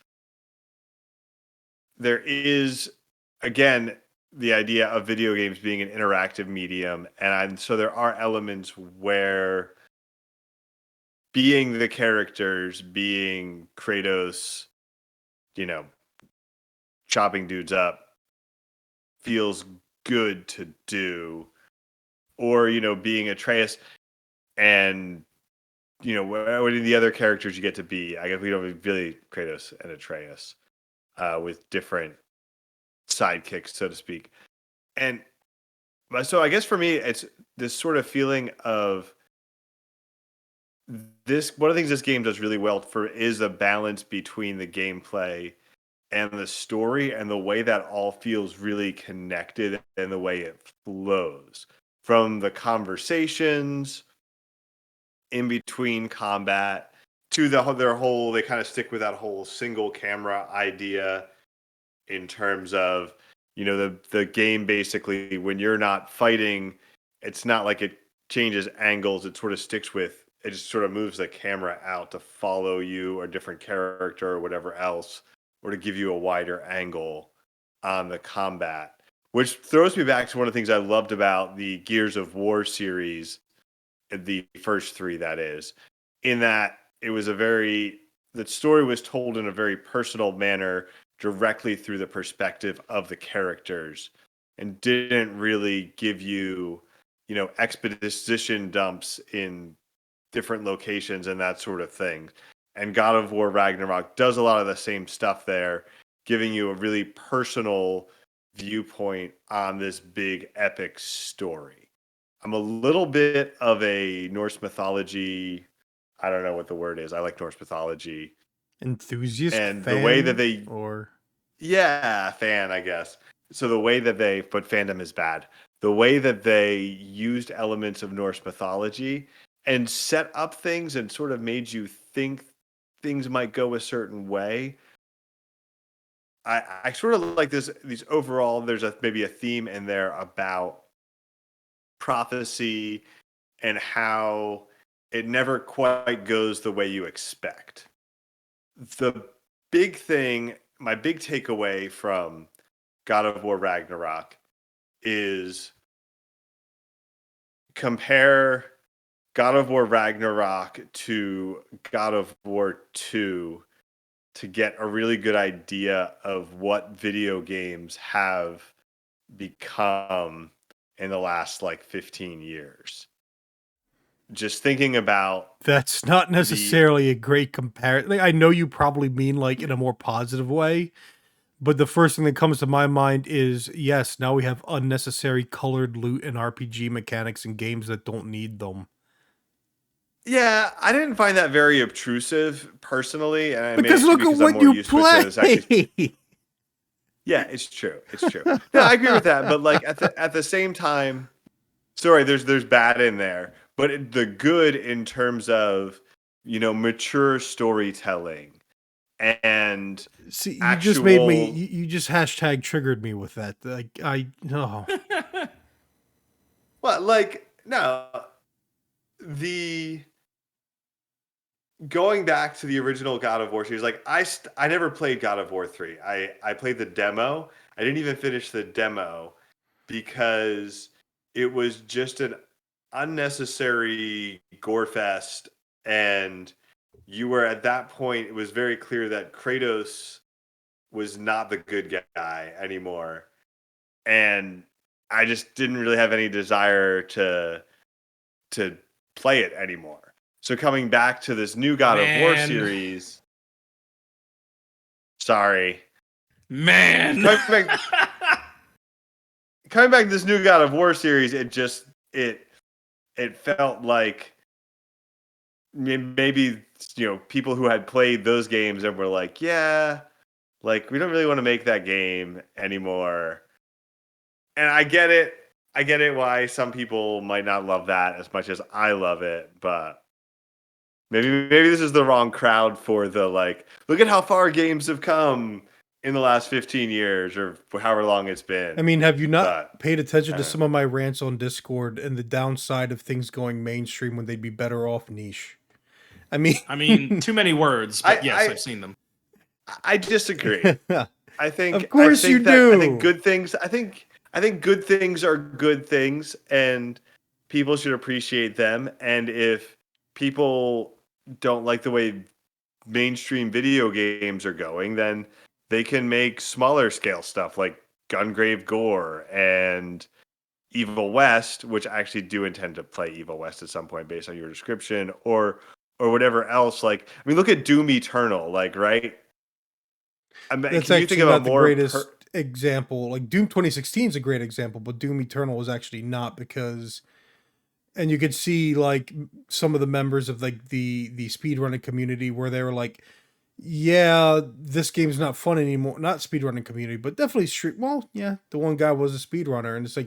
There is, again, the idea of video games being an interactive medium. And so there are elements where being the characters, being Kratos, chopping dudes up feels good to do. Or, being Atreus and, what are the other characters you get to be? I guess we don't really Kratos and Atreus with different sidekicks, so to speak. And so I guess for me, it's this sort of feeling of this. One of the things this game does really well is a balance between the gameplay and the story, and the way that all feels really connected and the way it flows from the conversations in between combat to their whole. They kind of stick with that whole single camera idea in terms of the game. Basically, when you're not fighting, it's not like changes angles, it sort of sticks with, it just sort of moves the camera out to follow you or a different character or whatever else, or to give you a wider angle on the combat. Which throws me back to one of the things I loved about the Gears of War series, the first three, that is, in that it was the story was told in a very personal manner, directly through the perspective of the characters, and didn't really give you, exposition dumps in different locations and that sort of thing. And God of War Ragnarok does a lot of the same stuff there, giving you a really personal viewpoint on this big epic story. I'm a little bit of a Norse mythology, I don't know what the word is. I like Norse mythology. Enthusiast And fan, the way that they, or yeah, fan, I guess. So the way that but fandom is bad. The way that they used elements of Norse mythology and set up things and sort of made you think things might go a certain way. I sort of like these overall, there's maybe a theme in there about prophecy and how it never quite goes the way you expect. The big thing, my big takeaway from God of War Ragnarok is compare God of War Ragnarok to God of War 2 to get a really good idea of what video games have become in the last 15 years. Just thinking about that's not necessarily a great comparison. I know you probably mean in a more positive way, but the first thing that comes to my mind is, yes, now we have unnecessary colored loot and RPG mechanics in games that don't need them. Yeah, I didn't find that very obtrusive personally, and Because look at what you play. Yeah, it's true. It's true. No, I agree with that. But at the same time, sorry, there's bad in there, but the good in terms of mature storytelling and See, you just made me. actual. You just hashtag triggered me with that. No. Well, no, the going back to the original God of War series, I never played God of War 3. I played the demo. I didn't even finish the demo because it was just an unnecessary gore fest, and you were at that point, it was very clear that Kratos was not the good guy anymore. And I just didn't really have any desire to play it anymore. So coming back to this new God of War series, sorry, man, coming back to this new God of War series, it felt like maybe people who had played those games and were like, yeah, we don't really want to make that game anymore. And I get it why some people might not love that as much as I love it, but maybe this is the wrong crowd for the look at how far games have come in the last 15 years or however long it's been. I mean, have you not paid attention to some of my rants on Discord and the downside of things going mainstream when they'd be better off niche? I mean, too many words, but yes, I've seen them. I disagree. I think, of course, you do. I think good things. I think good things are good things, and people should appreciate them. And if people don't like the way mainstream video games are going, then they can make smaller scale stuff like Gungrave Gore and Evil West, which I actually do intend to play Evil West at some point based on your description, or whatever else. Look at Doom Eternal, right? That's actually not the greatest example. Doom 2016 is a great example, but Doom Eternal was actually not, because, and you could see some of the members of the speedrunning community where they were like, yeah, this game's not fun anymore. Not speedrunning community, but definitely the one guy was a speedrunner, and it's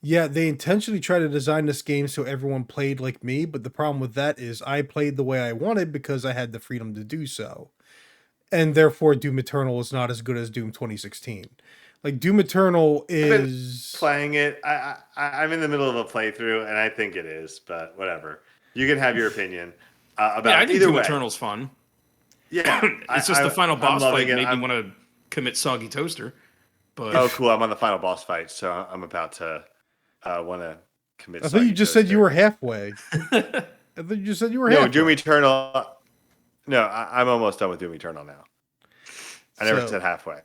yeah, they intentionally try to design this game so everyone played like me, but the problem with that is I played the way I wanted because I had the freedom to do so. And therefore, Doom Eternal is not as good as Doom 2016. Like Doom Eternal been is playing it. I'm in the middle of a playthrough, and I think it is, but whatever. You can have your opinion about Yeah, I it. think Either Doom way. Eternal's fun. Yeah, It's just the final I'm boss loving fight it. made me want to commit soggy toaster. But Oh, cool! I'm on the final boss fight, so I'm about to want to commit. I thought you soggy just said you toaster. were halfway. I thought you just said you were No, halfway. Doom Eternal. No, I'm almost done with Doom Eternal now. I never So, said halfway.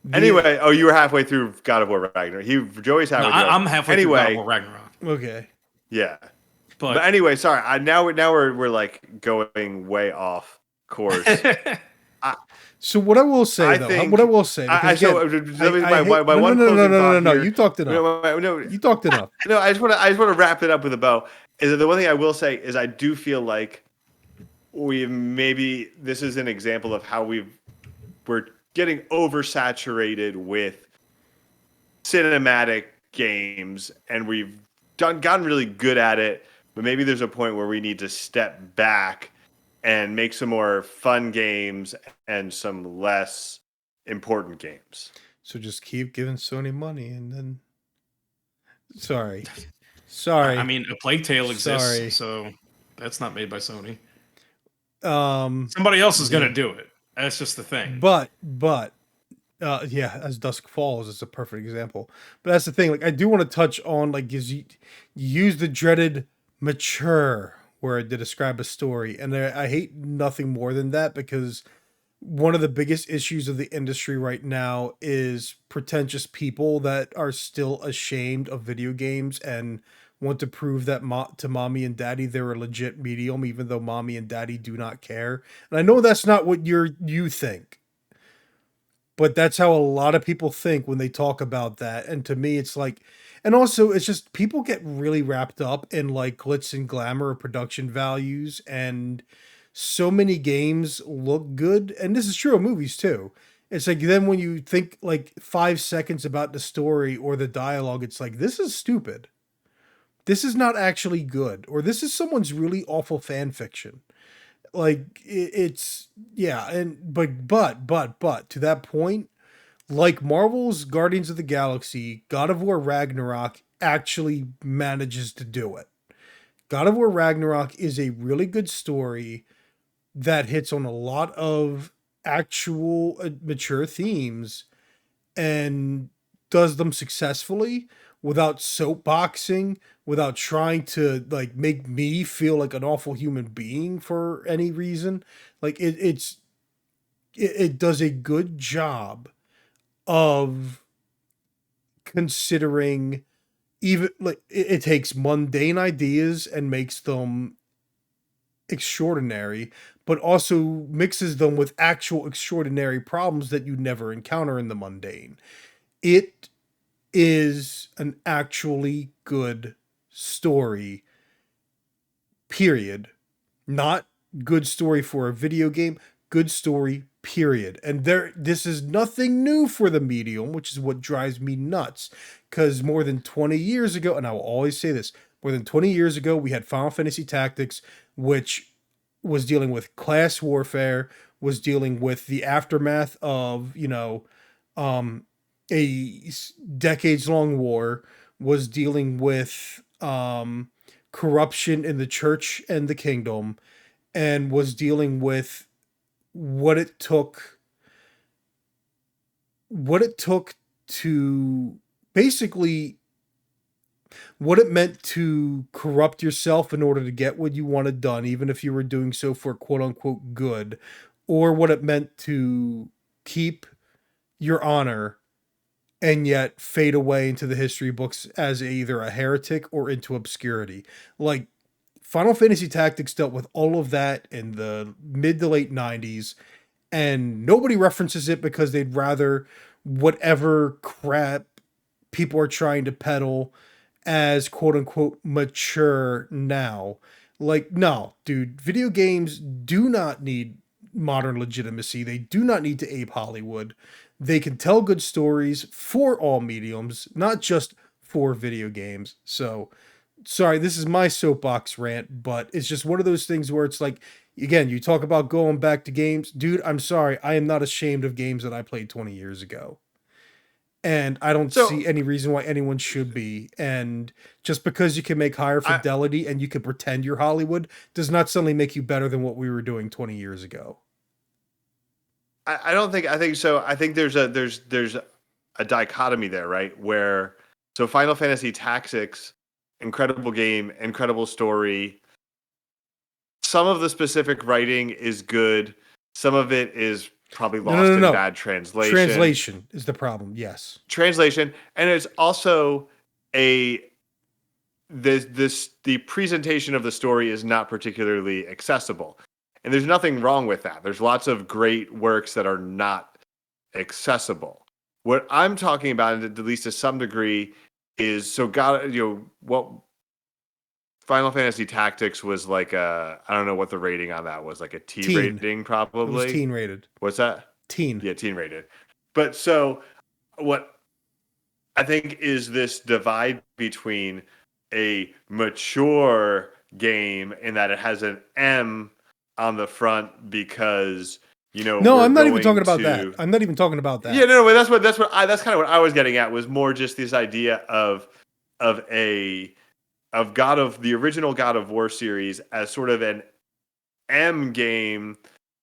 the- Anyway, oh, you were halfway through God of War Ragnarok. Joey's halfway. through. I'm halfway through God of War Ragnarok. Okay. Yeah. But anyway, sorry. Now we're like going way off course. So what I will say I though, think- what I will say, because so again, let me- I my hate- one closing thought no. here- You talked enough. No, You talked enough. no. I just want to wrap it up with a bow. Is that the one thing I will say is I do feel like this is an example of how we're getting oversaturated with cinematic games, and we've gotten really good at it. But maybe there's a point where we need to step back and make some more fun games and some less important games. So just keep giving Sony money, and then. Sorry. I mean, A Plague Tale exists, Sorry. so that's not made by Sony. Um, Somebody else is gonna do it. That's just the thing. but yeah, as Dusk Falls is a perfect example. But that's the thing. Like, I do want to touch on, like, you use the dreaded mature word to describe a story, and I hate nothing more than that, because one of the biggest issues of the industry right now is pretentious people that are still ashamed of video games and want to prove that to mommy and daddy they're a legit medium, even though mommy and daddy do not care. And I know that's not what you think, but that's how a lot of people think when they talk about that. And to me, it's like, and also it's just people get really wrapped up in like glitz and glamour of production values, and so many games look good, and this is true of movies too. It's like then when you think like 5 seconds about the story or the dialogue, it's like, this is stupid. This is not actually good, or this is someone's really awful fan fiction. Like it's yeah, and but to that point, like Marvel's Guardians of the Galaxy, God of War Ragnarok actually manages to do it. God of War Ragnarok is a really good story that hits on a lot of actual mature themes and does them successfully without soapboxing, without trying to like make me feel like an awful human being for any reason. Like it does a good job of considering, even like it takes mundane ideas and makes them extraordinary, but also mixes them with actual extraordinary problems that you never encounter in the mundane. It is an actually good story, period. Not good story for a video game, good story, period. And this is nothing new for the medium, which is what drives me nuts. Because more than 20 years ago, and I will always say this, more than 20 years ago, we had Final Fantasy Tactics, which was dealing with class warfare, was dealing with the aftermath of, a decades-long war, was dealing with corruption in the church and the kingdom, and was dealing with what it took to basically what it meant to corrupt yourself in order to get what you wanted done, even if you were doing so for quote unquote good, or what it meant to keep your honor and yet fade away into the history books as either a heretic or into obscurity. Like, Final Fantasy Tactics dealt with all of that in the mid to late 90s, and nobody references it because they'd rather whatever crap people are trying to peddle as quote unquote mature now. Like, no, dude, video games do not need modern legitimacy. They do not need to ape Hollywood. They can tell good stories for all mediums, not just for video games. So, sorry, this is my soapbox rant, but it's just one of those things where it's like, again, you talk about going back to games. Dude, I'm sorry. I am not ashamed of games that I played 20 years ago. and I don't So see any reason why anyone should be. And just because you can make higher I, fidelity and you can pretend you're Hollywood does not suddenly make you better than what we were doing 20 years ago. I don't think I think so. I think there's a dichotomy there, right? Where so Final Fantasy Tactics, incredible game, incredible story. Some of the specific writing is good. Some of it is probably No, no, lost no, in no. bad translation. Translation is the problem. Yes. Translation, and it's also a the presentation of the story is not particularly accessible. And there's nothing wrong with that. There's lots of great works that are not accessible. What I'm talking about, at least to some degree, is so God, what Final Fantasy Tactics was like a, I don't know what the rating on that was, like a T Teen. rating It was probably. teen rated. What's that? Teen. Yeah, teen rated. But so what I think is this divide between a mature game in that it has an M on the front because No, we're I'm not even going talking about that. to I'm not even talking about that. yeah, no, but that's kind of what I was getting at, was more just this idea of a of the original God of War series as sort of an M game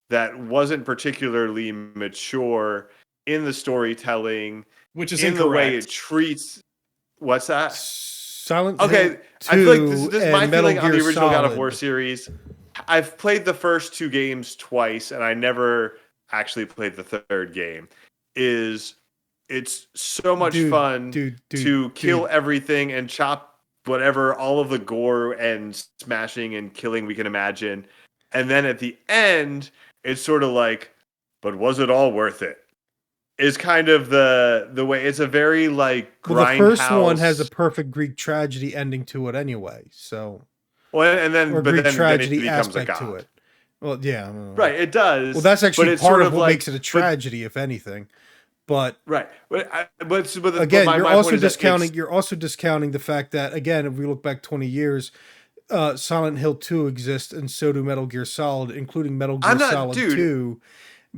that wasn't particularly mature in the storytelling, which is in the way incorrect. it treats. What's that? Silent Okay, Hill I feel like 2 this is my and Metal feeling on the Gear original God of War Solid. series. I've played the first two games twice, and I never actually played the third game. It's so much fun to kill everything and chop whatever, all of the gore and smashing and killing we can imagine. And then at the end, it's sort of like, but was it all worth it? Is kind of the way. It's a very like Well, the first one grindhouse. has a perfect Greek tragedy ending to it anyway. So, Well, and then or but Greek then it tragedy becomes a aspect to god. it. Well, yeah. Right, it does. Well, that's but actually it's part sort of what like, makes it a tragedy, if anything. But right, but again, my you're point also is that discounting. You're also discounting the fact that, again, if we look back 20 years, Silent Hill 2 exists, and so do Metal Gear Solid, including Metal Gear Solid 2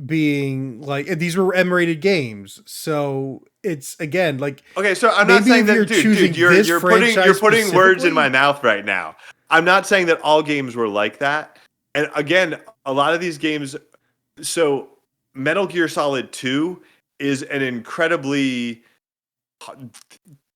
being like, these were M-rated games. So it's, again, like, okay. So I'm not saying that, dude. You're putting words in my mouth right now. I'm not saying that all games were like that. And again, a lot of these games. So Metal Gear Solid 2 is an incredibly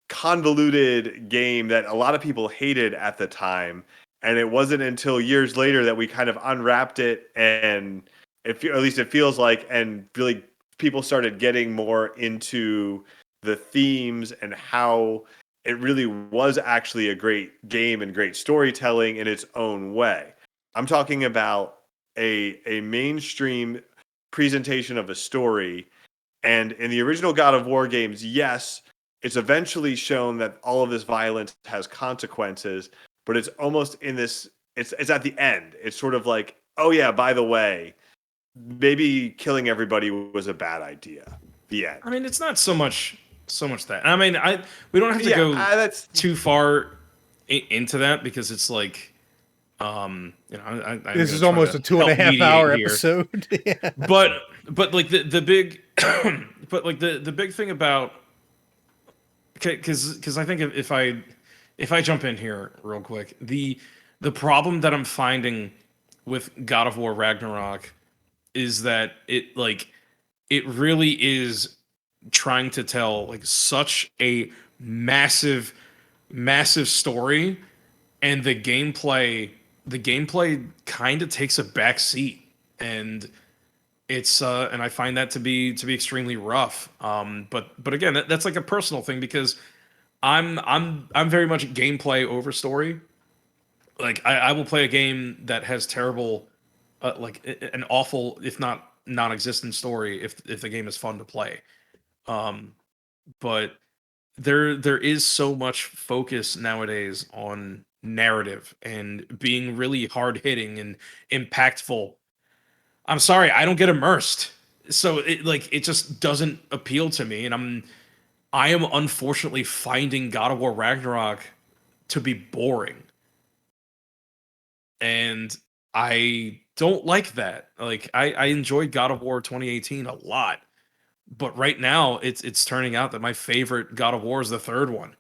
convoluted game that a lot of people hated at the time, and it wasn't until years later that we kind of unwrapped it, and at least it feels like, and really people started getting more into the themes and how it really was actually a great game and great storytelling in its own way. I'm talking about a mainstream presentation of a story. And in the original God of War games, yes, it's eventually shown that all of this violence has consequences, but it's almost in this, it's at the end. It's sort of like, oh yeah, by the way, maybe killing everybody was a bad idea. The end. I mean, it's not so much that. I mean, we don't have to go too far into that, because it's like, this is almost a 2.5 hour episode. Yeah. But like the big, but like the big thing about, because I think if I jump in here real quick, the problem that I'm finding with God of War Ragnarok is that it really is trying to tell like such a massive story, and the gameplay kind of takes a back seat, and it's and I find that to be extremely rough. But again, that's like a personal thing, because I'm very much gameplay over story. Like I will play a game that has terrible, an awful, if not non-existent story, if the game is fun to play. But there is so much focus nowadays on narrative and being really hard hitting and impactful. I'm sorry, I don't get immersed. So it just doesn't appeal to me, and I am unfortunately finding God of War Ragnarok to be boring. And I don't like that. Like I enjoyed God of War 2018 a lot, but right now it's turning out that my favorite God of War is the third one.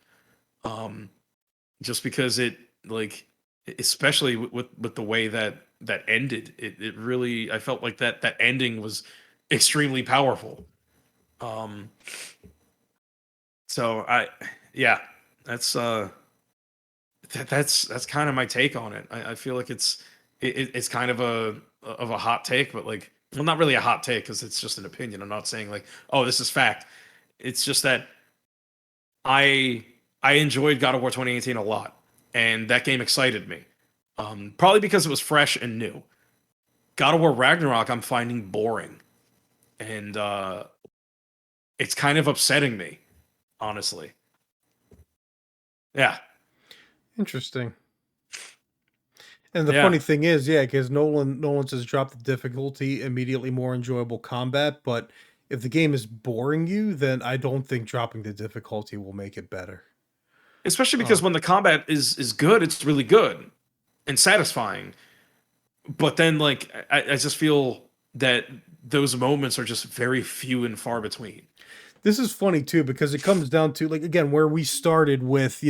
Just because it, like, especially with the way that ended, it really, I felt like that ending was extremely powerful. Um, so yeah, that's that's kind of my take on it. I feel like it's kind of a hot take, but like, well, not really a hot take because it's just an opinion. I'm not saying like, oh, this is fact. It's just that I enjoyed God of War 2018 a lot, and that game excited me. Probably because it was fresh and new. God of War Ragnarok, I'm finding boring, and it's kind of upsetting me, honestly. Yeah, Interesting. And the yeah. funny thing is, yeah, because Nolan says drop the difficulty, immediately more enjoyable combat. But if the game is boring you, then I don't think dropping the difficulty will make it better. Especially because when the combat is good, it's really good and satisfying. But then, like, I just feel that those moments are just very few and far between. This is funny too because it comes down to, like, again, where we started with,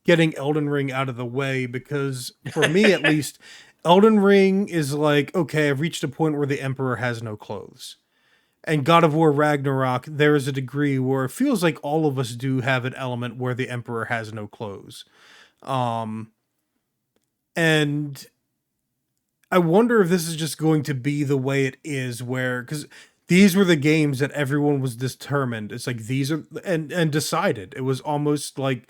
getting Elden Ring out of the way, because for me at least, Elden Ring is like, okay, I've reached a point where the Emperor has no clothes. And God of War Ragnarok, there is a degree where it feels like all of us do have an element where the Emperor has no clothes. Um and I wonder if this is just going to be the way it is, where, because these were the games that everyone was determined. It's like these are, and decided. It was almost like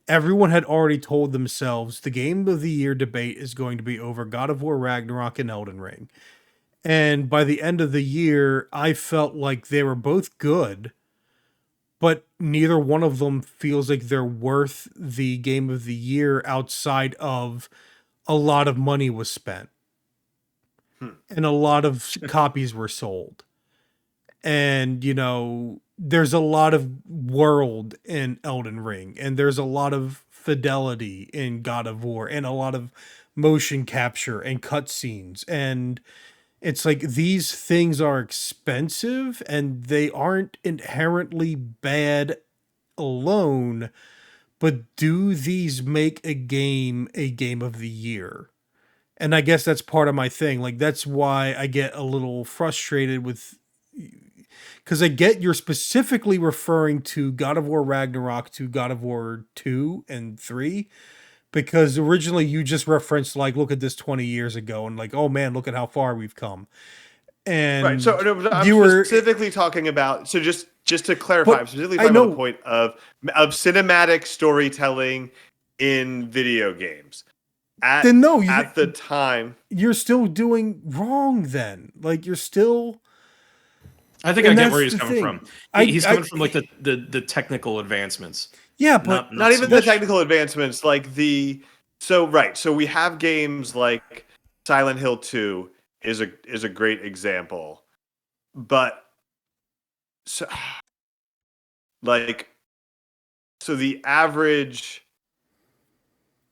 everyone had already told themselves the game of the year debate is going to be over God of War Ragnarok and Elden Ring. And by the end of the year, I felt like they were both good, but neither one of them feels like they're worth the game of the year outside of a lot of money was spent and a lot of copies were sold. And, there's a lot of world in Elden Ring, and there's a lot of fidelity in God of War, and a lot of motion capture and cutscenes. And it's like these things are expensive and they aren't inherently bad alone, but do these make a game of the year? And I guess that's part of my thing. Like, that's why I get a little frustrated with, because I get you're specifically referring to God of War Ragnarok to God of War 2 and 3, because originally you just referenced, like, look at this 20 years ago, and like, oh man, look at how far we've come. Right. So And no, but I'm you were, specifically talking about. So just to clarify, but I'm specifically I talking about the know, point of cinematic storytelling in video games. then no, At the time, you're still doing wrong then. Like, you're still, I think I and get that's where he's the coming thing. from. I, He's I, coming from like the technical advancements, yeah, but not so even the much. technical advancements, like the so we have games like Silent Hill 2 is a great example, but so like so the average.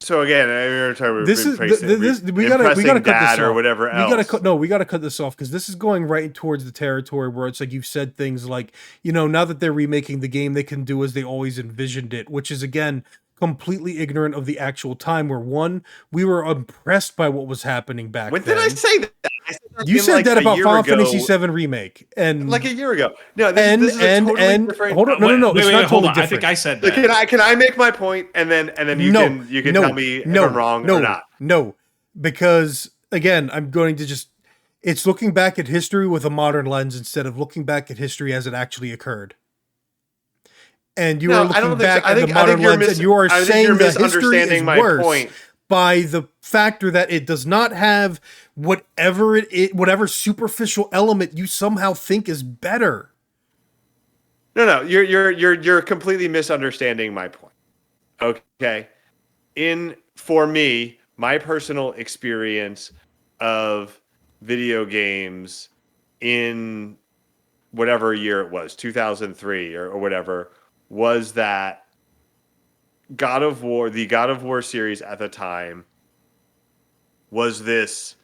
So again, we're talking about this is this we gotta impressing cut this dad or off. whatever else. We gotta cut this off, because this is going right towards the territory where it's like you've said things like, now that they're remaking the game, they can do as they always envisioned it, which is again completely ignorant of the actual time, where one, we were impressed by what was happening back When then. did I say that? I said that You in said like that a about year Final ago, Fantasy VII remake, and like a year ago. No, this is a totally different. hold on, no, Wait, it's wait, not hold totally on. I different. think I said Like, that. can I make my point, and then you can tell me if I'm wrong or not. No, because again, I'm going to just, it's looking back at history with a modern lens instead of looking back at history as it actually occurred. And you are No, I looking don't think so. back at the modern lens, and you are I think saying you're that history is misunderstanding my worse point. by the factor that it does not have whatever superficial element you somehow think is better. No, you're completely misunderstanding my point. Okay, for me, my personal experience of video games in whatever year it was, 2003 or whatever, was that the God of War series at the time was this,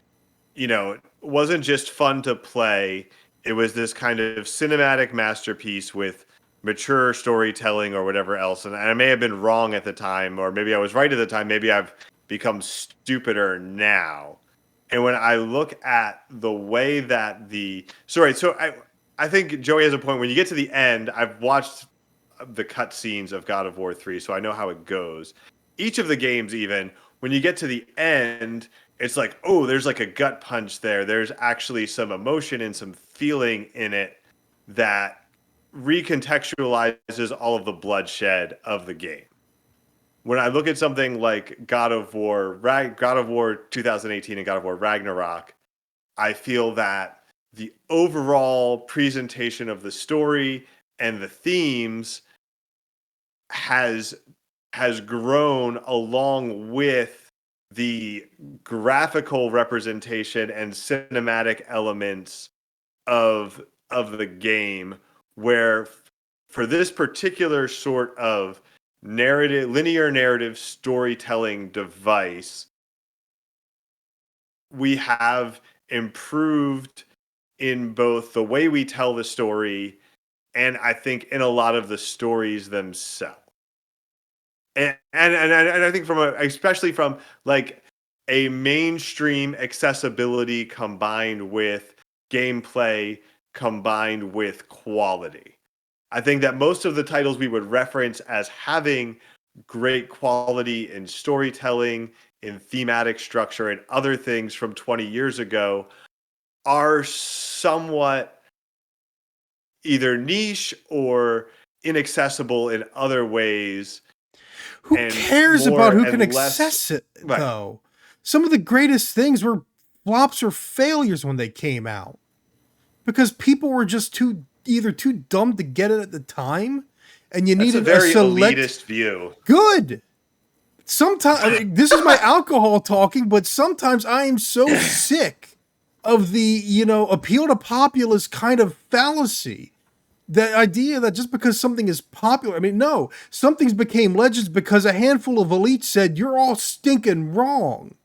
wasn't just fun to play. It was this kind of cinematic masterpiece with mature storytelling or whatever else. And I may have been wrong at the time, or maybe I was right at the time. Maybe I've become stupider now. And when I look at the way that I think Joey has a point. When you get to the end, I've watched the cutscenes of God of War 3, so I know how it goes. Each of the games, even when you get to the end, it's like, oh, there's like a gut punch there. There's actually some emotion and some feeling in it that recontextualizes all of the bloodshed of the game. When I look at something like God of War 2018 and God of War Ragnarok, I feel that the overall presentation of the story and the themes has grown along with the graphical representation and cinematic elements of the game, where for this particular sort of linear narrative storytelling device, we have improved in both the way we tell the story and I think in a lot of the stories themselves. And I think especially from like a mainstream accessibility combined with gameplay combined with quality. I think that most of the titles we would reference as having great quality in storytelling, in thematic structure, and other things from 20 years ago are somewhat either niche or inaccessible in other ways. Who cares about who can access it, though? Some of the greatest things were flops or failures when they came out because people were just either too dumb to get it at the time, and you needed a very elitist view. Good. Sometimes this is my alcohol talking, but sometimes I am so sick of the appeal to populace kind of fallacy. The idea that just because something is popular, no, some things became legends because a handful of elites said, you're all stinking wrong.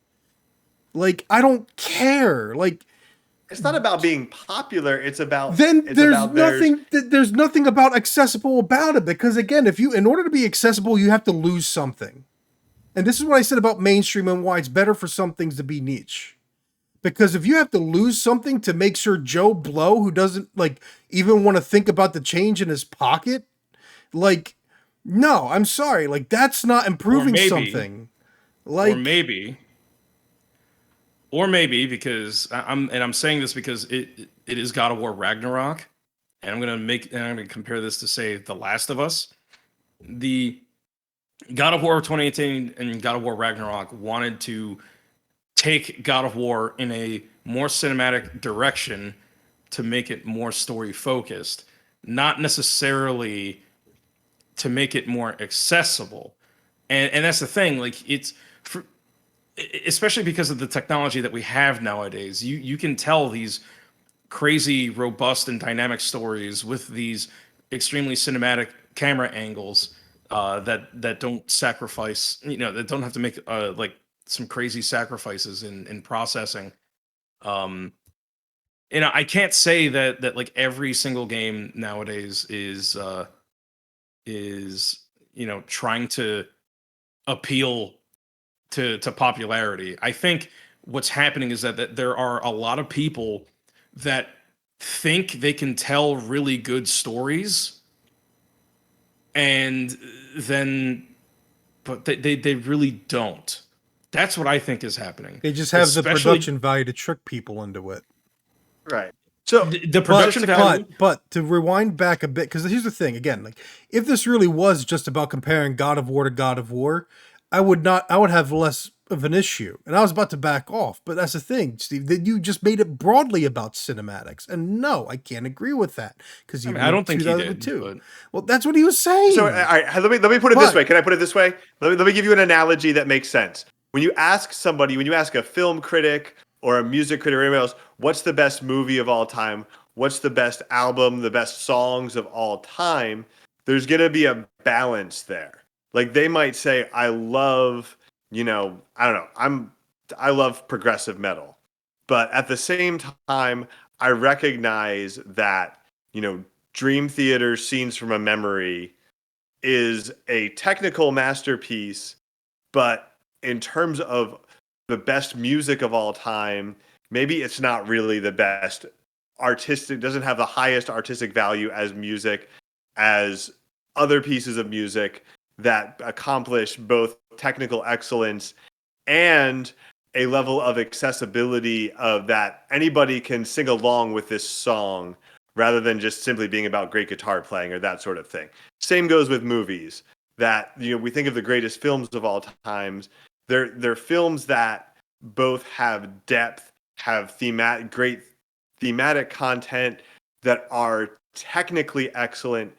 Like, I don't care. Like, it's not about being popular. It's about there's nothing about accessible about it, because again, in order to be accessible, you have to lose something. And this is what I said about mainstream and why it's better for some things to be niche. Because if you have to lose something to make sure Joe Blow, who doesn't even want to think about the change in his pocket, no, I'm sorry, that's not improving something. Or maybe because I'm saying this because it is God of War Ragnarok, and I'm gonna compare this to, say, The Last of Us. The God of War 2018 and God of War Ragnarok wanted to take God of War in a more cinematic direction to make it more story focused, not necessarily to make it more accessible. And that's the thing, especially because of the technology that we have nowadays, you can tell these crazy, robust, and dynamic stories with these extremely cinematic camera angles that don't sacrifice, that don't have to make some crazy sacrifices in processing. I can't say that every single game nowadays is trying to appeal to popularity. I think what's happening is that there are a lot of people that think they can tell really good stories, and then but they really don't. That's what I think is happening. They just have the production value to trick people into it. Right. So the production value. But to rewind back a bit, because here's the thing, again, if this really was just about comparing God of War to God of War, I would have less of an issue. And I was about to back off. But that's the thing, Steve, that you just made it broadly about cinematics. And no, I can't agree with that. Because I don't think he did. But... Well, that's what he was saying. So all right, let me put it this way. Can I put it this way? Let me give you an analogy that makes sense. When you ask a film critic or a music critic or anyone else, what's the best movie of all time? What's the best album, the best songs of all time? There's going to be a balance there. They might say, I love, I love progressive metal. But at the same time, I recognize that, Dream Theater Scenes from a Memory is a technical masterpiece, but in terms of the best music of all time, maybe it's not really the best artistic, doesn't have the highest artistic value as music as other pieces of music that accomplish both technical excellence and a level of accessibility of that anybody can sing along with this song rather than just simply being about great guitar playing or that sort of thing. Same goes with movies that, we think of the greatest films of all times. They're films that both have depth, have great thematic content, that are technically excellent,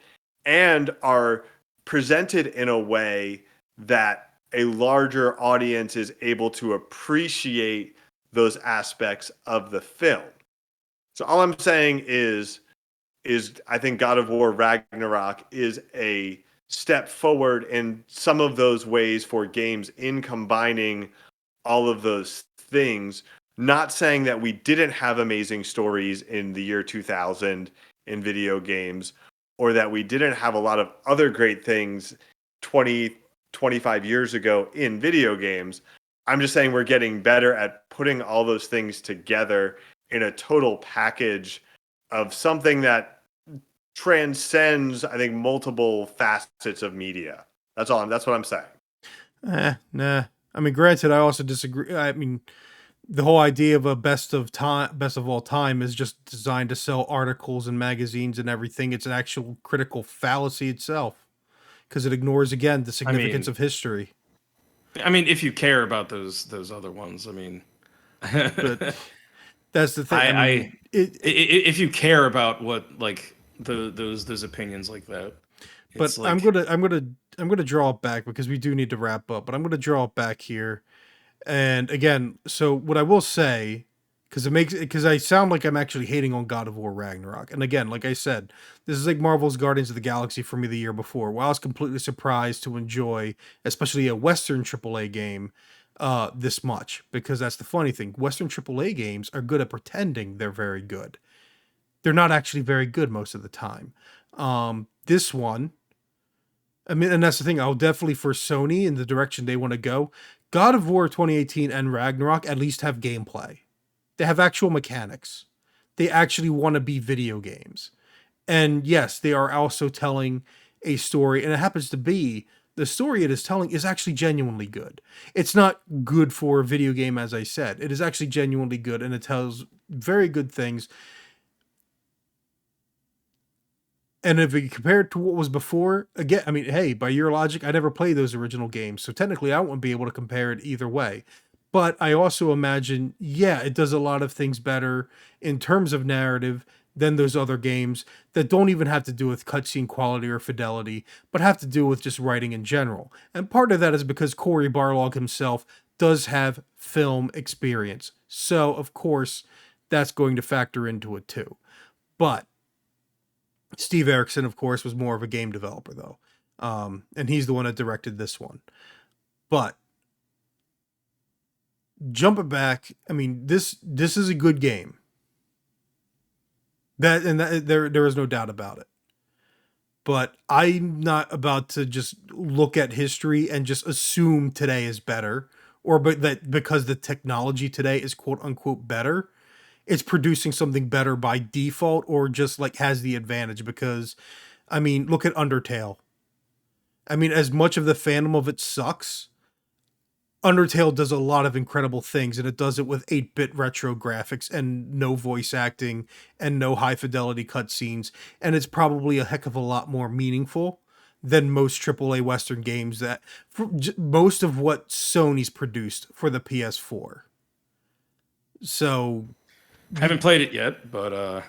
and are presented in a way that a larger audience is able to appreciate those aspects of the film. So all I'm saying is I think God of War Ragnarok is a step forward in some of those ways for games in combining all of those things. Not saying that we didn't have amazing stories in the year 2000 in video games, or that we didn't have a lot of other great things 20, 25 years ago in video games. I'm just saying we're getting better at putting all those things together in a total package of something that transcends, I think, multiple facets of media. That's what I'm saying. Nah. I mean, granted, I also disagree. I mean, the whole idea of a best of all time is just designed to sell articles and magazines and everything. It's an actual critical fallacy itself, because it ignores, again, the significance of history. I mean, if you care about those other ones, I mean, but that's the thing. If you care about what, like, those opinions like that, but like, I'm gonna draw it back because we do need to wrap up. But I'm gonna draw it back here, and again, so what I will say, because I sound like I'm actually hating on God of War Ragnarok, and again, like I said, this is like Marvel's Guardians of the Galaxy for me the year before, where I was completely surprised to enjoy, especially a Western AAA game, this much, because that's the funny thing. Western AAA games are good at pretending they're very good. They're not actually very good most of the time. This one, I mean, and that's the thing. I'll definitely, for Sony in the direction they want to go, God of War 2018 and Ragnarok at least have gameplay. They have actual mechanics. They actually want to be video games. And yes, they are also telling a story, and it happens to be the story it is telling is actually genuinely good. It's not good for a video game, as I said. It is actually genuinely good, and it tells very good things. And if we compare it to what was before, again, I mean, hey, by your logic, I never played those original games, so technically I wouldn't be able to compare it either way. But I also imagine, yeah, it does a lot of things better in terms of narrative than those other games that don't even have to do with cutscene quality or fidelity, but have to do with just writing in general. And part of that is because Cory Barlog himself does have film experience. So, of course, that's going to factor into it too. But Steve Erickson, of course, was more of a game developer, though. And he's the one that directed this one. But jumping back, I mean, this is a good game. There is no doubt about it. But I'm not about to just look at history and just assume today is better, or that because the technology today is quote unquote better, it's producing something better by default, or just like has the advantage. Because, I mean, look at Undertale. I mean, as much of the fandom of it sucks, Undertale does a lot of incredible things, and it does it with 8-bit retro graphics and no voice acting and no high fidelity cutscenes, and it's probably a heck of a lot more meaningful than most AAA Western games that most of what Sony's produced for the PS4. So I haven't played it yet, but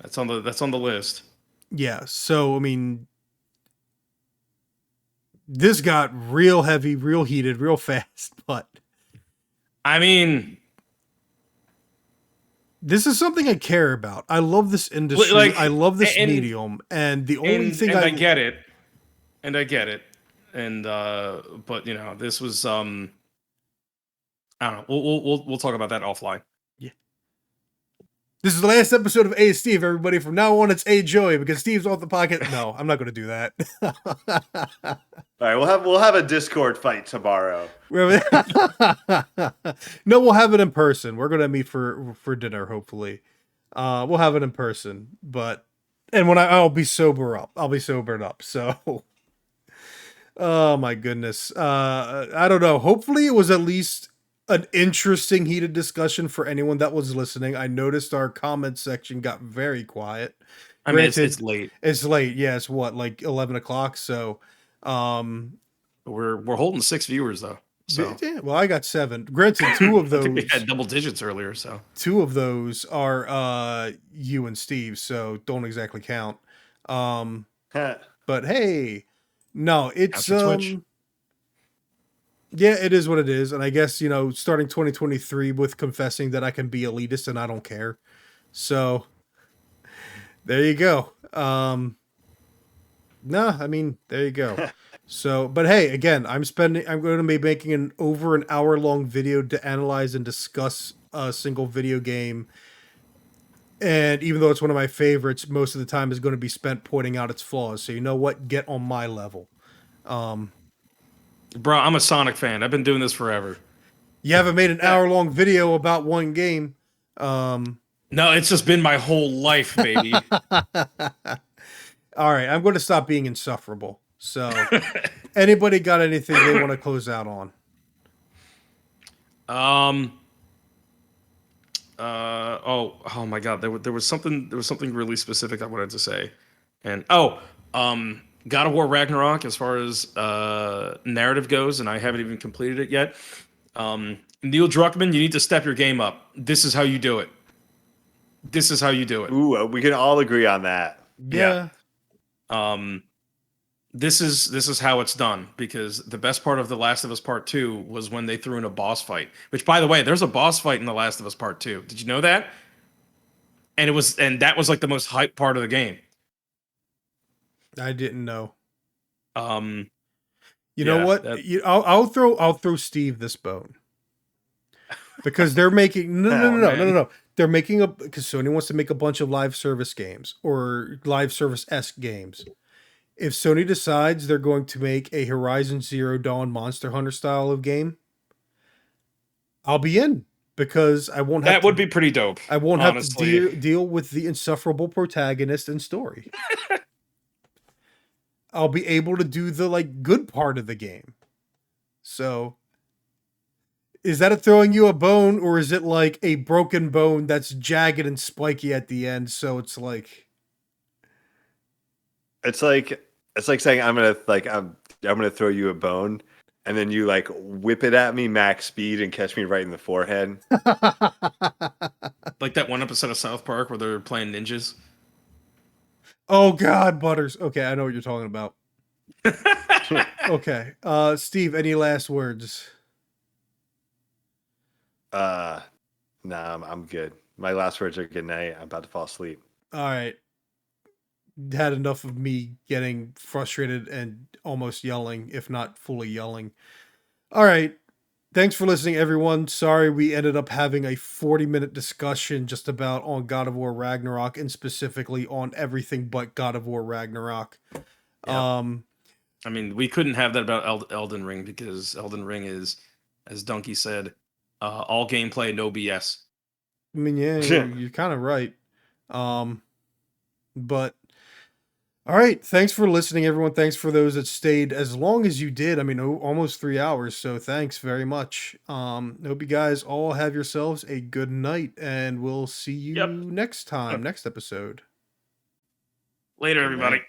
that's on the list. Yeah, so I mean, this got real heavy, real heated, real fast, but I mean, this is something I care about. I love this industry. Like, I love this medium, and the only thing I get it, and but this was I don't know. We'll talk about that offline. Yeah. This is the last episode of A Steve, everybody. From now on, it's A Joey because Steve's off the podcast. No, I'm not going to do that. All right, we'll have a Discord fight tomorrow. No, we'll have it in person. We're going to meet for dinner, hopefully. We'll have it in person, and when I'll be sober up. I'll be sobered up. So, oh my goodness. I don't know. Hopefully, it was at least an interesting heated discussion for anyone that was listening. I noticed our comment section got very quiet. I mean, it's late. It's late. Yeah, it's what, like 11 o'clock. So, we're holding 6 viewers though. So yeah, well, I got 7. Granted, 2 of those I think we had double digits earlier. So 2 of those are you and Steve. So don't exactly count. But hey, no, it's Twitch. Yeah, it is what it is. And I guess, starting 2023 with confessing that I can be elitist and I don't care. So there you go. No, I mean, there you go. So, but hey, again, I'm going to be making over an hour-long video to analyze and discuss a single video game. And even though it's one of my favorites, most of the time is going to be spent pointing out its flaws. So you know what? Get on my level. Bro, I'm a Sonic fan. I've been doing this forever. You haven't made an hour-long video about one game. No, it's just been my whole life, baby. All right, I'm going to stop being insufferable. So, anybody got anything they want to close out on? Oh my God, there was something really specific I wanted to say, and God of War Ragnarok, as far as narrative goes, and I haven't even completed it yet. Neil Druckmann, you need to step your game up. This is how you do it. Ooh, we can all agree on that. Yeah. This is how it's done, because the best part of The Last of Us Part 2 was when they threw in a boss fight. Which, by the way, there's a boss fight in The Last of Us Part 2. Did you know that? And that was like the most hyped part of the game. I didn't know. You know what? I'll throw Steve this bone. Because they're making no. They're making because Sony wants to make a bunch of live service games or live service-esque games. If Sony decides they're going to make a Horizon Zero Dawn Monster Hunter style of game, I'll be in, because I won't have that would be pretty dope. I won't honestly have to deal with the insufferable protagonist and story. I'll be able to do the good part of the game. So, is that throwing you a bone, or is it like a broken bone that's jagged and spiky at the end? So it's like saying I'm gonna throw you a bone, and then you whip it at me max speed and catch me right in the forehead. Like that one episode of South Park where they're playing ninjas. Oh God, Butters. Okay, I know what you're talking about. Okay, Steve, any last words? No, I'm good. My last words are good night. I'm about to fall asleep. All right. Had enough of me getting frustrated and almost yelling, if not fully yelling. All right. Thanks for listening, everyone. Sorry we ended up having a 40-minute discussion just about on God of War Ragnarok, and specifically on everything but God of War Ragnarok. Yeah. I mean, we couldn't have that about Elden Ring, because Elden Ring is, as Donkey said, all gameplay, no BS. I mean, yeah, you're kind of right. But all right, thanks for listening, everyone. Thanks for those that stayed as long as you did. I mean, almost 3 hours, so thanks very much. Hope you guys all have yourselves a good night, and we'll see you next time, next episode. Later, everybody.